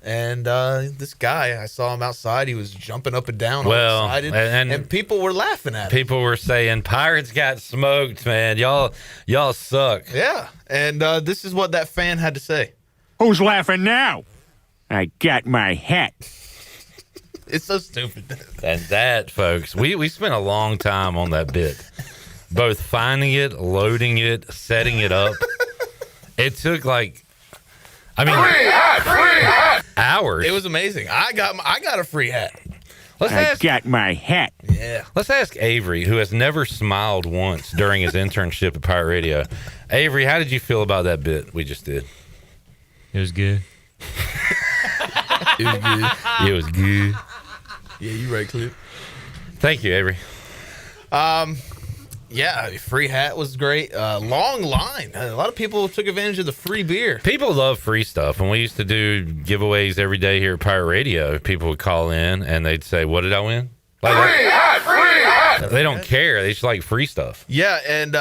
And this guy, I saw him outside. He was jumping up and down, all excited, and people were laughing at him. People were saying, Pirates got smoked, man. Y'all suck. Yeah, and this is what that fan had to say. Who's laughing now? I got my hat. It's so stupid. And that, folks, we spent a long time on that bit. Both finding it, loading it, setting it up. It took free hat! Hours. It was amazing. I got a free hat. I got my hat. Yeah. Let's ask Avery, who has never smiled once during his internship at Pirate Radio. Avery, how did you feel about that bit we just did? It was good. It was good. It was good. Yeah, you right, Clip. Thank you, Avery. Yeah, free hat was great. Long line. A lot of people took advantage of the free beer. People love free stuff. When we used to do giveaways every day here at Pirate Radio, people would call in and they'd say, "What did I win?" Free hat! They don't care. They just like free stuff. Yeah, and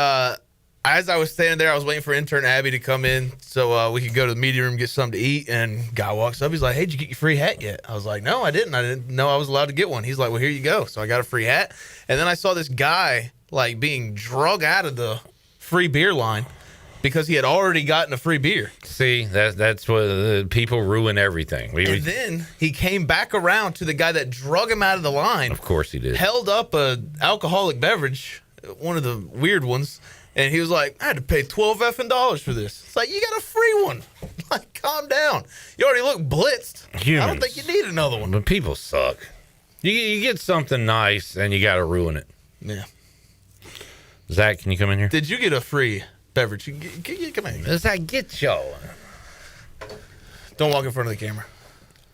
as I was standing there, I was waiting for intern Abby to come in so we could go to the media room and get something to eat. And guy walks up. He's like, "Hey, did you get your free hat yet?" I was like, "No, I didn't. I didn't know I was allowed to get one." He's like, "Well, here you go." So I got a free hat. And then I saw this guy being drug out of the free beer line because he had already gotten a free beer. See, that's what people ruin everything. And then he came back around to the guy that drug him out of the line. Of course he did. Held up a alcoholic beverage, one of the weird ones, and he was like, "I had to pay $12 for this." It's like, you got a free one. Like, calm down. You already look blitzed. Humans. I don't think you need another one. But people suck. You get something nice and you got to ruin it. Yeah. Zach, can you come in here? Did you get a free beverage? Come in. Zach, get y'all. Don't walk in front of the camera.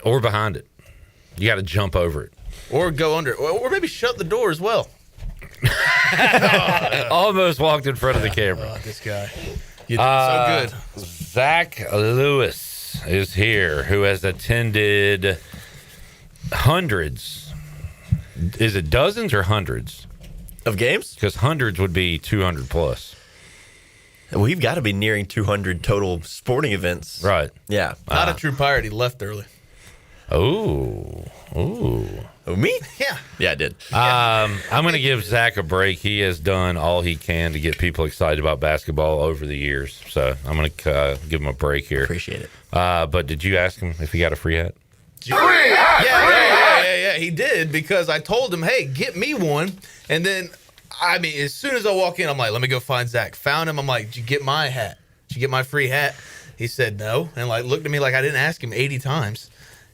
Or behind it. You got to jump over it. Or go under it. Or maybe shut the door as well. Almost walked in front of the camera. Oh, this guy. You did so good. Zach Lewis is here, who has attended hundreds. Is it dozens or hundreds? Of games? Because hundreds would be 200 plus. We've got to be nearing 200 total sporting events. Right. Yeah. Not a true pirate. He left early. Oh, me? Yeah. Yeah, I did. I'm going to give Zach a break. He has done all he can to get people excited about basketball over the years. So I'm going to give him a break here. Appreciate it. But did you ask him if he got a free hat? Yeah, he did, because I told him, "Hey, get me one." And then, as soon as I walk in, I'm like, "Let me go find Zach." Found him. I'm like, "Did you get my hat? Did you get my free hat?" He said no, and looked at me like I didn't ask him 80 times.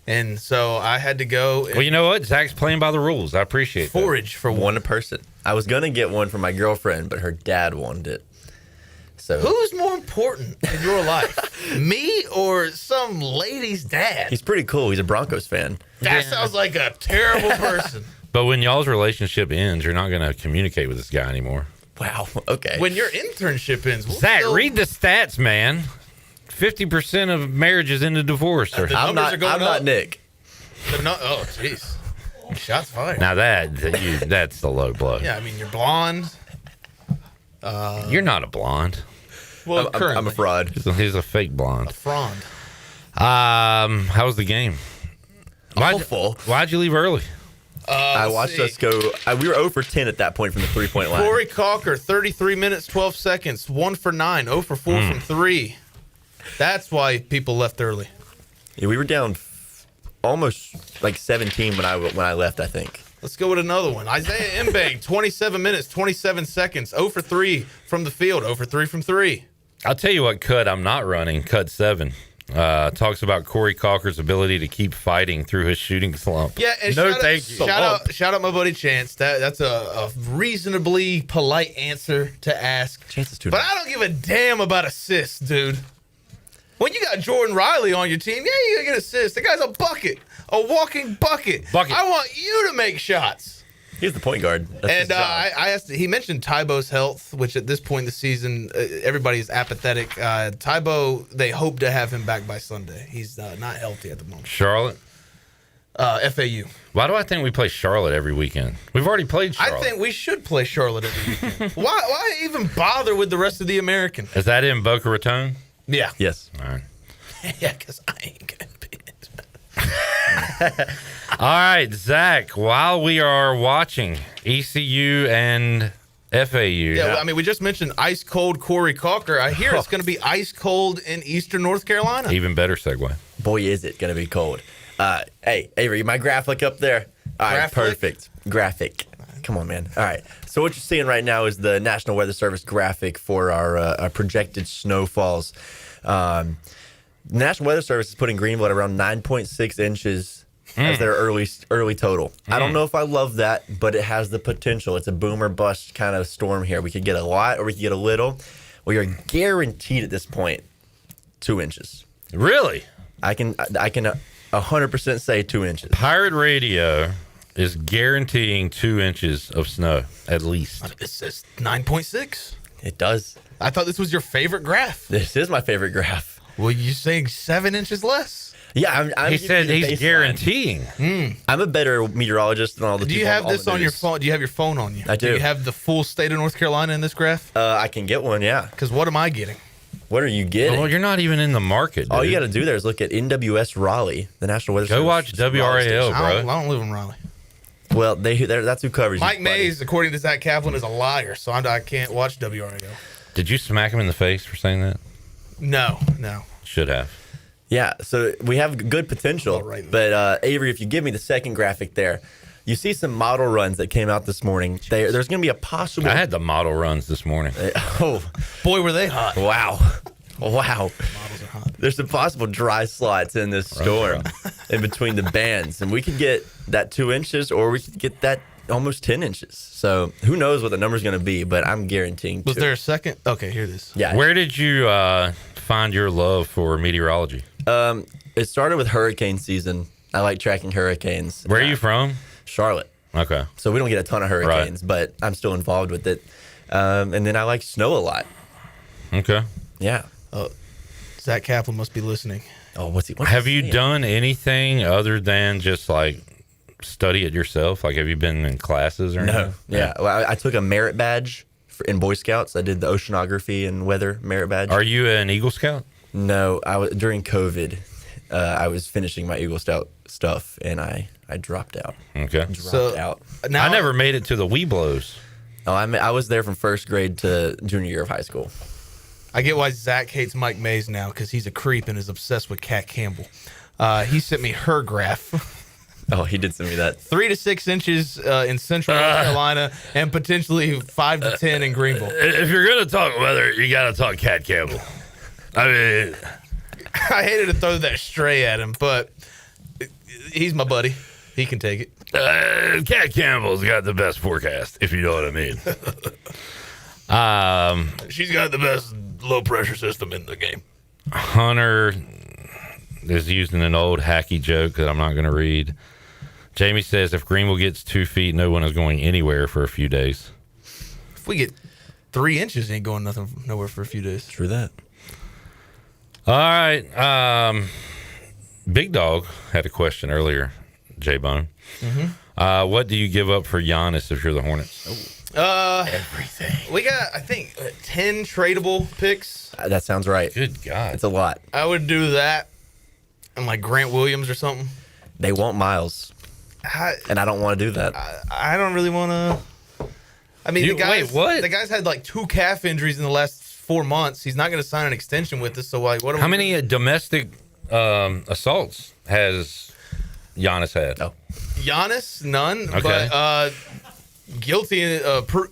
And so I had to go. Well, you know what? Zach's playing by the rules. I appreciate forage that. for one person. I was gonna get one for my girlfriend, but her dad wanted it. So who's more important in your life, me or some lady's dad? He's pretty cool. He's a Broncos fan. That sounds like a terrible person. But when y'all's relationship ends, you're not going to communicate with this guy anymore. Wow. Okay. When your internship ends, Zach, read the stats, man. 50% of marriages end in divorce. I'm not Nick. Oh, jeez. Shots fired. Now that's the low blow. Yeah, you're blonde. You're not a blonde. Well, I'm a fraud. He's a fake blonde. A frond. How was the game? Why'd you leave early? I watched us go. We were 0 for 10 at that point from the 3-point line. Corey Cocker, 33 minutes, 12 seconds, 1 for 9, 0 for 4 from 3. That's why people left early. Yeah, we were down almost 17 when I left, I think. Let's go with another one. Isaiah Mbang, 27 minutes, 27 seconds, 0 for 3 from the field, 0 for 3 from 3. I'll tell you what cut I'm not running, cut 7. Talks about Corey Cocker's ability to keep fighting through his shooting slump. Yeah, and thank you. Shout out my buddy Chance. That's a reasonably polite answer to ask. Chance is too But nice. I don't give a damn about assists, dude. When you got Jordan Riley on your team, yeah, you gotta get assists. The guy's a bucket, a walking bucket. I want you to make shots. He's the point guard. That's his And job. I asked. He mentioned Tybo's health, which at this point in the season, everybody is apathetic. Tybo, they hope to have him back by Sunday. He's not healthy at the moment. Charlotte? FAU. Why do I think we play Charlotte every weekend? We've already played Charlotte. I think we should play Charlotte every weekend. Why even bother with the rest of the American? Is that in Boca Raton? Yeah. Yes. All right. Yeah, because I ain't gonna be. All right, Zach, while we are watching ECU and FAU. Yeah, well, I mean, we just mentioned ice cold Corey Cocker. I hear it's going to be ice cold in Eastern North Carolina. Even better segue. Boy, is it going to be cold. Hey, Avery, my graphic up there? All right, perfect. Graphic. Come on, man. All right. So what you're seeing right now is the National Weather Service graphic for our projected snowfalls. The National Weather Service is putting Greenville at around 9.6 inches as their early total. I don't know if I love that, but it has the potential. It's a boom or bust kind of storm here. We could get a lot or we could get a little. We are guaranteed at this point 2 inches. Really? I can 100% say 2 inches. Pirate Radio is guaranteeing 2 inches of snow, at least. It says 9.6. It does. I thought this was your favorite graph. This is my favorite graph. Well, you're saying 7 inches less? Yeah, I'm He said he's baseline. guaranteeing. I'm a better meteorologist than all the Do people. you have all this the on your news. phone? Do you have your phone on you? I do. Do you have the full state of North Carolina in this graph? I can get one, yeah. Because what am I getting? What are you getting? Well, you're not even in the market, All dude. you got to do there is look at NWS Raleigh, the National Weather Service. Go watch WRAL, I bro. don't live in Raleigh. Well, that's who covers Mike you, buddy. Mays, according to Zach Kaplan, is a liar, so I can't watch WRAL. Did you smack him in the face for saying that? No. Should have. Yeah, so we have good potential. But Avery, if you give me the second graphic there, you see some model runs that came out this morning. There's going to be a possible. I had the model runs this morning. Oh, boy, were they hot! Wow. Models are hot. There's some possible dry slots in this storm in between the bands, and we could get that 2 inches, or we could get that almost 10 inches. So who knows what the number's going to be? But I'm guaranteeing. Was there a second? Okay, here it is. Yeah. Where did you find your love for meteorology? It started with hurricane season. I like tracking hurricanes. Where are you from? Charlotte. Okay. So we don't get a ton of hurricanes, but I'm still involved with it. And then I like snow a lot. Okay. Yeah. Zach Kaplan must be listening. Oh, what's he? Have you done anything other than just like study it yourself? Like, have you been in classes or anything? No. Yeah. Well, I took a merit badge in Boy Scouts. I did the oceanography and weather merit badge. Are you an Eagle Scout? No. I was during COVID. I was finishing my Eagle Scout stuff, and I dropped out. Okay. Dropped out. I never made it to the Weeblos. Oh, I was there from first grade to junior year of high school. I get why Zach hates Mike Mays now, because he's a creep and is obsessed with Kat Campbell. He sent me her graph. Oh, he did send me that. 3 to 6 inches in central North Carolina and potentially 5 to 10 in Greenville. If you're going to talk weather, you got to talk Kat Campbell. I mean, I hated to throw that stray at him, but he's my buddy. He can take it. Kat Campbell's got the best forecast, if you know what I mean. She's got the best low pressure system in the game. Hunter is using an old hacky joke that I'm not going to read. Jamie says if Greenville gets 2 feet, no one is going anywhere for a few days. If we get 3 inches, ain't going nowhere for a few days. True that. All right. Big Dog had a question earlier, J-Bone. Mm-hmm. What do you give up for Giannis if you're the Hornets? Everything. We got, I think, 10 tradable picks. That sounds right. Good God. It's a lot. I would do that and like Grant Williams or something. They want Miles. And I don't want to do that. I don't really want to. I mean, the guy's had like 2 calf injuries in the last 4 months. He's not going to sign an extension with us. So, like, what? How many domestic assaults has Giannis had? Oh. Giannis, none. Okay. But guilty,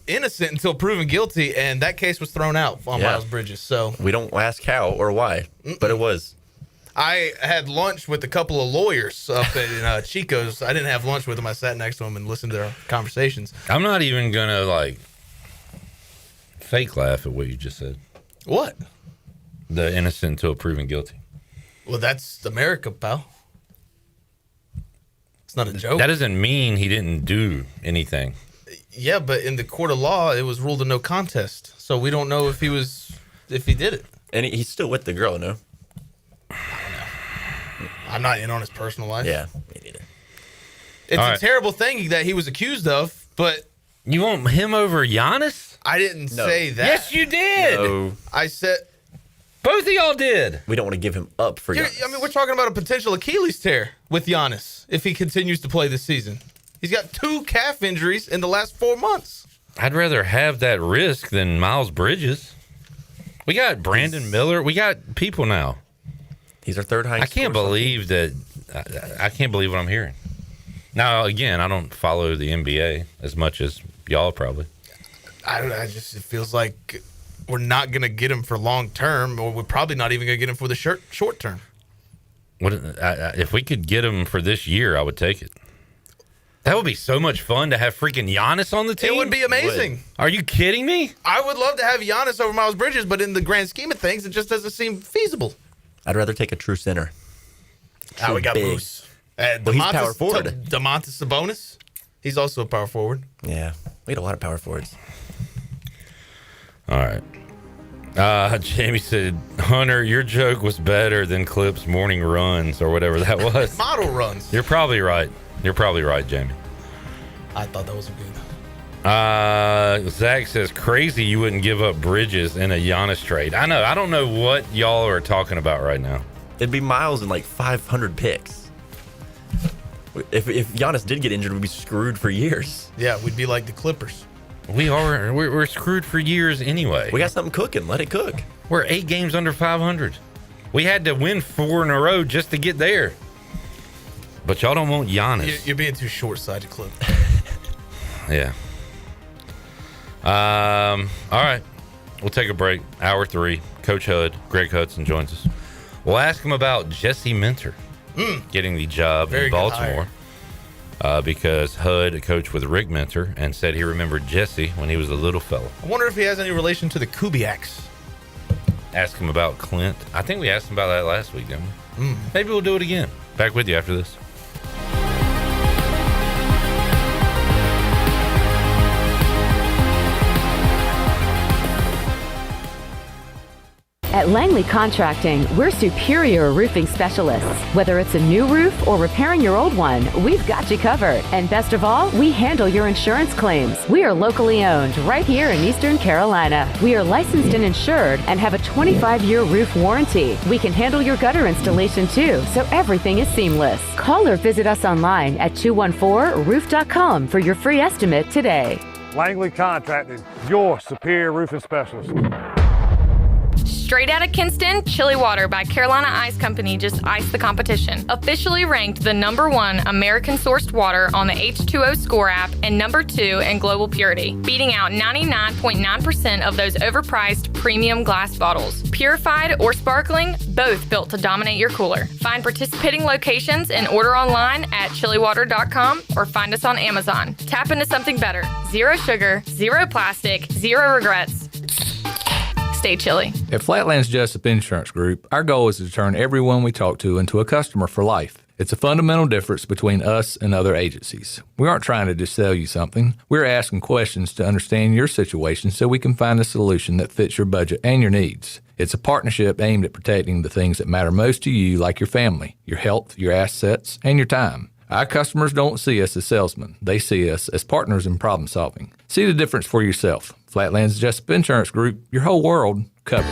innocent until proven guilty, and that case was thrown out on Miles Bridges. So we don't ask how or why, but it was. I had lunch with a couple of lawyers up in Chico's. I didn't have lunch with them. I sat next to them and listened to their conversations. I'm not even going to, like, fake laugh at what you just said. What? The innocent until proven guilty. Well, that's America, pal. It's not a joke. That doesn't mean he didn't do anything. Yeah, but in the court of law, it was ruled a no contest. So we don't know if he did it. And he's still with the girl, no? I'm not in on his personal life. Yeah, me neither. It's a terrible thing that he was accused of, but... You want him over Giannis? I didn't say that. Yes, you did. No. I said... Both of y'all did. We don't want to give him up for Giannis. I mean, we're talking about a potential Achilles tear with Giannis if he continues to play this season. He's got 2 calf injuries in the last 4 months. I'd rather have that risk than Miles Bridges. We got Brandon Miller. We got people now. He's our third highest. I can't believe that. I can't believe what I'm hearing. Now, again, I don't follow the NBA as much as y'all probably. It feels like we're not going to get him for long term, or we're probably not even going to get him for the short term. If we could get him for this year, I would take it. That would be so much fun to have freaking Giannis on the team. It would be amazing. Are you kidding me? I would love to have Giannis over Miles Bridges, but in the grand scheme of things, it just doesn't seem feasible. I'd rather take a true center. We got Moose. Well, he's power forward. Domantas Sabonis. He's also a power forward. Yeah, we had a lot of power forwards. All right. Jamie said, Hunter, your joke was better than Clip's morning runs or whatever that was. Model runs. You're probably right. You're probably right, Jamie. I thought that was good. Zach says, crazy you wouldn't give up Bridges in a Giannis trade. I know. I don't know what y'all are talking about right now. It'd be Miles and like 500 picks. If Giannis did get injured, we'd be screwed for years. Yeah, we'd be like the Clippers. We're screwed for years anyway. We got something cooking. Let it cook. We're 8 games under 500. We had to win 4 in a row just to get there. But y'all don't want Giannis. You're being too short-sighted, Clip. Yeah. All right. We'll take a break. Hour 3. Coach Hud, Greg Hudson joins us. We'll ask him about Jesse Minter getting the job in Baltimore. Because Hud coached with Rick Minter and said he remembered Jesse when he was a little fella. I wonder if he has any relation to the Kubiaks. Ask him about Clint. I think we asked him about that last week, didn't we? Maybe we'll do it again. Back with you after this. At Langley Contracting, we're superior roofing specialists. Whether it's a new roof or repairing your old one, we've got you covered. And best of all, we handle your insurance claims. We are locally owned right here in Eastern Carolina. We are licensed and insured and have a 25-year roof warranty. We can handle your gutter installation too, so everything is seamless. Call or visit us online at 214roof.com for your free estimate today. Langley Contracting, your superior roofing specialist. Straight out of Kinston, Chili Water by Carolina Ice Company just iced the competition. Officially ranked the #1 American-sourced water on the H2O Score app and #2 in global purity, beating out 99.9% of those overpriced premium glass bottles. Purified or sparkling, both built to dominate your cooler. Find participating locations and order online at chiliwater.com or find us on Amazon. Tap into something better. Zero sugar, zero plastic, zero regrets. Stay chilly. At Flatlands Jessup Insurance Group, our goal is to turn everyone we talk to into a customer for life. It's a fundamental difference between us and other agencies. We aren't trying to just sell you something. We're asking questions to understand your situation so we can find a solution that fits your budget and your needs. It's a partnership aimed at protecting the things that matter most to you, like your family, your health, your assets, and your time. Our customers don't see us as salesmen. They see us as partners in problem solving. See the difference for yourself. Flatlands Jessup Insurance Group, your whole world covered.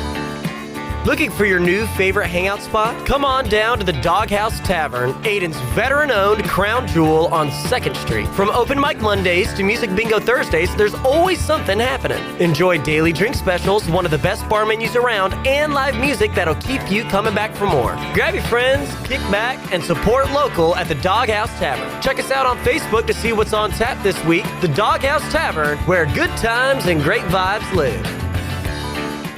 Looking for your new favorite hangout spot? Come on down to the Doghouse Tavern, Aiden's veteran-owned crown jewel on 2nd Street. From open mic Mondays to music bingo Thursdays, there's always something happening. Enjoy daily drink specials, one of the best bar menus around, and live music that'll keep you coming back for more. Grab your friends, kick back, and support local at the Doghouse Tavern. Check us out on Facebook to see what's on tap this week. The Doghouse Tavern, where good times and great vibes live.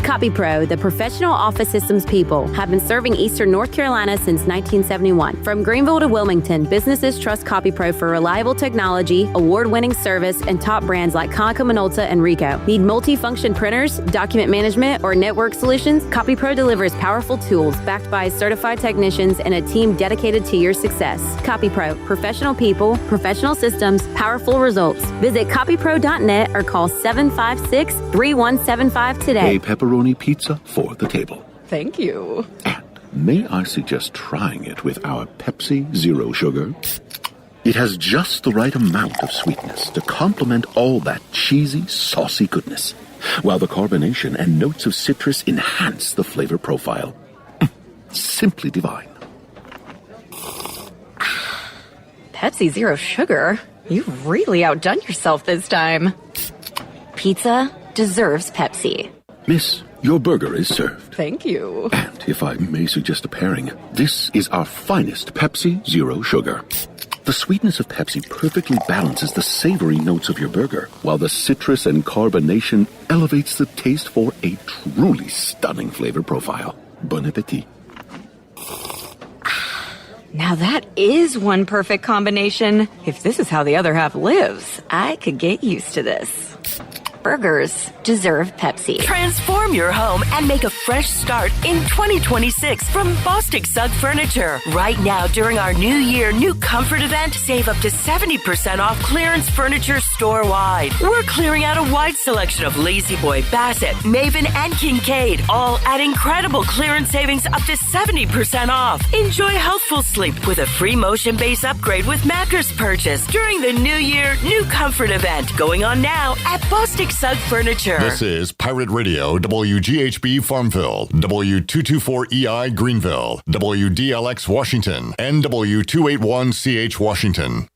CopyPro, the professional office systems people, have been serving Eastern North Carolina since 1971. From Greenville to Wilmington, businesses trust CopyPro for reliable technology, award-winning service, and top brands like Konica Minolta and Ricoh. Need multi-function printers, document management, or network solutions? CopyPro delivers powerful tools backed by certified technicians and a team dedicated to your success. CopyPro, professional people, professional systems, powerful results. Visit copypro.net or call 756-3175 today. A pepperoni pizza for the table. Thank you. May I suggest trying it with our Pepsi Zero Sugar? It has just the right amount of sweetness to complement all that cheesy, saucy goodness, while the carbonation and notes of citrus enhance the flavor profile. Simply divine. Pepsi Zero Sugar? You've really outdone yourself this time. Pizza deserves Pepsi. Miss, your burger is served. Thank you. And if I may suggest a pairing, this is our finest Pepsi Zero Sugar. The sweetness of Pepsi perfectly balances the savory notes of your burger, while the citrus and carbonation elevates the taste for a truly stunning flavor profile. Bon appetit. Now that is one perfect combination. If this is how the other half lives, I could get used to this. Burgers deserve Pepsi. Transform your home and make a fresh start in 2026 from Bostic Sugg Furniture. Right now, during our New Year New Comfort event, save up to 70% off clearance furniture store-wide. We're clearing out a wide selection of Lazy Boy, Bassett, Maven, and Kincaid, all at incredible clearance savings up to 70% off. Enjoy healthful sleep with a free motion base upgrade with mattress purchase during the New Year New Comfort event, going on now at Bostic Sugg Furniture. This is Pirate Radio, WGHB Farmville, W224EI Greenville, WDLX Washington, and W281CH Washington.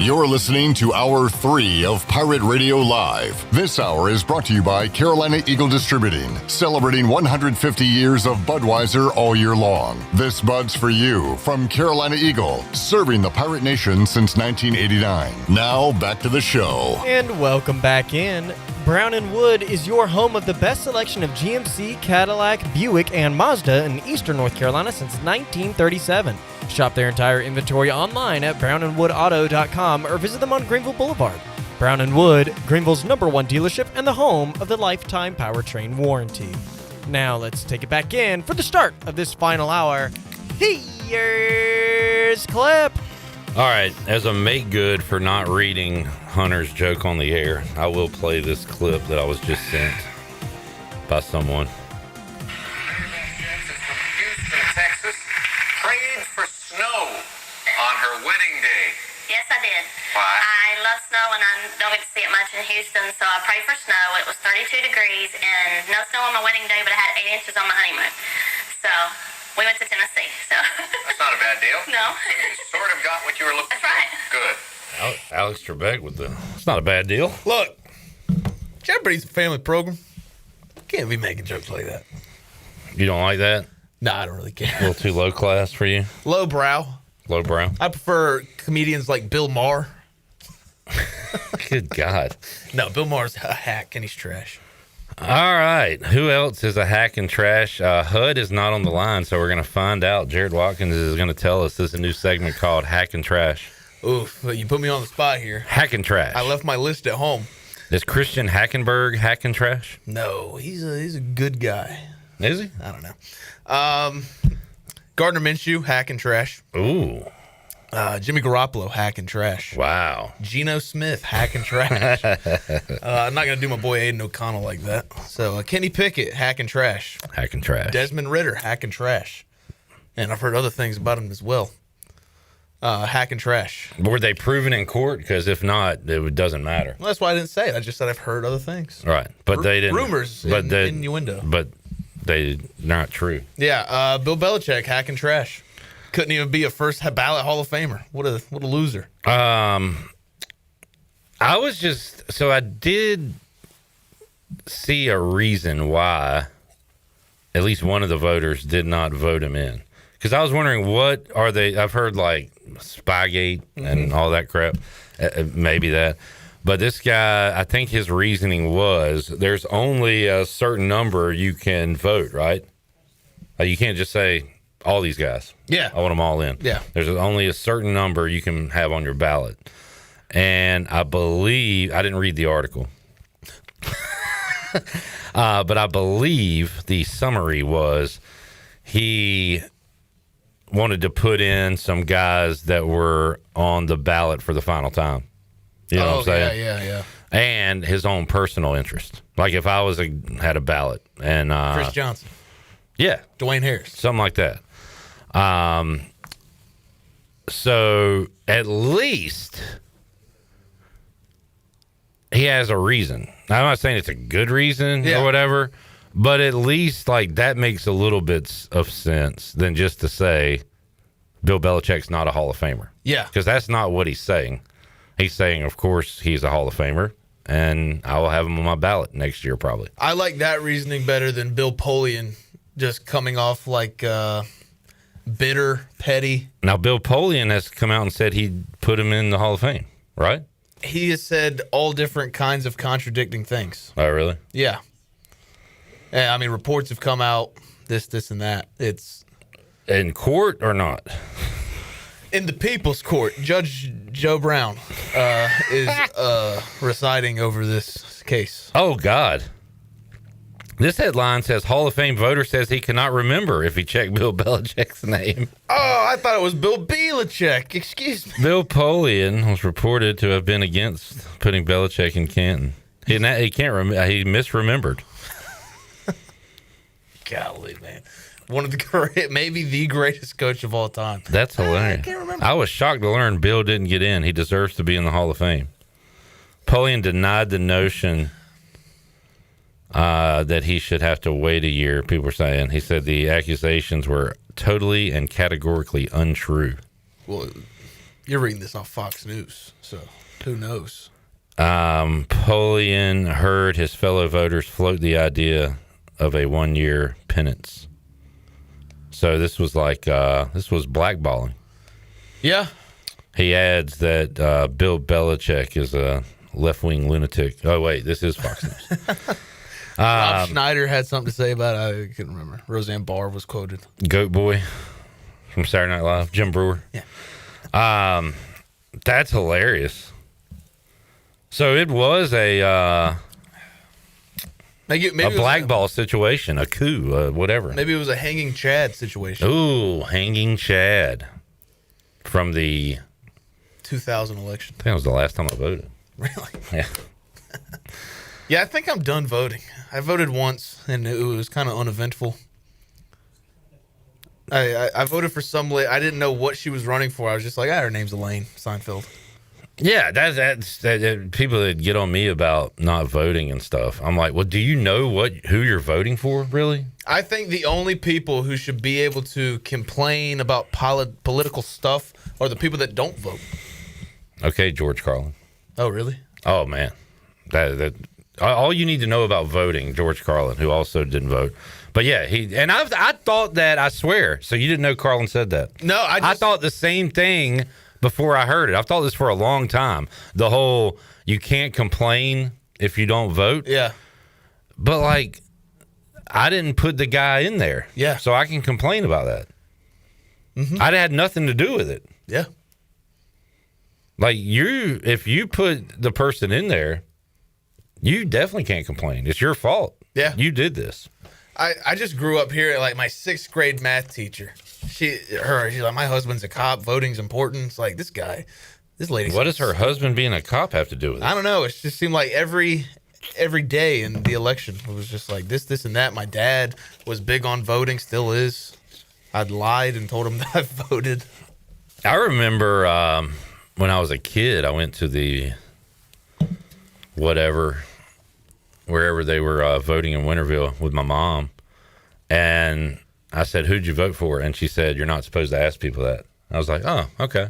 You're listening to Hour 3 of Pirate Radio Live. This hour is brought to you by Carolina Eagle Distributing, celebrating 150 years of Budweiser all year long. This Bud's for you from Carolina Eagle, serving the Pirate Nation since 1989. Now, back to the show. And welcome back in. Brown & Wood is your home of the best selection of GMC, Cadillac, Buick, and Mazda in Eastern North Carolina since 1937. Shop their entire inventory online at brownandwoodauto.com or visit them on Greenville Boulevard. Brown & Wood, Greenville's #1 dealership and the home of the lifetime powertrain warranty. Now let's take it back in for the start of this final hour. Here's Clip. All right, as a make good for not reading Hunter's joke on the air, I will play this clip that I was just sent by someone. Texas prayed for snow on her wedding day. Yes, I did. Why? I love snow and I don't get to see it much in Houston, so I prayed for snow. It was 32 degrees and no snow on my wedding day, but I had 8 inches on my honeymoon. So we went to Tennessee. So that's not a bad deal. No. So you sort of got what you were looking for. That's right. Good. Alex Trebek with the... It's not a bad deal. Look, Jeopardy's a family program. Can't be making jokes like that. You don't like that? No, I don't really care. A little too low class for you? Lowbrow. Lowbrow? I prefer comedians like Bill Maher. Good God. No, Bill Maher's a hack and he's trash. All right. Who else is a hack and trash? HUD is not on the line, so we're going to find out. Jared Watkins is going to tell us. This is a new segment called Hack and Trash. Oof, you put me on the spot here. Hack and Trash. I left my list at home. Is Christian Hackenberg hack and trash? No, he's a good guy. Is he? I don't know. Gardner Minshew, hack and trash. Ooh. Jimmy Garoppolo, hack and trash. Wow. Geno Smith, hack and trash. I'm not going to do my boy Aiden O'Connell like that. So Kenny Pickett, hack and trash. Hack and trash. Desmond Ridder, hack and trash. And I've heard other things about him as well. hack and trash. Were they proven in court? Because if not, it doesn't matter. Well, that's why I didn't say it. I just said I've heard other things. Right, but they didn't. Rumors, innuendo. But they're not true. Yeah, Bill Belichick, hack and trash. Couldn't even be a first ballot Hall of Famer. What a loser. I did see a reason why at least one of the voters did not vote him in. Because I was wondering, what are they? I've heard like Spygate and all that crap. Maybe that. But this guy, I think his reasoning was there's only a certain number you can vote, right? You can't just say all these guys. Yeah. I want them all in. Yeah. There's only a certain number you can have on your ballot. And I believe, I didn't read the article, but I believe the summary was he wanted to put in some guys that were on the ballot for the final time. You know what I'm saying? Yeah. And his own personal interest. Like if I had a ballot and Chris Johnson. Yeah. Dwayne Harris. Something like that. So at least he has a reason. I'm not saying it's a good reason or whatever, but at least like that makes a little bit of sense than just to say Bill Belichick's not a Hall of Famer. Yeah. Because that's not what he's saying. He's saying, of course, he's a Hall of Famer, and I will have him on my ballot next year probably. I like that reasoning better than Bill Polian just coming off like bitter, petty. Now, Bill Polian has come out and said he'd put him in the Hall of Fame, right? He has said all different kinds of contradicting things. Oh, really? Yeah. I mean, reports have come out, this, and that. It's in court or not? In the people's court. Judge Joe Brown is residing over this case. Oh, God. This headline says Hall of Fame voter says he cannot remember if he checked Bill Belichick's name. Oh, I thought it was Bill Belichick. Excuse me. Bill Polian was reported to have been against putting Belichick in Canton. He can't remember. He misremembered. Golly, man. One of the maybe the greatest coach of all time. That's hilarious. I can't remember. I was shocked to learn Bill didn't get in. He deserves to be in the Hall of Fame. Polian denied the notion that he should have to wait a year, people were saying. He said the accusations were totally and categorically untrue. Well, you're reading this off Fox News, so who knows? Polian heard his fellow voters float the idea of a one-year penance. So this was like, this was blackballing. Yeah. He adds that Bill Belichick is a left-wing lunatic. Oh, wait, this is Fox News. Rob Schneider had something to say about it. I couldn't remember. Roseanne Barr was quoted. Goat Boy from Saturday Night Live, Jim Brewer. Yeah. That's hilarious. So it was a blackball situation, a coup, whatever. Maybe it was a hanging Chad situation. Ooh, hanging Chad from the 2000 election. I think it was the last time I voted. Really? Yeah. Yeah, I think I'm done voting. I voted once, and it was kind of uneventful. I voted for some lady. I didn't know what she was running for. I was just like, her name's Elaine Seinfeld. Yeah, that's people that get on me about not voting and stuff. I'm like, well, do you know who you're voting for, really? I think the only people who should be able to complain about political stuff are the people that don't vote. Okay, George Carlin. Oh, really? Oh, man. That all you need to know about voting, George Carlin, who also didn't vote. But yeah, I thought that, I swear. So you didn't know Carlin said that? No, I thought the same thing before I heard it. I've thought this for a long time. The whole, you can't complain if you don't vote. Yeah. But like, I didn't put the guy in there. Yeah. So I can complain about that. Mm-hmm. I had nothing to do with it. Yeah. Like if you put the person in there, you definitely can't complain. It's your fault. Yeah. You did this. I just grew up here. Like my 6th grade math teacher, she's like, my husband's a cop. Voting's important. It's like this lady. What does her husband being a cop have to do with it? I don't know. It just seemed like every day in the election it was just like this, and that. My dad was big on voting, still is. I'd lied and told him that I voted. I remember when I was a kid, I went to the wherever they were voting in Winterville with my mom. And I said, who'd you vote for? And she said, you're not supposed to ask people that. I was like, oh, okay.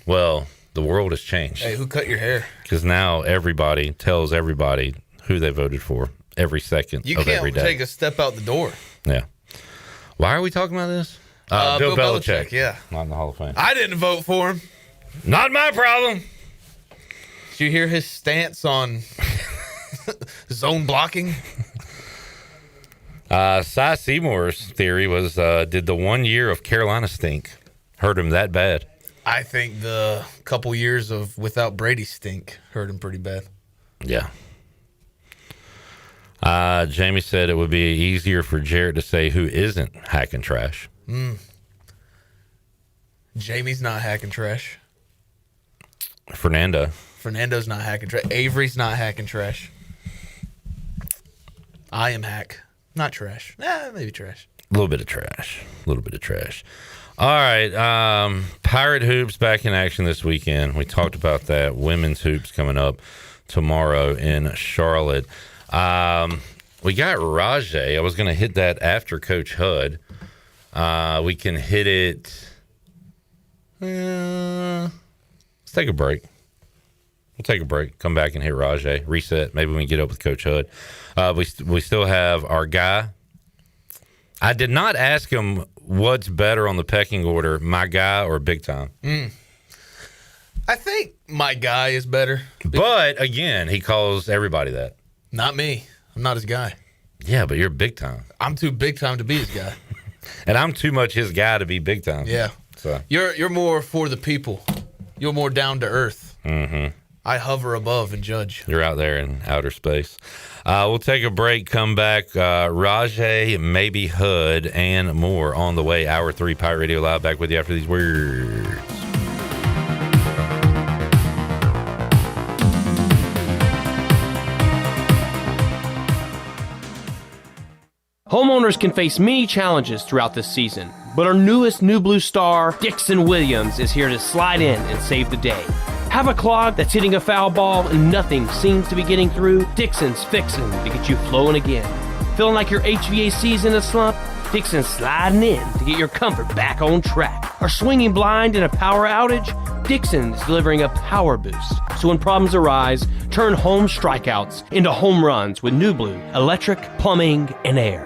Well, the world has changed. Hey, who cut your hair? Because now everybody tells everybody who they voted for every second of every day. You can't take a step out the door. Yeah. Why are we talking about this? Bill Belichick. Yeah. Not in the Hall of Fame. I didn't vote for him. Not my problem. Did you hear his stance on zone blocking? Cy Seymour's theory was, did the 1 year of Carolina stink hurt him that bad? I think the couple years of without Brady stink hurt him pretty bad. Yeah. Jamie said it would be easier for Jarrett to say who isn't hacking trash. Jamie's not hacking trash. Fernando's not hacking trash. Avery's not hacking trash. I am hack. Not trash. Maybe trash. A little bit of trash. All right. Pirate Hoops back in action this weekend. We talked about that. Women's Hoops coming up tomorrow in Charlotte. We got Rahjai. I was going to hit that after Coach Hud. We can hit it. Let's take a break. We'll take a break. Come back and hit Rahjai. Reset. Maybe we can get up with Coach Hud. We still have our guy. I did not ask him what's better on the pecking order, my guy or big time. I think my guy is better. But, again, he calls everybody that. Not me. I'm not his guy. Yeah, but you're big time. I'm too big time to be his guy. And I'm too much his guy to be big time. Yeah. So You're more for the people. You're more down to earth. Mm-hmm. I hover above and judge. You're out there in outer space. We'll take a break, come back. Rahjai, maybe Hood, and more on the way. Hour 3 Pirate Radio Live, back with you after these words. Homeowners can face many challenges throughout this season, but our newest New Blue star, Dixon Williams, is here to slide in and save the day. Have a clog that's hitting a foul ball and nothing seems to be getting through? Dixon's fixing to get you flowing again. Feeling like your HVAC's in a slump? Dixon's sliding in to get your comfort back on track. Are swinging blind in a power outage? Dixon's delivering a power boost. So when problems arise, turn home strikeouts into home runs with New Blue electric, plumbing, and air.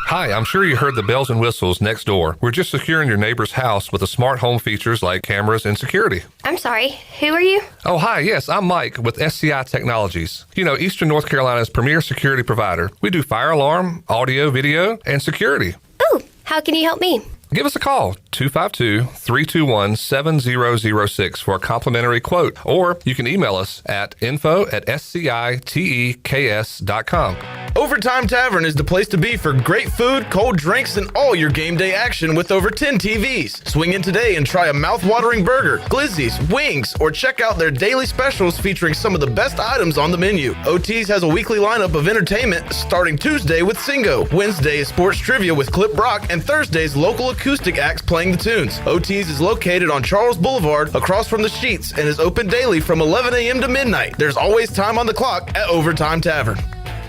Hi, I'm sure you heard the bells and whistles next door. We're just securing your neighbor's house with the smart home features like cameras and security. I'm sorry, who are you? Oh, hi, yes, I'm Mike with SCI Technologies. You know, Eastern North Carolina's premier security provider. We do fire alarm, audio, video, and security. Ooh, how can you help me? Give us a call, 252-321-7006 for a complimentary quote, or you can email us at info@sciteks.com. Overtime Tavern is the place to be for great food, cold drinks, and all your game day action with over 10 TVs. Swing in today and try a mouth-watering burger, glizzies, wings, or check out their daily specials featuring some of the best items on the menu. OT's has a weekly lineup of entertainment starting Tuesday with Singo, Wednesday is sports trivia with Clip Brock, and Thursday's local acoustic acts playing the tunes. OT's is located on Charles Boulevard across from the Sheets and is open daily from 11 a.m. to midnight. There's always time on the clock at Overtime Tavern.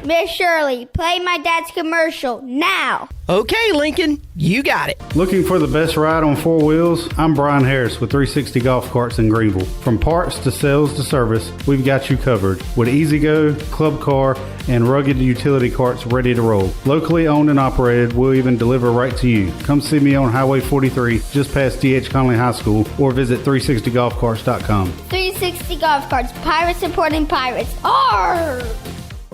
Miss Shirley, play my dad's commercial now. Okay, Lincoln, you got it. Looking for the best ride on four wheels? I'm Brian Harris with 360 Golf Carts in Greenville. From parts to sales to service, we've got you covered with E-Z-Go, Club Car, and rugged utility carts ready to roll. Locally owned and operated, we'll even deliver right to you. Come see me on Highway 43, just past D.H. Conley High School, or visit 360golfcarts.com. 360 Golf Carts, pirates supporting pirates. Arr!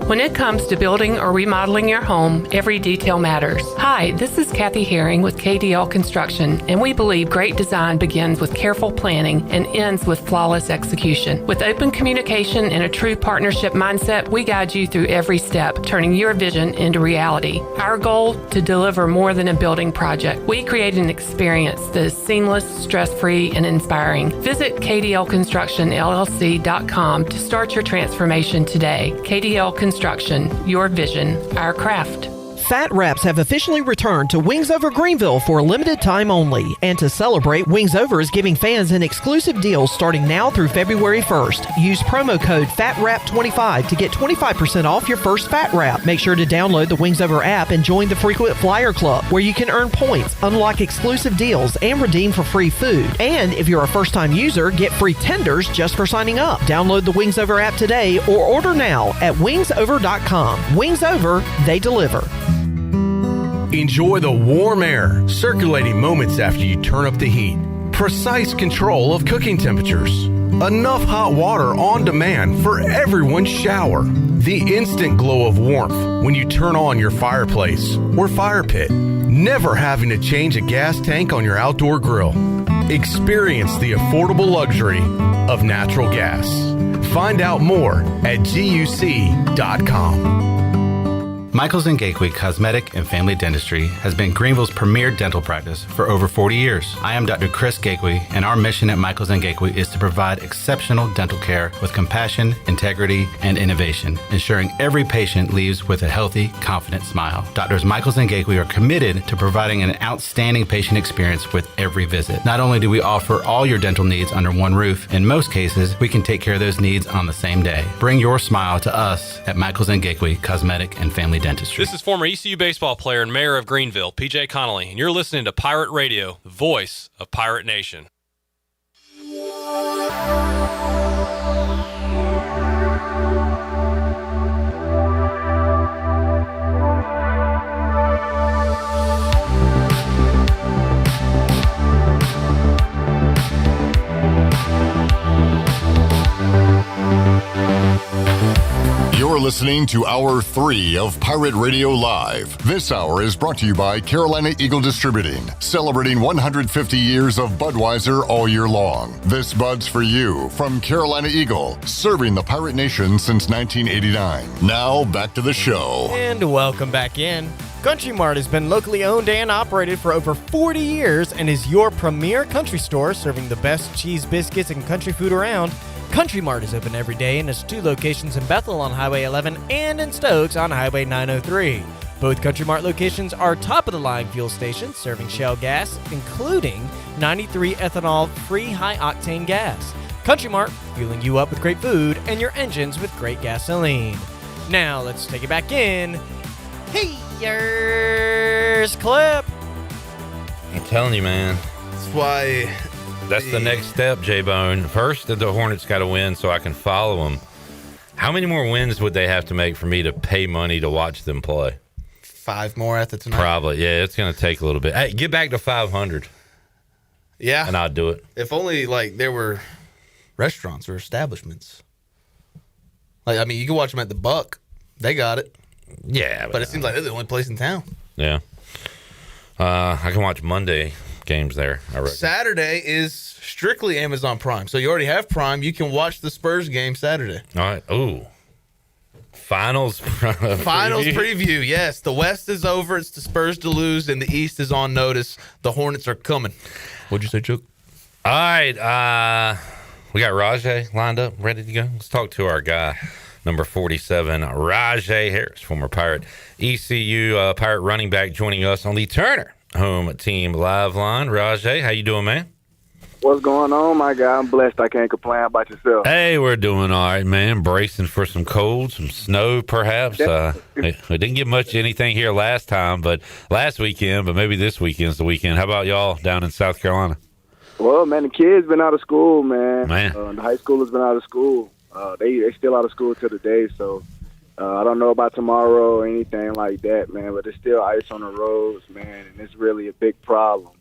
When it comes to building or remodeling your home, every detail matters. Hi, this is Kathy Herring with KDL Construction, and we believe great design begins with careful planning and ends with flawless execution. With open communication and a true partnership mindset, we guide you through every step, turning your vision into reality. Our goal, to deliver more than a building project. We create an experience that is seamless, stress-free, and inspiring. Visit KDLConstructionLLC.com to start your transformation today. KDL Construction, your vision, our craft. Fat Wraps have officially returned to Wings Over Greenville for a limited time only. And to celebrate, Wings Over is giving fans an exclusive deal starting now through February 1st. Use promo code FATWRAP25 to get 25% off your first Fat Wrap. Make sure to download the Wings Over app and join the Frequent Flyer Club, where you can earn points, unlock exclusive deals, and redeem for free food. And if you're a first-time user, get free tenders just for signing up. Download the Wings Over app today or order now at wingsover.com. Wings Over, they deliver. Enjoy the warm air circulating moments after you turn up the heat. Precise control of cooking temperatures. Enough hot water on demand for everyone's shower. The instant glow of warmth when you turn on your fireplace or fire pit. Never having to change a gas tank on your outdoor grill. Experience the affordable luxury of natural gas. Find out more at GUC.com. Michaels & Gateway Cosmetic and Family Dentistry has been Greenville's premier dental practice for over 40 years. I am Dr. Chris Gateway, and our mission at Michaels & Gateway is to provide exceptional dental care with compassion, integrity, and innovation, ensuring every patient leaves with a healthy, confident smile. Doctors Michaels & Gateway are committed to providing an outstanding patient experience with every visit. Not only do we offer all your dental needs under one roof, in most cases, we can take care of those needs on the same day. Bring your smile to us at Michaels & Gateway Cosmetic and Family Dentistry. This is former ECU baseball player and mayor of Greenville, PJ Connolly, and you're listening to Pirate Radio, the voice of Pirate Nation. You're listening to Hour 3 of Pirate Radio Live. This hour is brought to you by Carolina Eagle Distributing, celebrating 150 years of Budweiser all year long. This Bud's for you from Carolina Eagle, serving the Pirate Nation since 1989. Now, back to the show. And welcome back in. Country Mart has been locally owned and operated for over 40 years and is your premier country store serving the best cheese, biscuits, and country food around. Country Mart is open every day and has 2 locations in Bethel on Highway 11 and in Stokes on Highway 903. Both Country Mart locations are top-of-the-line fuel stations serving Shell gas, including 93 ethanol-free high-octane gas. Country Mart, fueling you up with great food and your engines with great gasoline. Now, let's take it back in. Here's Clip. I'm telling you, man. That's why... That's the next step, J-Bone. First, the Hornets got to win so I can follow them. How many more wins would they have to make for me to pay money to watch them play? 5 more after tonight. Probably. Yeah, it's going to take a little bit. Hey, get back to 500. Yeah. And I'll do it. If only, there were restaurants or establishments. You can watch them at the Buck. They got it. Yeah. But it seems like they're the only place in town. Yeah. I can watch Monday games there, I reckon. Saturday is strictly Amazon Prime. So you already have Prime. You can watch the Spurs game Saturday. All right. Ooh. Finals preview. Yes. The West is over. It's the Spurs to lose, and the East is on notice. The Hornets are coming. What'd you say, Chuck? All right. We got Rahjai lined up, ready to go. Let's talk to our guy, number 47, Rahjai Harris, former Pirate. ECU Pirate running back joining us on the Turner Home Team Live Line. Rahjai, how you doing, man? What's going on, my guy? I'm blessed. I can't complain. How about yourself? Hey, we're doing all right, man. Bracing for some cold, some snow, perhaps. We didn't get much anything here last weekend, but maybe this weekend's the weekend. How about y'all down in South Carolina? Well, man, the kids been out of school, man. The high schoolers been out of school. They still out of school till today, so I don't know about tomorrow or anything like that, man. But there's still ice on the roads, man, and it's really a big problem,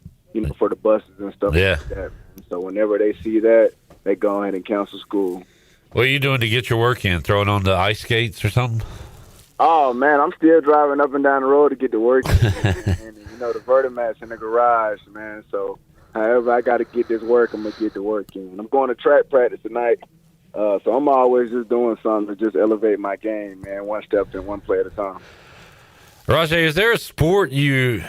for the buses and stuff like that. So whenever they see that, they go ahead and cancel school. What are you doing to get your work in? Throwing on the ice skates or something? Oh, man, I'm still driving up and down the road to get to work. And the Vertimat's in the garage, man. So however I got to get this work, I'm going to get the work in. I'm going to track practice tonight. So I'm always just doing something to just elevate my game, man, one step and one play at a time. Rahjai, is there a sport you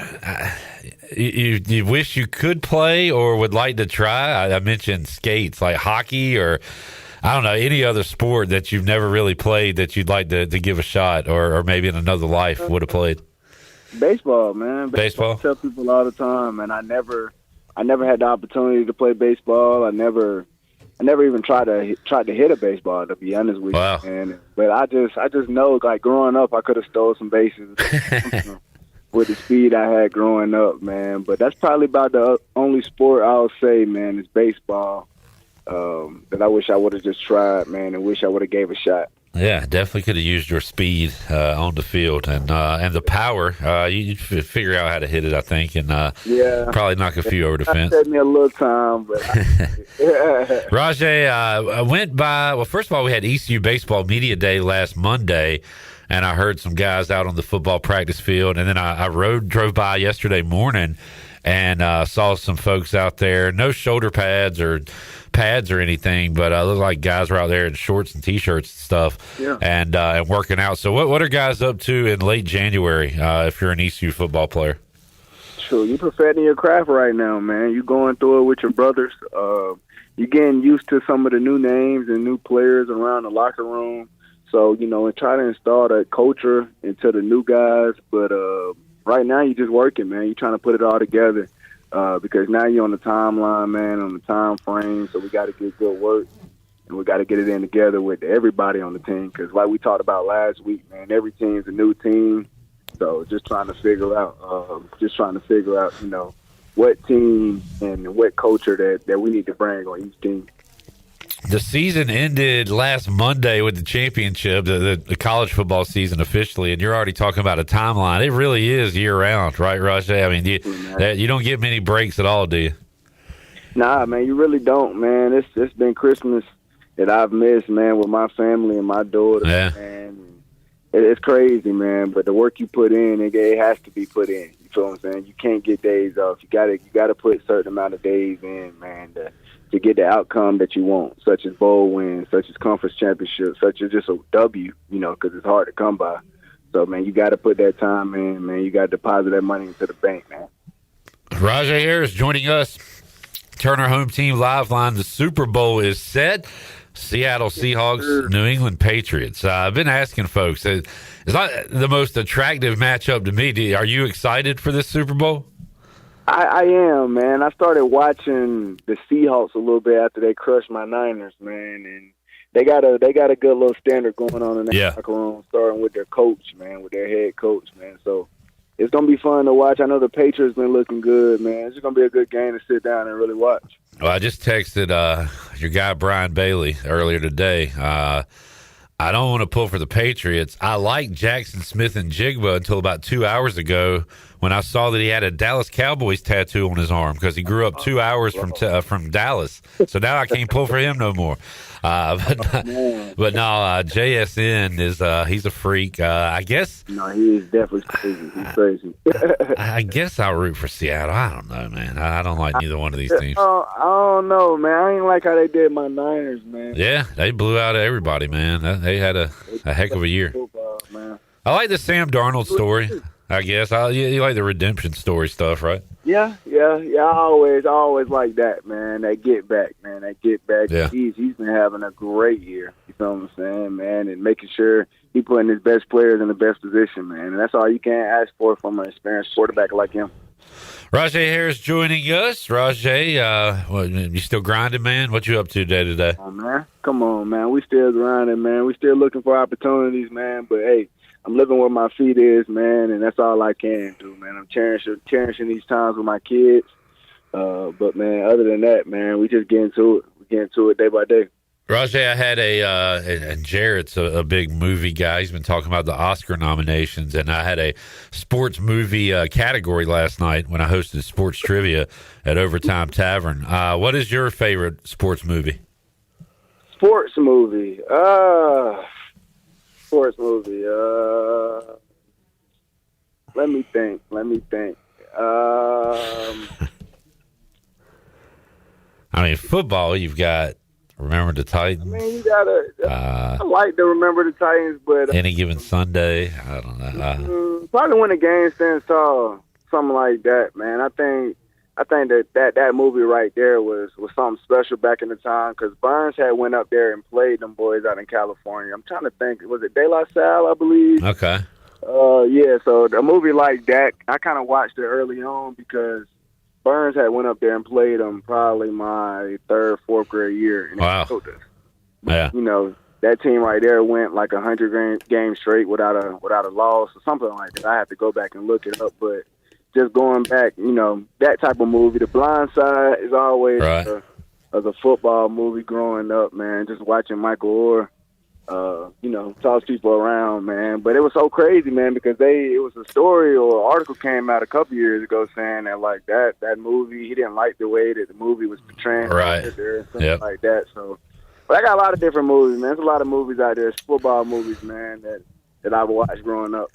wish you could play or would like to try? I mentioned skates, like hockey or, I don't know, any other sport that you've never really played that you'd like to give a shot or maybe in another life would have played. Baseball, man. Baseball. I tell people all the time, and I never had the opportunity to play baseball. I never even tried to hit a baseball, to be honest with Wow. you, man. But I just know, like, growing up, I could have stole some bases with the speed I had growing up, man. But that's probably about the only sport I'll say, man, is baseball. That I wish I would have just tried, man, and wish I would have gave a shot. Yeah, definitely could have used your speed on the field and the power. You'd figure out how to hit it, I think, and probably knock a few over the fence. It took me a little time, but Rahjai, I went by. Well, first of all, we had ECU Baseball Media Day last Monday, and I heard some guys out on the football practice field, and then I drove by yesterday morning and saw some folks out there. No shoulder pads or anything, but looked like guys were out there in shorts and T-shirts and stuff, and working out. So what are guys up to in late January if you're an ECU football player? Sure, you're perfecting your craft right now, man. You're going through it with your brothers. You're getting used to some of the new names and new players around the locker room. So, and try to install that culture into the new guys. But right now you're just working, man. You're trying to put it all together. Because now you're on the timeline, man, on the time frame, so we got to get good work, and we got to get it in together with everybody on the team. Because like we talked about last week, man, every team's a new team, so just trying to figure out, what team and what culture that we need to bring on each team. The season ended last Monday with the championship, the college football season officially, and you're already talking about a timeline. It really is year-round, right, Rahjai? I mean, you don't get many breaks at all, do you? Nah, man, you really don't, man. It's been Christmas that I've missed, man, with my family and my daughter. Yeah. And it's crazy, man, but the work you put in, it has to be put in. You feel what I'm saying? You can't get days off. You gotta put a certain amount of days in, man, to get the outcome that you want, such as bowl wins, such as conference championships, such as just a W, because it's hard to come by. So, man, you got to put that time in, man. You got to deposit that money into the bank, man. Rahjai Harris joining us. Turner Home Team Live Line. The Super Bowl is set. Seattle Seahawks, New England Patriots. I've been asking folks, it's not the most attractive matchup to me. Are you excited for this Super Bowl? I am, man. I started watching the Seahawks a little bit after they crushed my Niners, man, and they got a good little standard going on in that locker room, starting with their coach, man, with their head coach, man. So it's gonna be fun to watch. I know the Patriots been looking good, man. It's just gonna be a good game to sit down and really watch. Well, I just texted your guy Brian Bailey earlier today. I don't want to pull for the Patriots. I like Jackson Smith and Jigba until about 2 hours ago when I saw that he had a Dallas Cowboys tattoo on his arm because he grew up 2 hours from Dallas. So now I can't pull for him no more. But no, JSN he's a freak. I guess. No, he is definitely crazy. He's crazy. I guess I'll root for Seattle. I don't know, man. I don't like neither one of these teams. I don't know, man. I ain't like how they did my Niners, man. Yeah, they blew out everybody, man. They had a heck of a year. Football, man. I like the Sam Darnold story. I guess you like the redemption story stuff, right? Yeah. I always like that, man. That get back, man. That get back. Yeah. He's been having a great year. You know what I'm saying, man? And making sure he putting his best players in the best position, man. And that's all you can ask for from an experienced quarterback like him. Rahjai Harris joining us. Rahjai, you still grinding, man? What you up to day to day? Oh, man. Come on, man. We still grinding, man. We still looking for opportunities, man. But, hey, I'm living where my feet is, man, and that's all I can do, man. I'm cherishing these times with my kids. But, man, other than that, man, we just getting to it. We're getting to it day by day. Rahjai, I had and Jarrett's a big movie guy. He's been talking about the Oscar nominations, and I had a sports movie category last night when I hosted sports trivia at Overtime Tavern. What is your favorite sports movie? Sports movie. Let me think. I mean, football, you've got Remember the Titans. I mean, you gotta. I like to Remember the Titans, but Any Given Sunday. I don't know. Probably when the game stands tall, something like that, man. I think that movie right there was something special back in the time because Burns had went up there and played them boys out in California. I'm trying to think, was it De La Salle, I believe? Okay. Yeah, so a movie like that, I kind of watched it early on because Burns had went up there and played him probably my third, fourth grade year. And wow. Yeah. You know, that team right there went like 100 games straight without a loss or something like that. I have to go back and look it up, but just going back, you know, that type of movie, The Blind Side is always as a football movie growing up, man. Just watching Michael Orr, you know, toss people around, man. But it was so crazy, man, because it was a story or article came out a couple years ago saying that like that movie, he didn't like the way that the movie was portraying there and something like that. So, but I got a lot of different movies, man. There's a lot of movies out there, football movies, man, that I've watched growing up.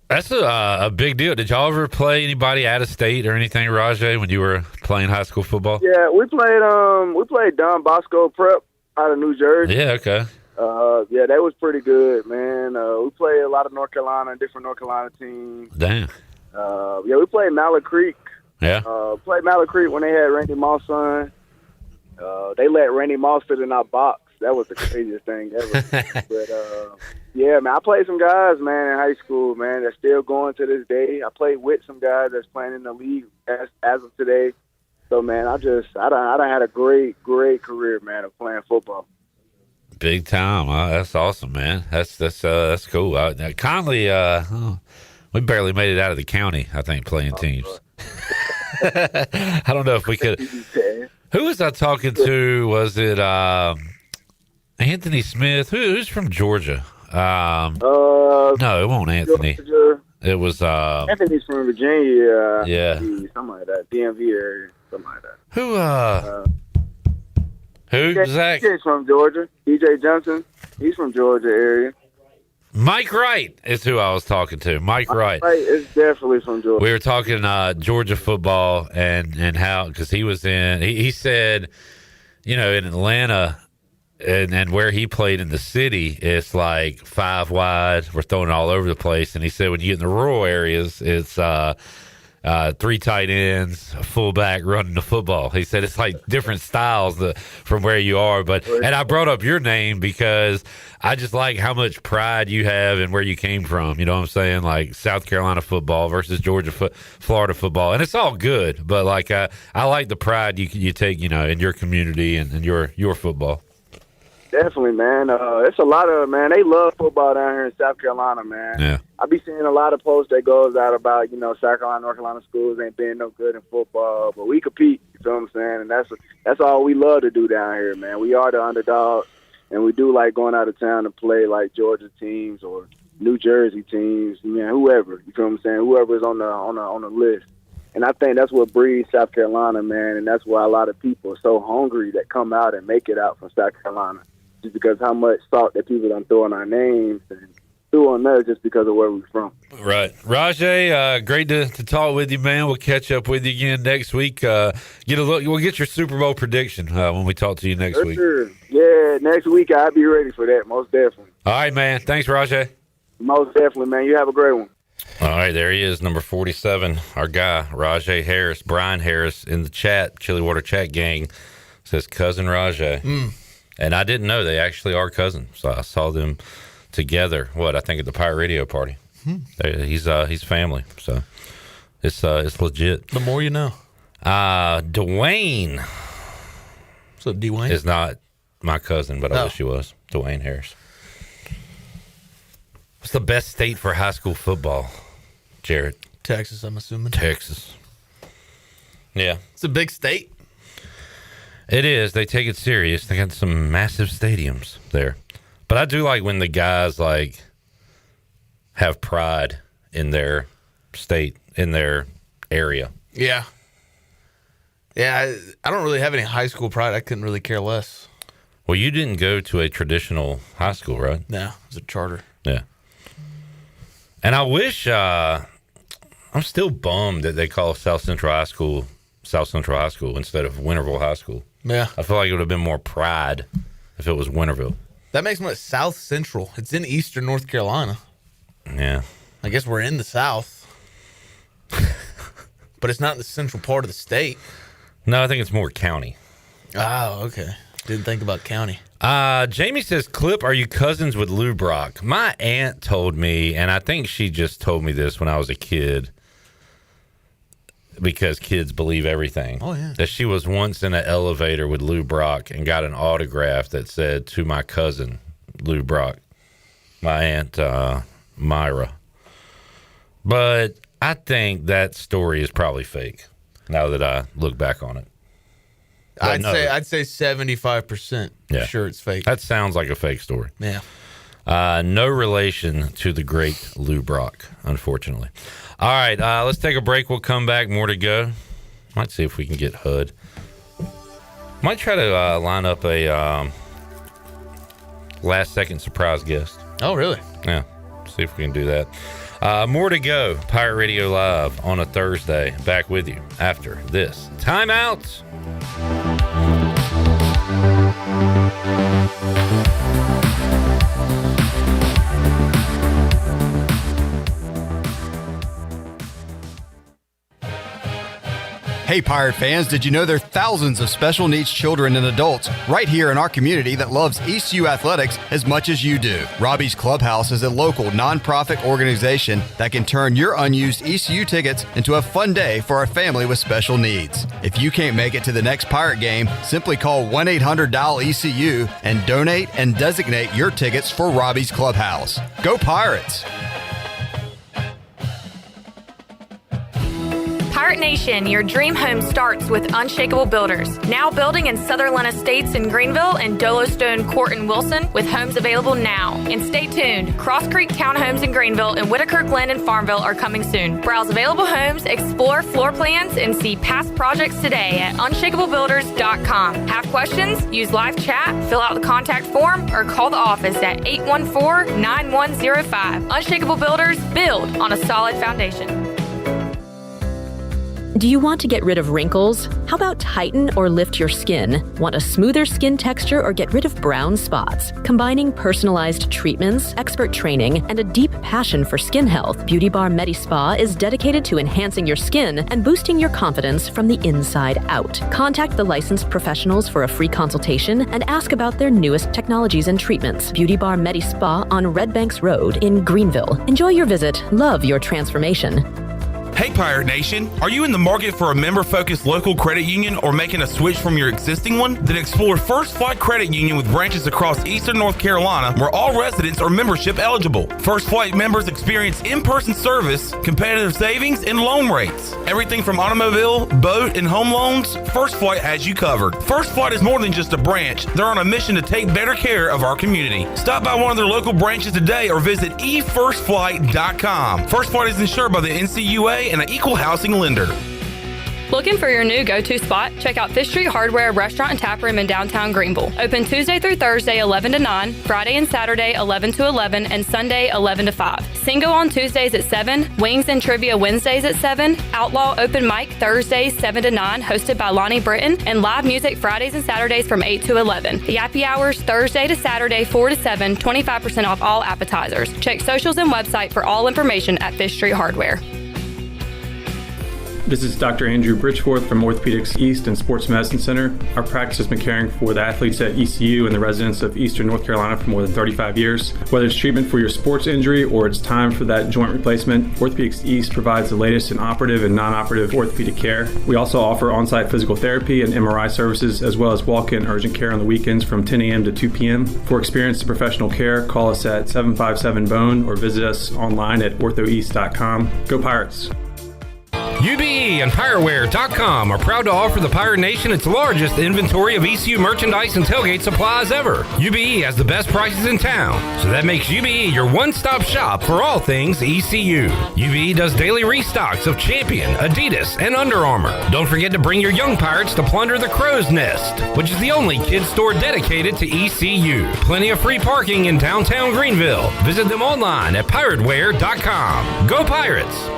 That's a big deal. Did y'all ever play anybody out of state or anything, Rahjai, when you were playing high school football? Yeah, we played Don Bosco Prep out of New Jersey. Yeah, okay. Yeah, that was pretty good, man. We played a lot of different North Carolina teams. Damn. Yeah, we played Mallard Creek. Yeah. Played Mallard Creek when they had Randy Moss on. They let Randy Moss sit in our box. That was the craziest thing ever. But, yeah, man, I played some guys, man, in high school, man, that's still going to this day. I played with some guys that's playing in the league as of today. So, man, I done had a great career, man, of playing football. Big time. That's awesome, man. That's cool. Conley, we barely made it out of the county, I think, playing teams. I don't know if we could. Who was I talking to? Was it Anthony Smith? Who's from Georgia? No, it wasn't Anthony. Georgia. It was Anthony's from Virginia. Yeah, something like that. DMV area, something like that. Who? Zach? He's from Georgia. DJ Johnson. He's from Georgia area. Mike Wright is who I was talking to. Mike Wright. Wright is definitely from Georgia. We were talking Georgia football and how, because he was he said, you know, in Atlanta and where he played in the city, it's like 5 wide. We're throwing it all over the place. And he said when you get in the rural areas, it's 3 tight ends, a fullback running the football. He said it's like different styles from where you are. And I brought up your name because I just like how much pride you have and where you came from. You know what I'm saying? Like South Carolina football versus Georgia, Florida football. And it's all good. But like I like the pride you take, you know, in your community and your football. Definitely, man. It's a lot of, man, they love football down here in South Carolina, man. Yeah. I be seeing a lot of posts that goes out about, you know, South Carolina, North Carolina schools ain't been no good in football, but we compete, you feel what I'm saying? And that's all we love to do down here, man. We are the underdogs, and we do like going out of town to play like Georgia teams or New Jersey teams, man, whoever, you feel what I'm saying? Whoever's on the list. And I think that's what breeds South Carolina, man, and that's why a lot of people are so hungry that come out and make it out from South Carolina. Just because how much salt that people done throw on our names and threw on us just because of where we're from. Right. Rahjai, great to talk with you, man. We'll catch up with you again next week. We'll get your Super Bowl prediction when we talk to you next week. Sure. Yeah, next week I'll be ready for that, most definitely. All right, man. Thanks, Rahjai. Most definitely, man. You have a great one. All right, there he is, number 47, our guy, Rahjai Harris. Brian Harris in the chat, Chili Water chat gang, says Cousin Rahjai. And I didn't know they actually are cousins. So I saw them together. I think at the Pirate Radio party. He's family. So it's legit. The more you know. Dwayne. What's up, Dwayne? Is not my cousin, but I wish he was. Dwayne Harris. What's the best state for high school football, Jared? Texas, I'm assuming. Texas. Yeah. It's a big state. It is. They take it serious. They got some massive stadiums there. But I do like when the guys like have pride in their state, in their area. Yeah. Yeah, I don't really have any high school pride. I couldn't really care less. Well, you didn't go to a traditional high school, right? No, it was a charter. Yeah. And I wish, I'm still bummed that they call South Central High School instead of Winterville High School. Yeah. I feel like it would have been more pride if it was Winterville. That makes me South Central. It's in eastern North Carolina. Yeah. I guess we're in the South. But it's not in the central part of the state. No, I think it's more county. Oh, okay. Didn't think about county. Jamie says, Clip, are you cousins with Lou Brock? My aunt told me, and I think she just told me this when I was a kid, because kids believe everything. Oh, yeah. That she was once in an elevator with Lou Brock and got an autograph that said, to my cousin, Lou Brock, my aunt Myra. But I think that story is probably fake now that I look back on it. I'd say 75%. Yeah. Sure, it's fake. That sounds like a fake story. Yeah. No relation to the great Lou Brock, unfortunately. All right, let's take a break. We'll come back. More to go. Might see if we can get HUD. Might try to line up a last-second surprise guest. Oh, really? Yeah. See if we can do that. More to go. Pirate Radio Live on a Thursday. Back with you after this timeout. Hey Pirate fans, did you know there are thousands of special needs children and adults right here in our community that loves ECU athletics as much as you do? Robbie's Clubhouse is a local nonprofit organization that can turn your unused ECU tickets into a fun day for a family with special needs. If you can't make it to the next Pirate game, simply call 1-800-DIAL-ECU and donate and designate your tickets for Robbie's Clubhouse. Go Pirates! Pirate Nation, your dream home starts with Unshakable Builders. Now building in Sutherland Estates in Greenville and Dolostone Court in Wilson, with homes available now. And stay tuned, Cross Creek Townhomes in Greenville and Whitaker Glen in Farmville are coming soon. Browse available homes, explore floor plans, and see past projects today at unshakablebuilders.com. Have questions? Use live chat, fill out the contact form, or call the office at 814-9105. Unshakable Builders, build on a solid foundation. Do you want to get rid of wrinkles? How about tighten or lift your skin? Want a smoother skin texture or get rid of brown spots? Combining personalized treatments, expert training, and a deep passion for skin health, Beauty Bar MediSpa is dedicated to enhancing your skin and boosting your confidence from the inside out. Contact the licensed professionals for a free consultation and ask about their newest technologies and treatments. Beauty Bar MediSpa on Red Banks Road in Greenville. Enjoy your visit. Love your transformation. Hey Pirate Nation, are you in the market for a member-focused local credit union or making a switch from your existing one? Then explore First Flight Credit Union with branches across Eastern North Carolina where all residents are membership eligible. First Flight members experience in-person service, competitive savings, and loan rates. Everything from automobile, boat, and home loans, First Flight has you covered. First Flight is more than just a branch. They're on a mission to take better care of our community. Stop by one of their local branches today or visit efirstflight.com. First Flight is insured by the NCUA and an equal housing lender. Looking for your new go-to spot? Check out Fish Street Hardware Restaurant and Tap Room in downtown Greenville. Open Tuesday through Thursday 11 to 9, Friday and Saturday 11 to 11, and Sunday 11 to 5. Singo on Tuesdays at 7, Wings and Trivia Wednesdays at 7, Outlaw Open Mic Thursdays 7 to 9, hosted by Lonnie Britton, and live music Fridays and Saturdays from 8 to 11. The Happy Hours Thursday to Saturday 4 to 7, 25% off all appetizers. Check socials and website for all information at Fish Street Hardware. This is Dr. Andrew Bridgeforth from Orthopedics East and Sports Medicine Center. Our practice has been caring for the athletes at ECU and the residents of Eastern North Carolina for more than 35 years. Whether it's treatment for your sports injury or it's time for that joint replacement, Orthopedics East provides the latest in operative and non-operative orthopedic care. We also offer on-site physical therapy and MRI services, as well as walk-in urgent care on the weekends from 10 a.m. to 2 p.m. For experienced and professional care, call us at 757-BONE or visit us online at orthoeast.com. Go Pirates! UBE and PirateWare.com are proud to offer the Pirate Nation its largest inventory of ECU merchandise and tailgate supplies ever. UBE has the best prices in town, so that makes UBE your one-stop shop for all things ECU. UBE does daily restocks of Champion, Adidas, and Under Armour. Don't forget to bring your young Pirates to plunder the Crow's Nest, which is the only kids store dedicated to ECU. Plenty of free parking in downtown Greenville. Visit them online at PirateWare.com. Go Pirates!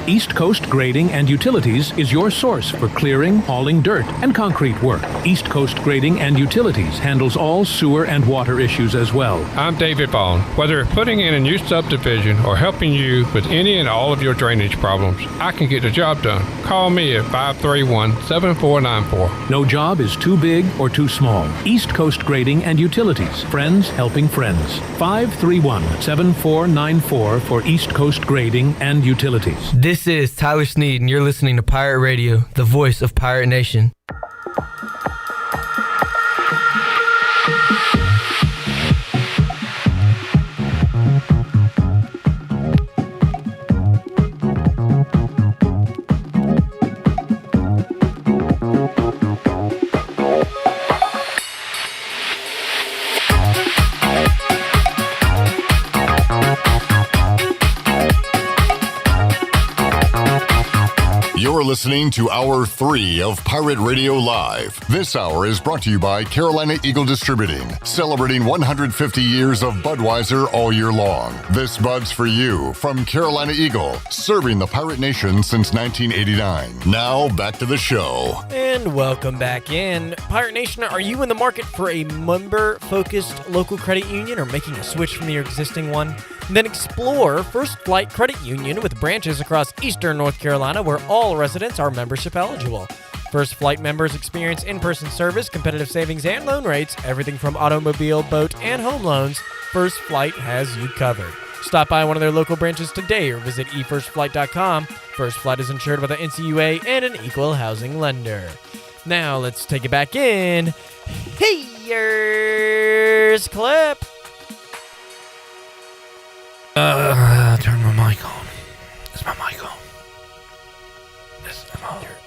East Coast Grading and Utilities is your source for clearing, hauling dirt, and concrete work. East Coast Grading and Utilities handles all sewer and water issues as well. I'm David Bond. Whether putting in a new subdivision or helping you with any and all of your drainage problems, I can get the job done. Call me at 531-7494. No job is too big or too small. East Coast Grading and Utilities. Friends helping friends. 531-7494 for East Coast Grading and Utilities. This is Tyler Sneed, and you're listening to Pirate Radio, the voice of Pirate Nation. You're listening to Hour 3 of Pirate Radio Live. This hour is brought to you by Carolina Eagle Distributing, celebrating 150 years of Budweiser all year long. This Bud's for you from Carolina Eagle, serving the Pirate Nation since 1989. Now, back to the show. And welcome back in. Pirate Nation, are you in the market for a member-focused local credit union or making a switch from your existing one? Then explore First Flight Credit Union with branches across eastern North Carolina where all residents are membership eligible. First Flight members experience in-person service, competitive savings, and loan rates, everything from automobile, boat, and home loans. First Flight has you covered. Stop by one of their local branches today or visit efirstflight.com. First Flight is insured by the NCUA and an equal housing lender. Now let's take it back in. Here's clip. Turn my mic on. Is my mic on?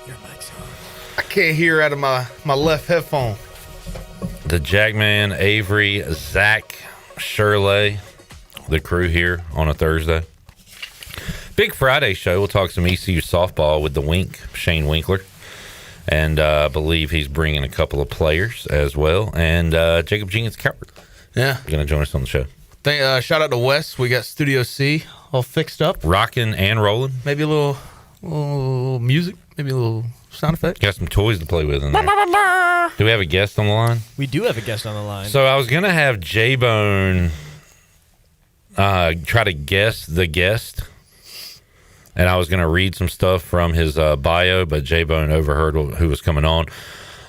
Your mic's on. I can't hear out of my left headphone. The Jackman, Avery, Zach, Shirley, the crew here on a Thursday. Big Friday show. We'll talk some ECU softball with the Wink, Shane Winkler. And I believe he's bringing a couple of players as well. And Jacob Jenkins Coward. Yeah. Going to join us on the show. Shout out to Wes. We got Studio C all fixed up. Rocking and rolling. Maybe a little music. Maybe a little sound effect. Got some toys to play with in there. Do we have a guest on the line? We do have a guest on the line. So I was going to have J-Bone try to guess the guest. And I was going to read some stuff from his bio, but J-Bone overheard who was coming on.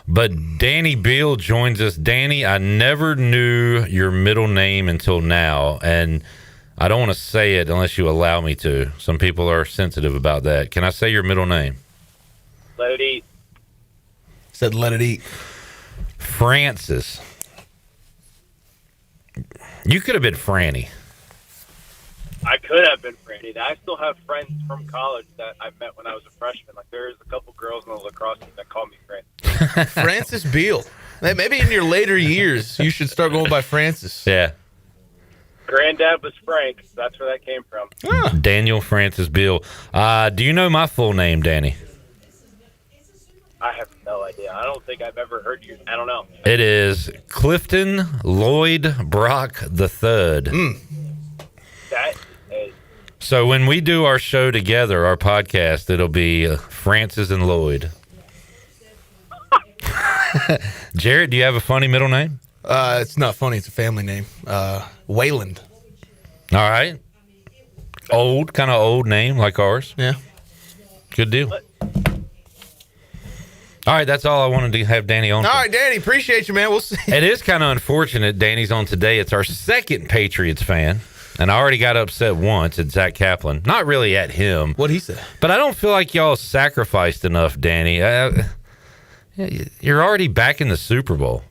But Danny Beal joins us. Danny, I never knew your middle name until now, and I don't want to say it unless you allow me to. Some people are sensitive about that. Can I say your middle name? Let it eat. Said let it eat. Francis. You could have been Franny. I could have been Franny. I still have friends from college that I met when I was a freshman. Like, there's a couple girls in the lacrosse team that call me Franny. Francis Beal. Maybe in your later years, you should start going by Francis. Yeah. Granddad was Frank. That's where that came from. Daniel Francis Beal. Do you know my full name, Danny? I have no idea. I don't think I've ever heard you. I don't know. It is Clifton Lloyd Brock III. That is... So when we do our show together, our podcast, it'll be Francis and Lloyd. Jared, do you have a funny middle name? It's not funny. It's a family name. Wayland. All right. Kind of old name like ours. Yeah. Good deal. All right, that's all I wanted to have Danny on. All right, Danny, appreciate you, man. We'll see. It is kind of unfortunate Danny's on today. It's our second Patriots fan, and I already got upset once at Zach Kaplan. Not really at him. What'd he say? But I don't feel like y'all sacrificed enough, Danny. You're already back in the Super Bowl.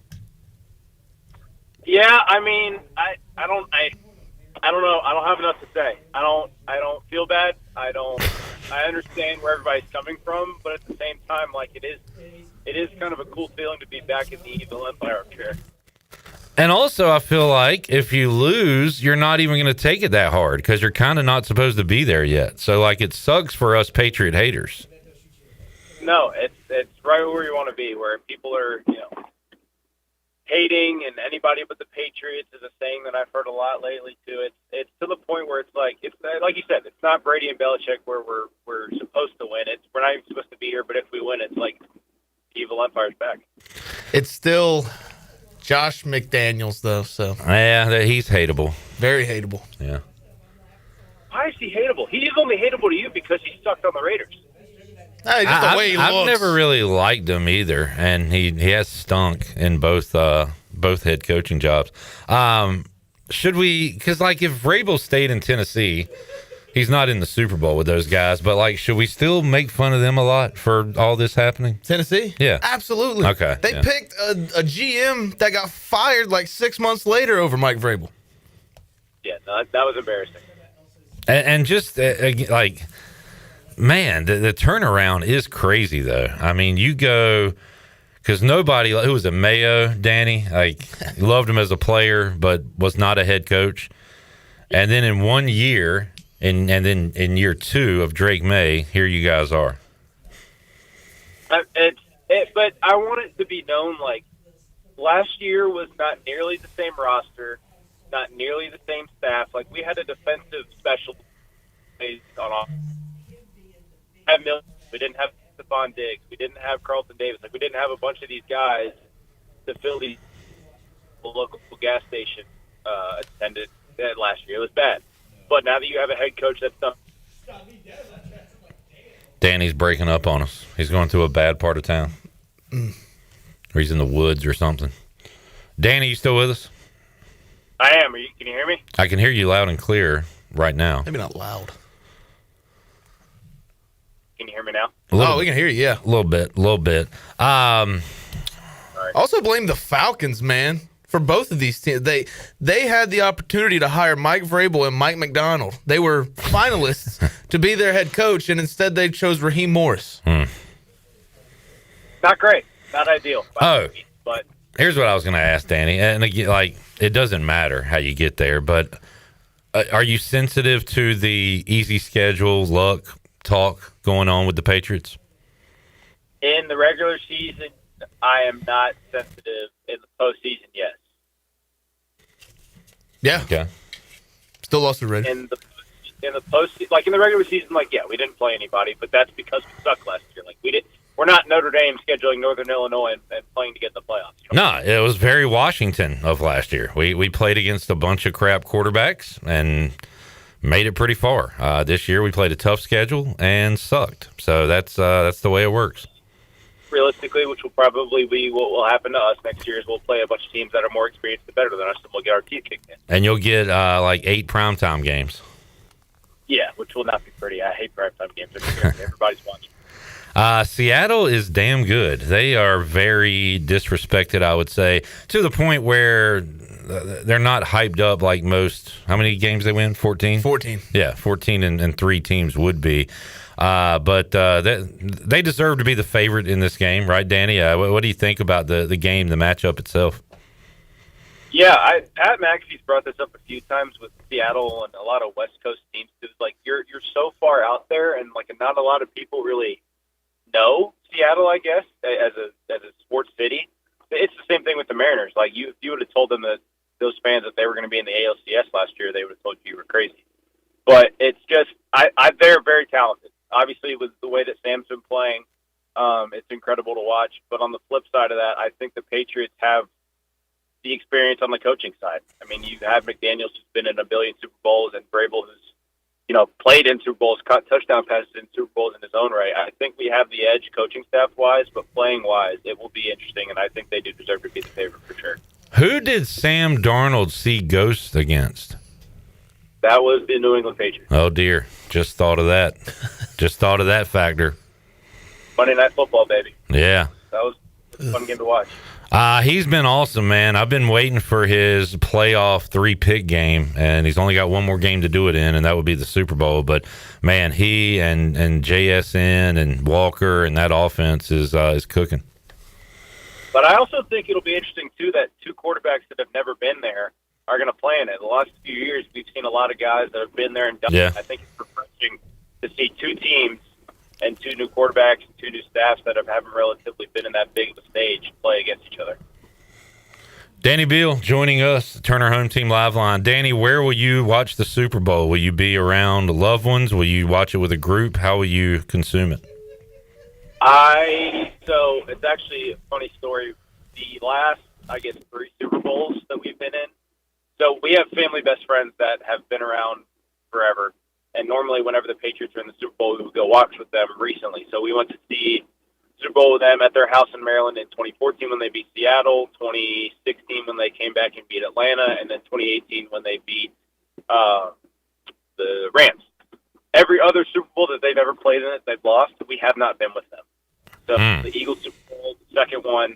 Yeah, I mean, I don't know. I don't have enough to say. I don't feel bad. I understand where everybody's coming from, but at the same time, like, it is kind of a cool feeling to be back in the Evil Empire chair. And also, I feel like if you lose, you're not even going to take it that hard because you're kind of not supposed to be there yet. So, like, it sucks for us Patriot haters. No, it's right where you want to be, where people are, hating and anybody but the Patriots is a saying that I've heard a lot lately too. It's to the point where it's like you said, it's not Brady and Belichick where we're supposed to win. We're not even supposed to be here, but if we win, it's like evil empire's back. It's still Josh McDaniels though, so yeah, he's hateable. Very hateable. Yeah. Why is he hateable? He's only hateable to you because he sucked on the Raiders. Hey, just the way he looks. I've never really liked him either, and he has stunk in both head coaching jobs. Should we? Because like if Vrabel stayed in Tennessee, he's not in the Super Bowl with those guys. But like, should we still make fun of them a lot for all this happening? Tennessee? Yeah, absolutely. Okay, they picked a GM that got fired like 6 months later over Mike Vrabel. Yeah, no, that was embarrassing. And just like. Man, the turnaround is crazy, though. I mean, you go because nobody who was a Mayo, Danny, like loved him as a player, but was not a head coach. And then in 1 year, and then in year 2 of Drake May, here you guys are. But I want it to be known, like last year was not nearly the same roster, not nearly the same staff. Like we had a defensive special on off. We didn't have Stephon Diggs. We didn't have Carlton Davis. Like we didn't have a bunch of these guys to fill these local gas station attended last year. It was bad. But now that you have a head coach that's done. Danny's breaking up on us. He's going through a bad part of town. Or he's in the woods or something. Danny, you still with us? I am. Can you hear me? I can hear you loud and clear right now. Maybe not loud. Can you hear me now? We can hear you, yeah. A little bit. Also blame the Falcons, man, for both of these teams. They had the opportunity to hire Mike Vrabel and Mike McDonald. They were finalists to be their head coach, and instead they chose Raheem Morris. Not great. Not ideal. But here's what I was going to ask, Danny. And again, like, it doesn't matter how you get there, but are you sensitive to the easy schedule, luck, talk going on with the Patriots? In the regular season, I am not sensitive. In the postseason, yes. Yeah. Okay. Still lost the Raiders. In the postseason, like in the regular season, like we didn't play anybody, but that's because we sucked last year. Like we're not Notre Dame scheduling Northern Illinois and playing to get in the playoffs. No, it was very Washington of last year. We played against a bunch of crap quarterbacks and made it pretty far. This year we played a tough schedule and sucked. So that's the way it works. Realistically, which will probably be what will happen to us next year, is we'll play a bunch of teams that are more experienced and better than us, and we'll get our teeth kicked in. And you'll get like 8 primetime games. Yeah, which will not be pretty. I hate primetime games. Everybody's watching. Seattle is damn good. They are very disrespected, I would say, to the point where they're not hyped up like most. How many games they win? 14? 14. Yeah, 14 and 3 teams would be. But they deserve to be the favorite in this game, right, Danny? What do you think about the game, the matchup itself? Yeah, Pat McAfee's brought this up a few times with Seattle and a lot of West Coast teams. It's like you're so far out there, and like not a lot of people really know Seattle, I guess, as a sports city. It's the same thing with the Mariners. Like if you would have told them that those fans that they were going to be in the ALCS last year, they would have told you were crazy. But it's just they're very talented. Obviously, with the way that Sam's been playing, it's incredible to watch. But on the flip side of that, I think the Patriots have the experience on the coaching side. I mean, you have McDaniels, who's been in a billion Super Bowls, and Vrabel, who's played in Super Bowls, caught touchdown passes in Super Bowls in his own right. I think we have the edge coaching staff-wise, but playing-wise, it will be interesting, and I think they do deserve to be the favorite for sure. Who did Sam Darnold see ghosts against? That was the New England Patriots. Oh, dear. Just thought of that. Just thought of that factor. Monday Night Football, baby. Yeah. That was a fun game to watch. He's been awesome, man. I've been waiting for his playoff 3-pick game, and he's only got one more game to do it in, and that would be the Super Bowl. But, man, he and JSN and Walker and that offense is cooking. But I also think it'll be interesting, too, that 2 quarterbacks that have never been there are going to play in it. The last few years, we've seen a lot of guys that have been there and done it. I think it's refreshing to see 2 teams and 2 new quarterbacks and 2 new staffs that haven't relatively been in that big of a stage play against each other. Danny Beal joining us, Turner Home Team Live Line. Danny, where will you watch the Super Bowl? Will you be around loved ones? Will you watch it with a group? How will you consume it? So it's actually a funny story. The last, I guess, 3 Super Bowls that we've been in. So we have family best friends that have been around forever. And normally whenever the Patriots are in the Super Bowl, we would go watch with them recently. So we went to see Super Bowl with them at their house in Maryland in 2014 when they beat Seattle, 2016 when they came back and beat Atlanta, and then 2018 when they beat the Rams. Every other Super Bowl that they've ever played in it, they've lost. We have not been with them. So the Eagles Super Bowl, the second one,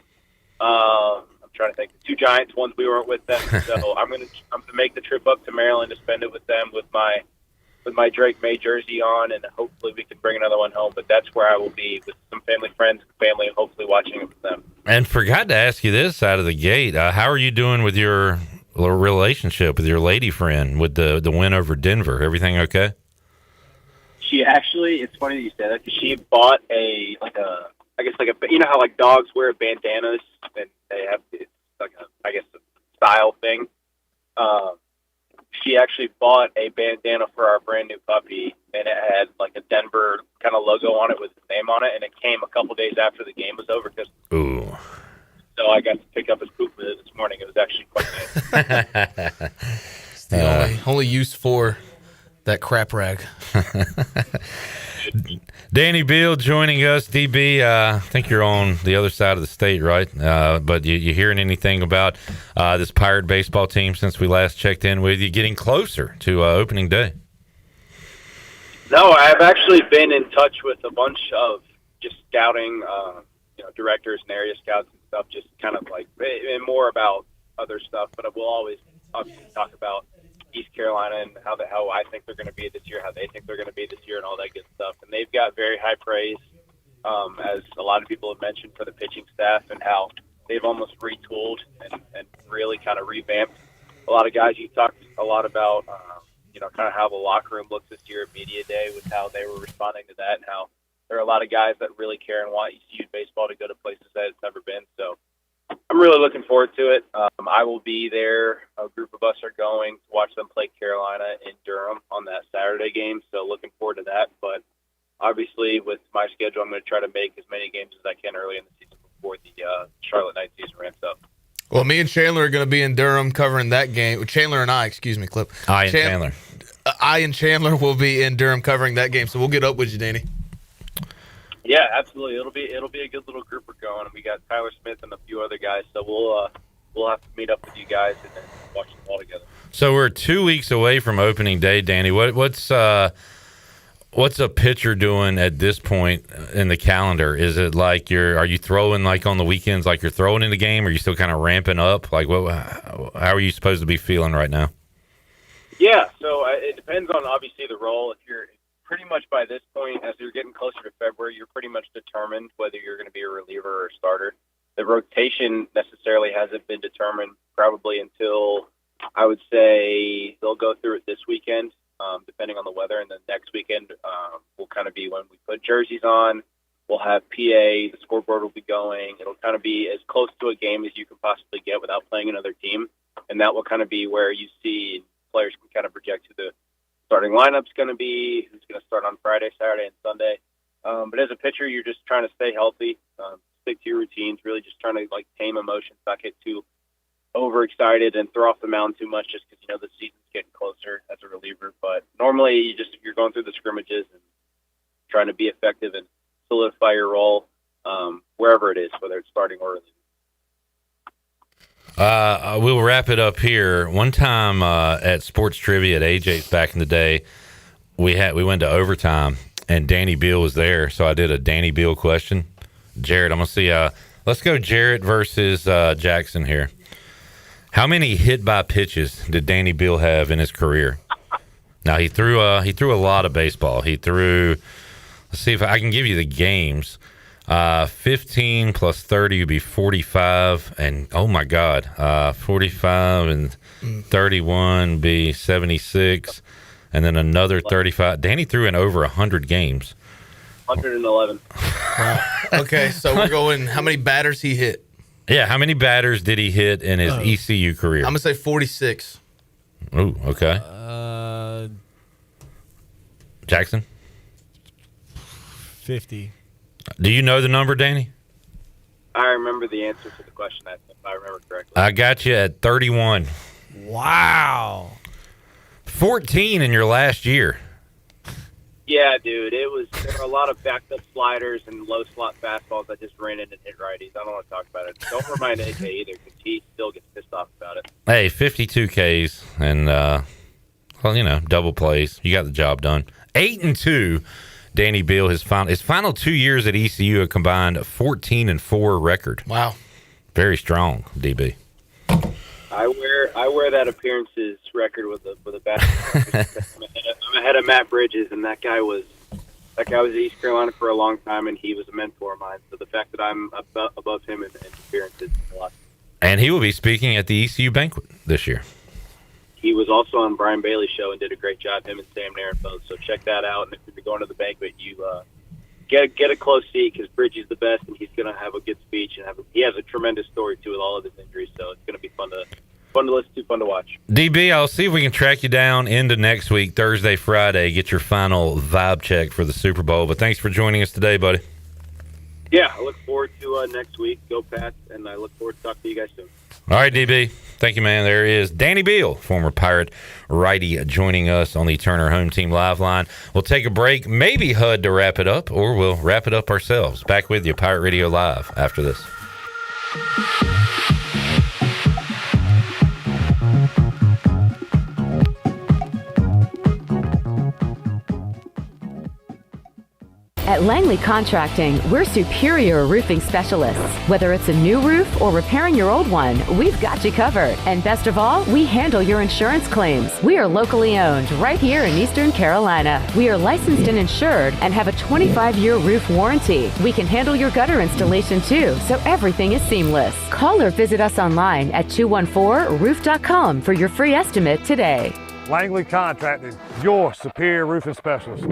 I'm trying to think, the 2 Giants ones we weren't with them. So I'm gonna make the trip up to Maryland to spend it with them with my Drake May jersey on, and hopefully we can bring another one home. But that's where I will be with some family, friends, and family, and hopefully watching it with them. And forgot to ask you this out of the gate. How are you doing with your relationship with your lady friend with the win over Denver? Everything okay? She actually, it's funny that you said that, because she bought a you know how like dogs wear bandanas and they have, it's like a style thing. She actually bought a bandana for our brand new puppy, and it had like a Denver kind of logo on it with his name on it, and it came a couple days after the game was over. So I got to pick up his poop with it this morning. It was actually quite nice. It's the only use for that crap rag. Danny Beal joining us. DB, I think you're on the other side of the state, right? But you hearing anything about this Pirate baseball team since we last checked in with you, getting closer to opening day? No, I've actually been in touch with a bunch of just scouting, directors and area scouts and stuff, just kind of like, and more about other stuff. But we'll always obviously talk about East Carolina and how I think they're going to be this year, how they think they're going to be this year, and all that good stuff. And they've got very high praise, as a lot of people have mentioned, for the pitching staff and how they've almost retooled and really kind of revamped a lot of guys. You talked a lot about, kind of how the locker room looks this year at Media Day with how they were responding to that, and how there are a lot of guys that really care and want ECU baseball to go to places that it's never been. So I'm really looking forward to it. I will be there. A group of us are going to watch them play Carolina in Durham on that Saturday game, so looking forward to that. But obviously with my schedule, I'm going to try to make as many games as I can early in the season before the Charlotte night season ramps up. Well, me and Chandler are going to be in Durham covering that game. Chandler and I, Clip. Chandler. I and Chandler will be in Durham covering that game, so we'll get up with you, Danny. Yeah, absolutely. It'll be a good little group we're going. We got Tyler Smith and a few other guys, so we'll have to meet up with you guys and then watch them all together. So we're 2 weeks away from opening day, Danny. What's a pitcher doing at this point in the calendar? Is it like are you throwing like on the weekends, like you're throwing in the game? Or are you still kind of ramping up? Like how are you supposed to be feeling right now? Yeah, so it depends on obviously the role. If you're pretty much by this point, as you're getting closer to February, you're pretty much determined whether you're going to be a reliever or a starter. The rotation necessarily hasn't been determined probably until, I would say, they'll go through it this weekend, depending on the weather. And then next weekend will kind of be when we put jerseys on. We'll have PA, the scoreboard will be going. It'll kind of be as close to a game as you can possibly get without playing another team. And that will kind of be where you see players can kind of project who the starting lineup's going to be, who's going to start on Friday, Saturday, and Sunday. But as a pitcher, you're just trying to stay healthy, stick to your routines, really just trying to like tame emotions, not get too overexcited and throw off the mound too much just because, the season's getting closer as a reliever. But normally you're going through the scrimmages and trying to be effective and solidify your role wherever it is, whether it's starting or relieving. We'll wrap it up here. One time at Sports Trivia at AJ's back in the day, we went to overtime and Danny Beal was there, so I did a Danny Beal question. Jared, I'm gonna see. Let's go Jarrett versus Jackson here. How many hit by pitches did Danny Beal have in his career? Now he threw a lot of baseball. He threw. Let's see if I can give you the games. 15 plus 30 would be 45, and oh my God, 45 and 31 would be 76, and then another 35. Danny threw in over 100 games. 111. Wow. Okay, so we're going. How many batters he hit? Yeah, how many batters did he hit in his ECU career? I'm going to say 46. Ooh, okay. Jackson? 50. Do you know the number, Danny? I remember the answer to the question, if I remember correctly. I got you at 31. Wow. 14 in your last year. Yeah, dude, there were a lot of backed up sliders and low slot fastballs that just ran in and hit righties. I don't want to talk about it. Don't remind AJ either, because he still gets pissed off about it. Hey, 52 Ks and, double plays. You got the job done. 8-2, Danny Beal, his final 2 years at ECU, a combined 14-4 record. Wow. Very strong, DB. I wear that appearances record with a bat. I'm ahead of Matt Bridges, and that guy was at East Carolina for a long time, and he was a mentor of mine. So the fact that I'm above him in appearances is a lot. And he will be speaking at the ECU banquet this year. He was also on Brian Bailey's show and did a great job, him and Sam Narenfeld. So check that out. And if you're going to the banquet, you get a close seat, because Bridges is the best, and he's going to have a good speech, and he has a tremendous story too with all of his injuries. So it's going to be fun to listen to, fun to watch. DB, I'll see if we can track you down into next week, Thursday, Friday, get your final vibe check for the Super Bowl. But thanks for joining us today, buddy. Yeah, I look forward to next week. Go Pats, and I look forward to talking to you guys soon. All right, DB. Thank you, man. There is Danny Beal, former Pirate righty, joining us on the Turner Home Team Live Line. We'll take a break, maybe HUD to wrap it up, or we'll wrap it up ourselves. Back with you, Pirate Radio Live, after this. At Langley Contracting, we're superior roofing specialists. Whether it's a new roof or repairing your old one, we've got you covered. And best of all, we handle your insurance claims. We are locally owned right here in Eastern Carolina. We are licensed and insured and have a 25-year roof warranty. We can handle your gutter installation too, so everything is seamless. Call or visit us online at 214roof.com for your free estimate today. Langley Contracting, your superior roofing specialist.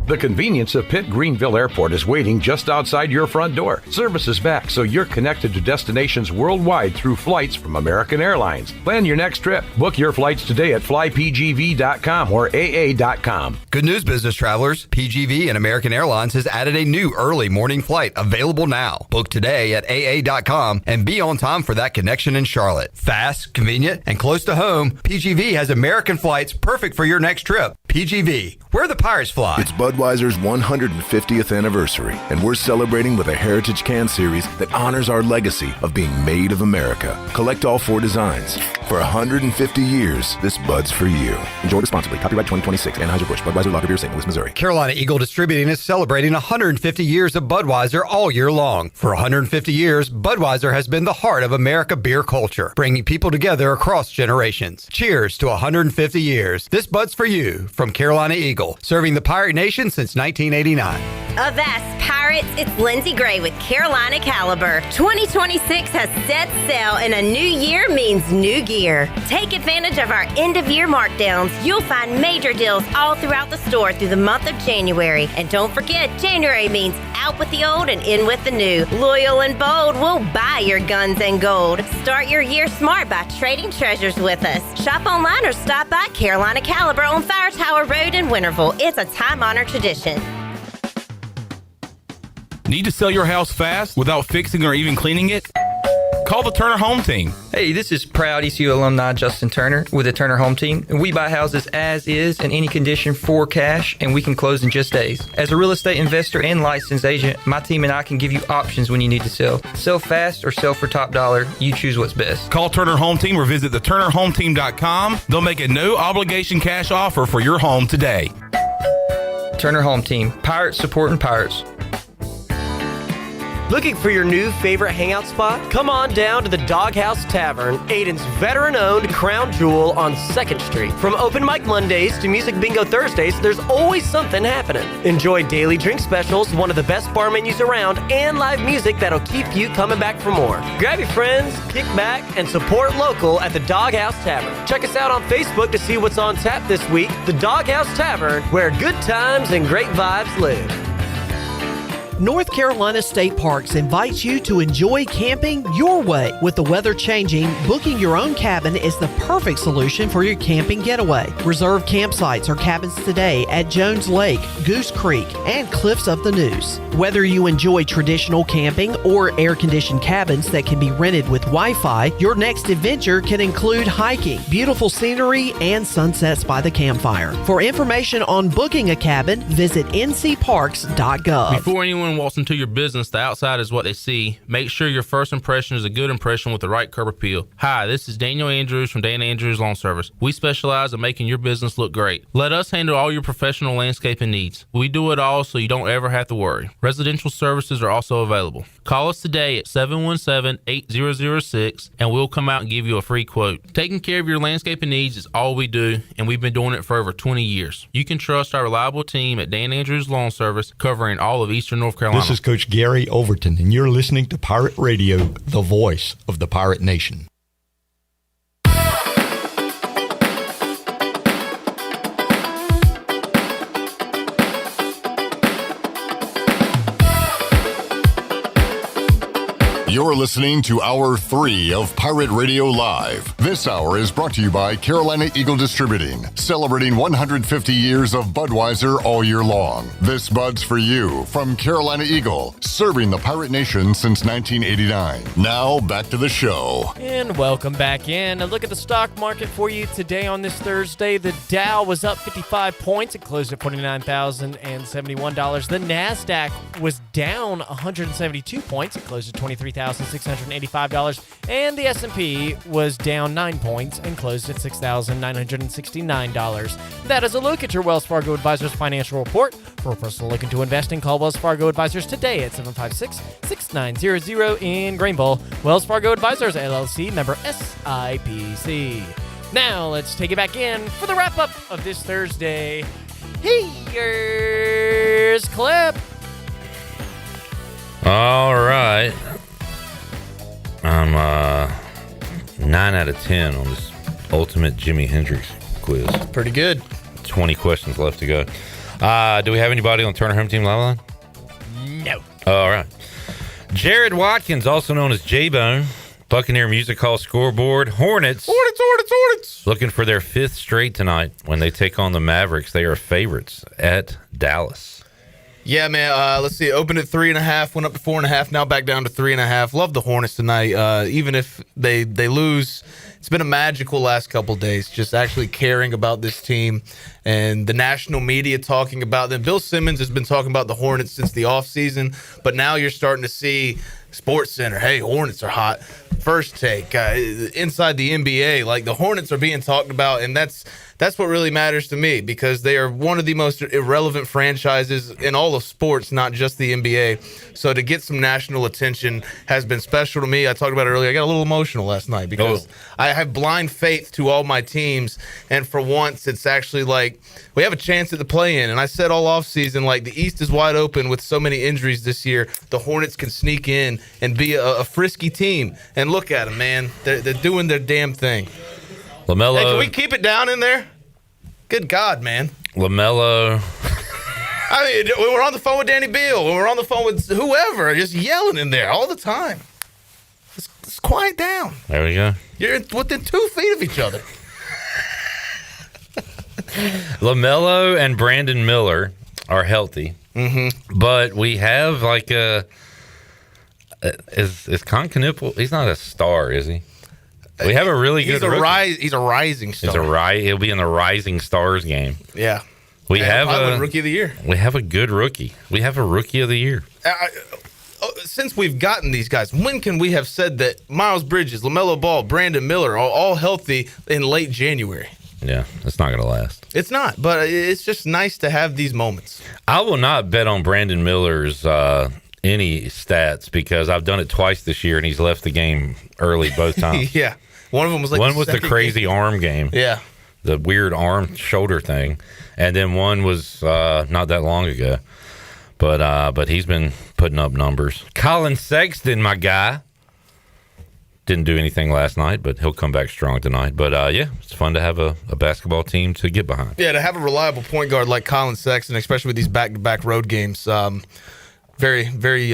The convenience of Pitt Greenville Airport is waiting just outside your front door. Service is back, so you're connected to destinations worldwide through flights from American Airlines. Plan your next trip. Book your flights today at flypgv.com or aa.com. Good news, business travelers. PGV and American Airlines has added a new early morning flight available now. Book today at aa.com and be on time for that connection in Charlotte. Fast, convenient, and close to home, PGV has American flights perfect for your next trip. PGV, where the Pirates fly. It's Budweiser's 150th anniversary, and we're celebrating with a Heritage Can series that honors our legacy of being made of America. Collect all 4 designs. For 150 years, this Bud's for you. Enjoy responsibly. Copyright 2026. Anheuser-Busch. Budweiser Lager Beer, St. Louis, Missouri. Carolina Eagle Distributing is celebrating 150 years of Budweiser all year long. For 150 years, Budweiser has been the heart of America beer culture, bringing people together across generations. Cheers to 150 years. This Bud's for you from Carolina Eagle, serving the Pirate Nation since 1989. Avast Pirates, it's Lindsey Gray with Carolina Caliber. 2026 has set sail, and a new year means new gear. Take advantage of our end-of-year markdowns. You'll find major deals all throughout the store through the month of January. And don't forget, January means out with the old and in with the new. Loyal and bold, we'll buy your guns and gold. Start your year smart by trading treasures with us. Shop online or stop by Carolina Caliber on Fire Tower Road in Winterville. It's a time-honored tradition. Need to sell your house fast without fixing or even cleaning it? Call the Turner Home Team. Hey, this is proud ECU alumni Justin Turner with the Turner Home Team. We buy houses as is in any condition for cash, and we can close in just days. As a real estate investor and licensed agent, my team and I can give you options when you need to sell. Sell fast or sell for top dollar. You choose what's best. Call Turner Home Team or visit theturnerhometeam.com. They'll make a no-obligation cash offer for your home today. Turner Home Team. Pirates supporting Pirates. Looking for your new favorite hangout spot? Come on down to the Doghouse Tavern, Aiden's veteran-owned crown jewel on 2nd Street. From open mic Mondays to music bingo Thursdays, there's always something happening. Enjoy daily drink specials, one of the best bar menus around, and live music that'll keep you coming back for more. Grab your friends, kick back, and support local at the Doghouse Tavern. Check us out on Facebook to see what's on tap this week. The Doghouse Tavern, where good times and great vibes live. North Carolina State Parks invites you to enjoy camping your way. With the weather changing, booking your own cabin is the perfect solution for your camping getaway. Reserve campsites or cabins today at Jones Lake, Goose Creek, and Cliffs of the Neuse. Whether you enjoy traditional camping or air-conditioned cabins that can be rented with Wi-Fi, your next adventure can include hiking, beautiful scenery, and sunsets by the campfire. For information on booking a cabin, visit ncparks.gov. Before anyone walks into your business, the outside is what they see. Make sure your first impression is a good impression with the right curb appeal. Hi, this is Daniel Andrews from Dan Andrews Lawn Service. We specialize in making your business look great. Let us handle all your professional landscaping needs. We do it all so you don't ever have to worry. Residential services are also available. Call us today at 717-8006 and we'll come out and give you a free quote. Taking care of your landscaping needs is all we do, and we've been doing it for over 20 years. You can trust our reliable team at Dan Andrews Lawn Service, covering all of Eastern North Carolina. This is Coach Gary Overton, and you're listening to Pirate Radio, the voice of the Pirate Nation. You're listening to Hour 3 of Pirate Radio Live. This hour is brought to you by Carolina Eagle Distributing, celebrating 150 years of Budweiser all year long. This Bud's for you from Carolina Eagle, serving the Pirate Nation since 1989. Now, back to the show. And welcome back in. A look at the stock market for you today on this Thursday. The Dow was up 55 points. It closed at $49,071. The NASDAQ was down 172 points. It closed at $23,685. And the S&P was down 9 points and closed at $6,969. That is a look at your Wells Fargo Advisors financial report. For a personal look into investing, call Wells Fargo Advisors today at 756-6900 in Greenville. Wells Fargo Advisors, LLC, member SIPC. Now, let's take it back in for the wrap-up of this Thursday. Here's Clip. All right. I'm 9 out of 10 on this ultimate Jimi Hendrix quiz. Pretty good. 20 questions left to go. Do we have anybody on Turner Home Team Live line? No. All right. Jared Watkins, also known as J-Bone, Buccaneer Music Hall scoreboard. Hornets. Looking for their 5th straight tonight when they take on the Mavericks. They are favorites at Dallas. Yeah, man. Let's see. Opened at 3.5, went up to 4.5, now back down to 3.5. Love the Hornets tonight. Even if they lose, it's been a magical last couple days. Just actually caring about this team and the national media talking about them. Bill Simmons has been talking about the Hornets since the offseason, but now you're starting to see Sports Center. Hey, Hornets are hot. First Take inside the NBA, like the Hornets are being talked about, and that's what really matters to me because they are one of the most irrelevant franchises in all of sports, not just the NBA. So to get some national attention has been special to me. I talked about it earlier. I got a little emotional last night because I have blind faith to all my teams, and for once it's actually like we have a chance at the play-in. And I said all offseason, like the East is wide open with so many injuries this year. The Hornets can sneak in and be a frisky team. And look at them, man. They're doing their damn thing. LaMelo. Hey, can we keep it down in there? Good God, man. LaMelo. I mean, when we're on the phone with Danny Beal, when we're on the phone with whoever, just yelling in there all the time. Let's quiet down. There we go. You're within 2 feet of each other. LaMelo and Brandon Miller are healthy. Mm-hmm. But we have like is Con Knuppel? He's not a star, is he? We have a really good rookie. He's a rising star. He'll be in the Rising Stars game. Yeah. We have a rookie of the year. We have a good rookie. We have a rookie of the year. Since we've gotten these guys, when can we have said that Miles Bridges, LaMelo Ball, Brandon Miller are all healthy in late January? Yeah, it's not going to last. It's not, but it's just nice to have these moments. I will not bet on Brandon Miller's any stats because I've done it twice this year and he's left the game early both times. Yeah. One of them was like the crazy arm game. Yeah. The weird arm shoulder thing. And then one was not that long ago. But he's been putting up numbers. Colin Sexton, my guy, didn't do anything last night, but he'll come back strong tonight. But yeah, it's fun to have a basketball team to get behind. Yeah, to have a reliable point guard like Colin Sexton, especially with these back-to-back road games. Very, very,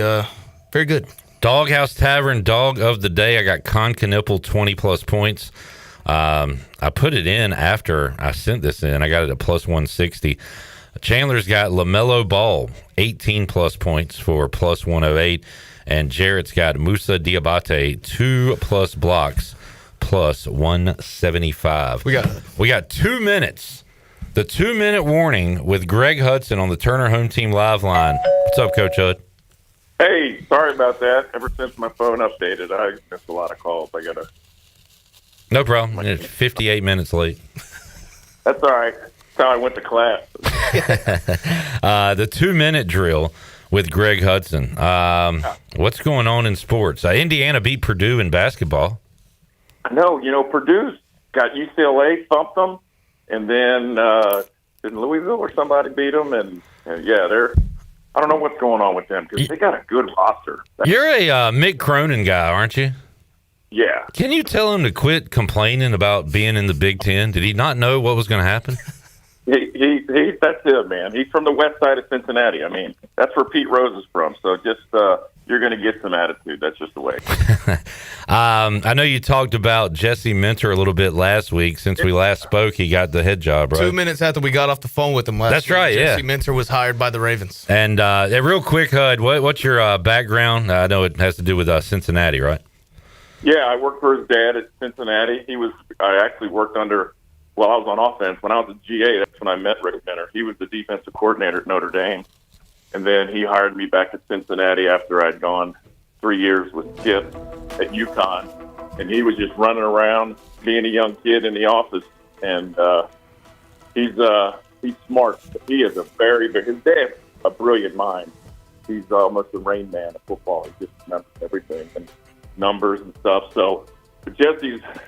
very good. Doghouse Tavern dog of the day. I got Con Canipple 20+ points. I put it in after I sent this in. I got it at plus 160. Chandler's got LaMelo Ball 18+ points for plus 108, and Jarrett's got Musa Diabate 2+ blocks plus 175. We got 2 minutes. The 2-minute warning with Greg Hudson on the Turner Home Team live line. What's up, Coach Hud? Hey, sorry about that. Ever since my phone updated, I missed a lot of calls. No problem. It's 58 minutes late. That's all right. That's how I went to class. The 2-minute drill with Greg Hudson. What's going on in sports? Indiana beat Purdue in basketball. No, Purdue's got UCLA thumped them, and then did Louisville or somebody beat them, and they're. I don't know what's going on with them because they got a good roster. You're a Mick Cronin guy, aren't you? Yeah. Can you tell him to quit complaining about being in the Big Ten? Did he not know what was going to happen? That's it, man. He's from the west side of Cincinnati. I mean, that's where Pete Rose is from. So just you're going to get some attitude. That's just the way. I know you talked about Jesse Minter a little bit last week. Since we last spoke, he got the head job, right? 2 minutes after we got off the phone with him last That's week, right, Jesse Minter was hired by the Ravens. And real quick, Hud, what's your background? I know it has to do with Cincinnati, right? Yeah, I worked for his dad at Cincinnati. I actually worked under, I was on offense. When I was a GA, that's when I met Rick Minter. He was the defensive coordinator at Notre Dame. And then he hired me back at Cincinnati after I'd gone 3 years with Skip at UConn. And he was just running around being a young kid in the office. And he's smart. He is his dad's a brilliant mind. He's almost a Rain Man of football. He just remembers everything and numbers and stuff. So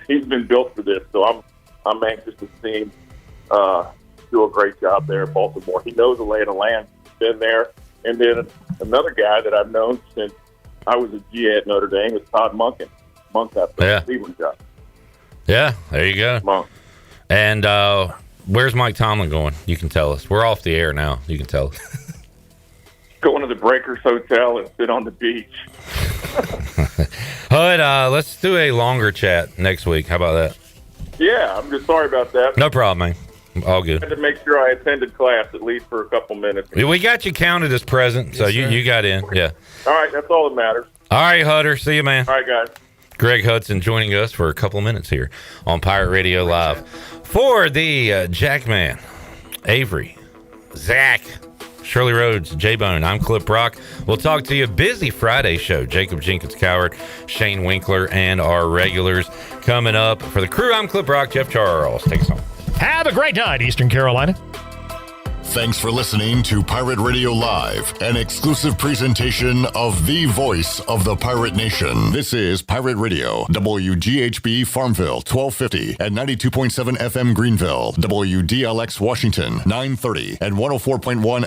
he's been built for this. So I'm anxious to see him do a great job there in Baltimore. He knows the lay of the land. He's been there. And then another guy that I've known since I was a GA at Notre Dame is Todd Monken. Monk got the Cleveland job. Yeah, there you go. Monk. And where's Mike Tomlin going? You can tell us. We're off the air now. You can tell us. Going to the Breakers Hotel and sit on the beach. Hud, let's do a longer chat next week. How about that? Yeah, I'm just sorry about that. No problem, man. All good. I had to make sure I attended class at least for a couple minutes. We got you counted as present, so you got in. Yeah. All right, that's all that matters. All right, Hutter. See you, man. All right, guys. Greg Hudson joining us for a couple minutes here on Pirate Radio Live. For the Jackman, Avery, Zach, Shirley Rhodes, J-Bone, I'm Clip Rock. We'll talk to you. Busy Friday show. Jacob Jenkins Coward, Shane Winkler, and our regulars coming up. For the crew, I'm Clip Rock. Jeff Charles. Take us home. Have a great night, Eastern Carolina. Thanks for listening to Pirate Radio Live, an exclusive presentation of the voice of the Pirate Nation. This is Pirate Radio, WGHB Farmville, 1250 and 92.7 FM Greenville, WDLX Washington, 930 and 104.1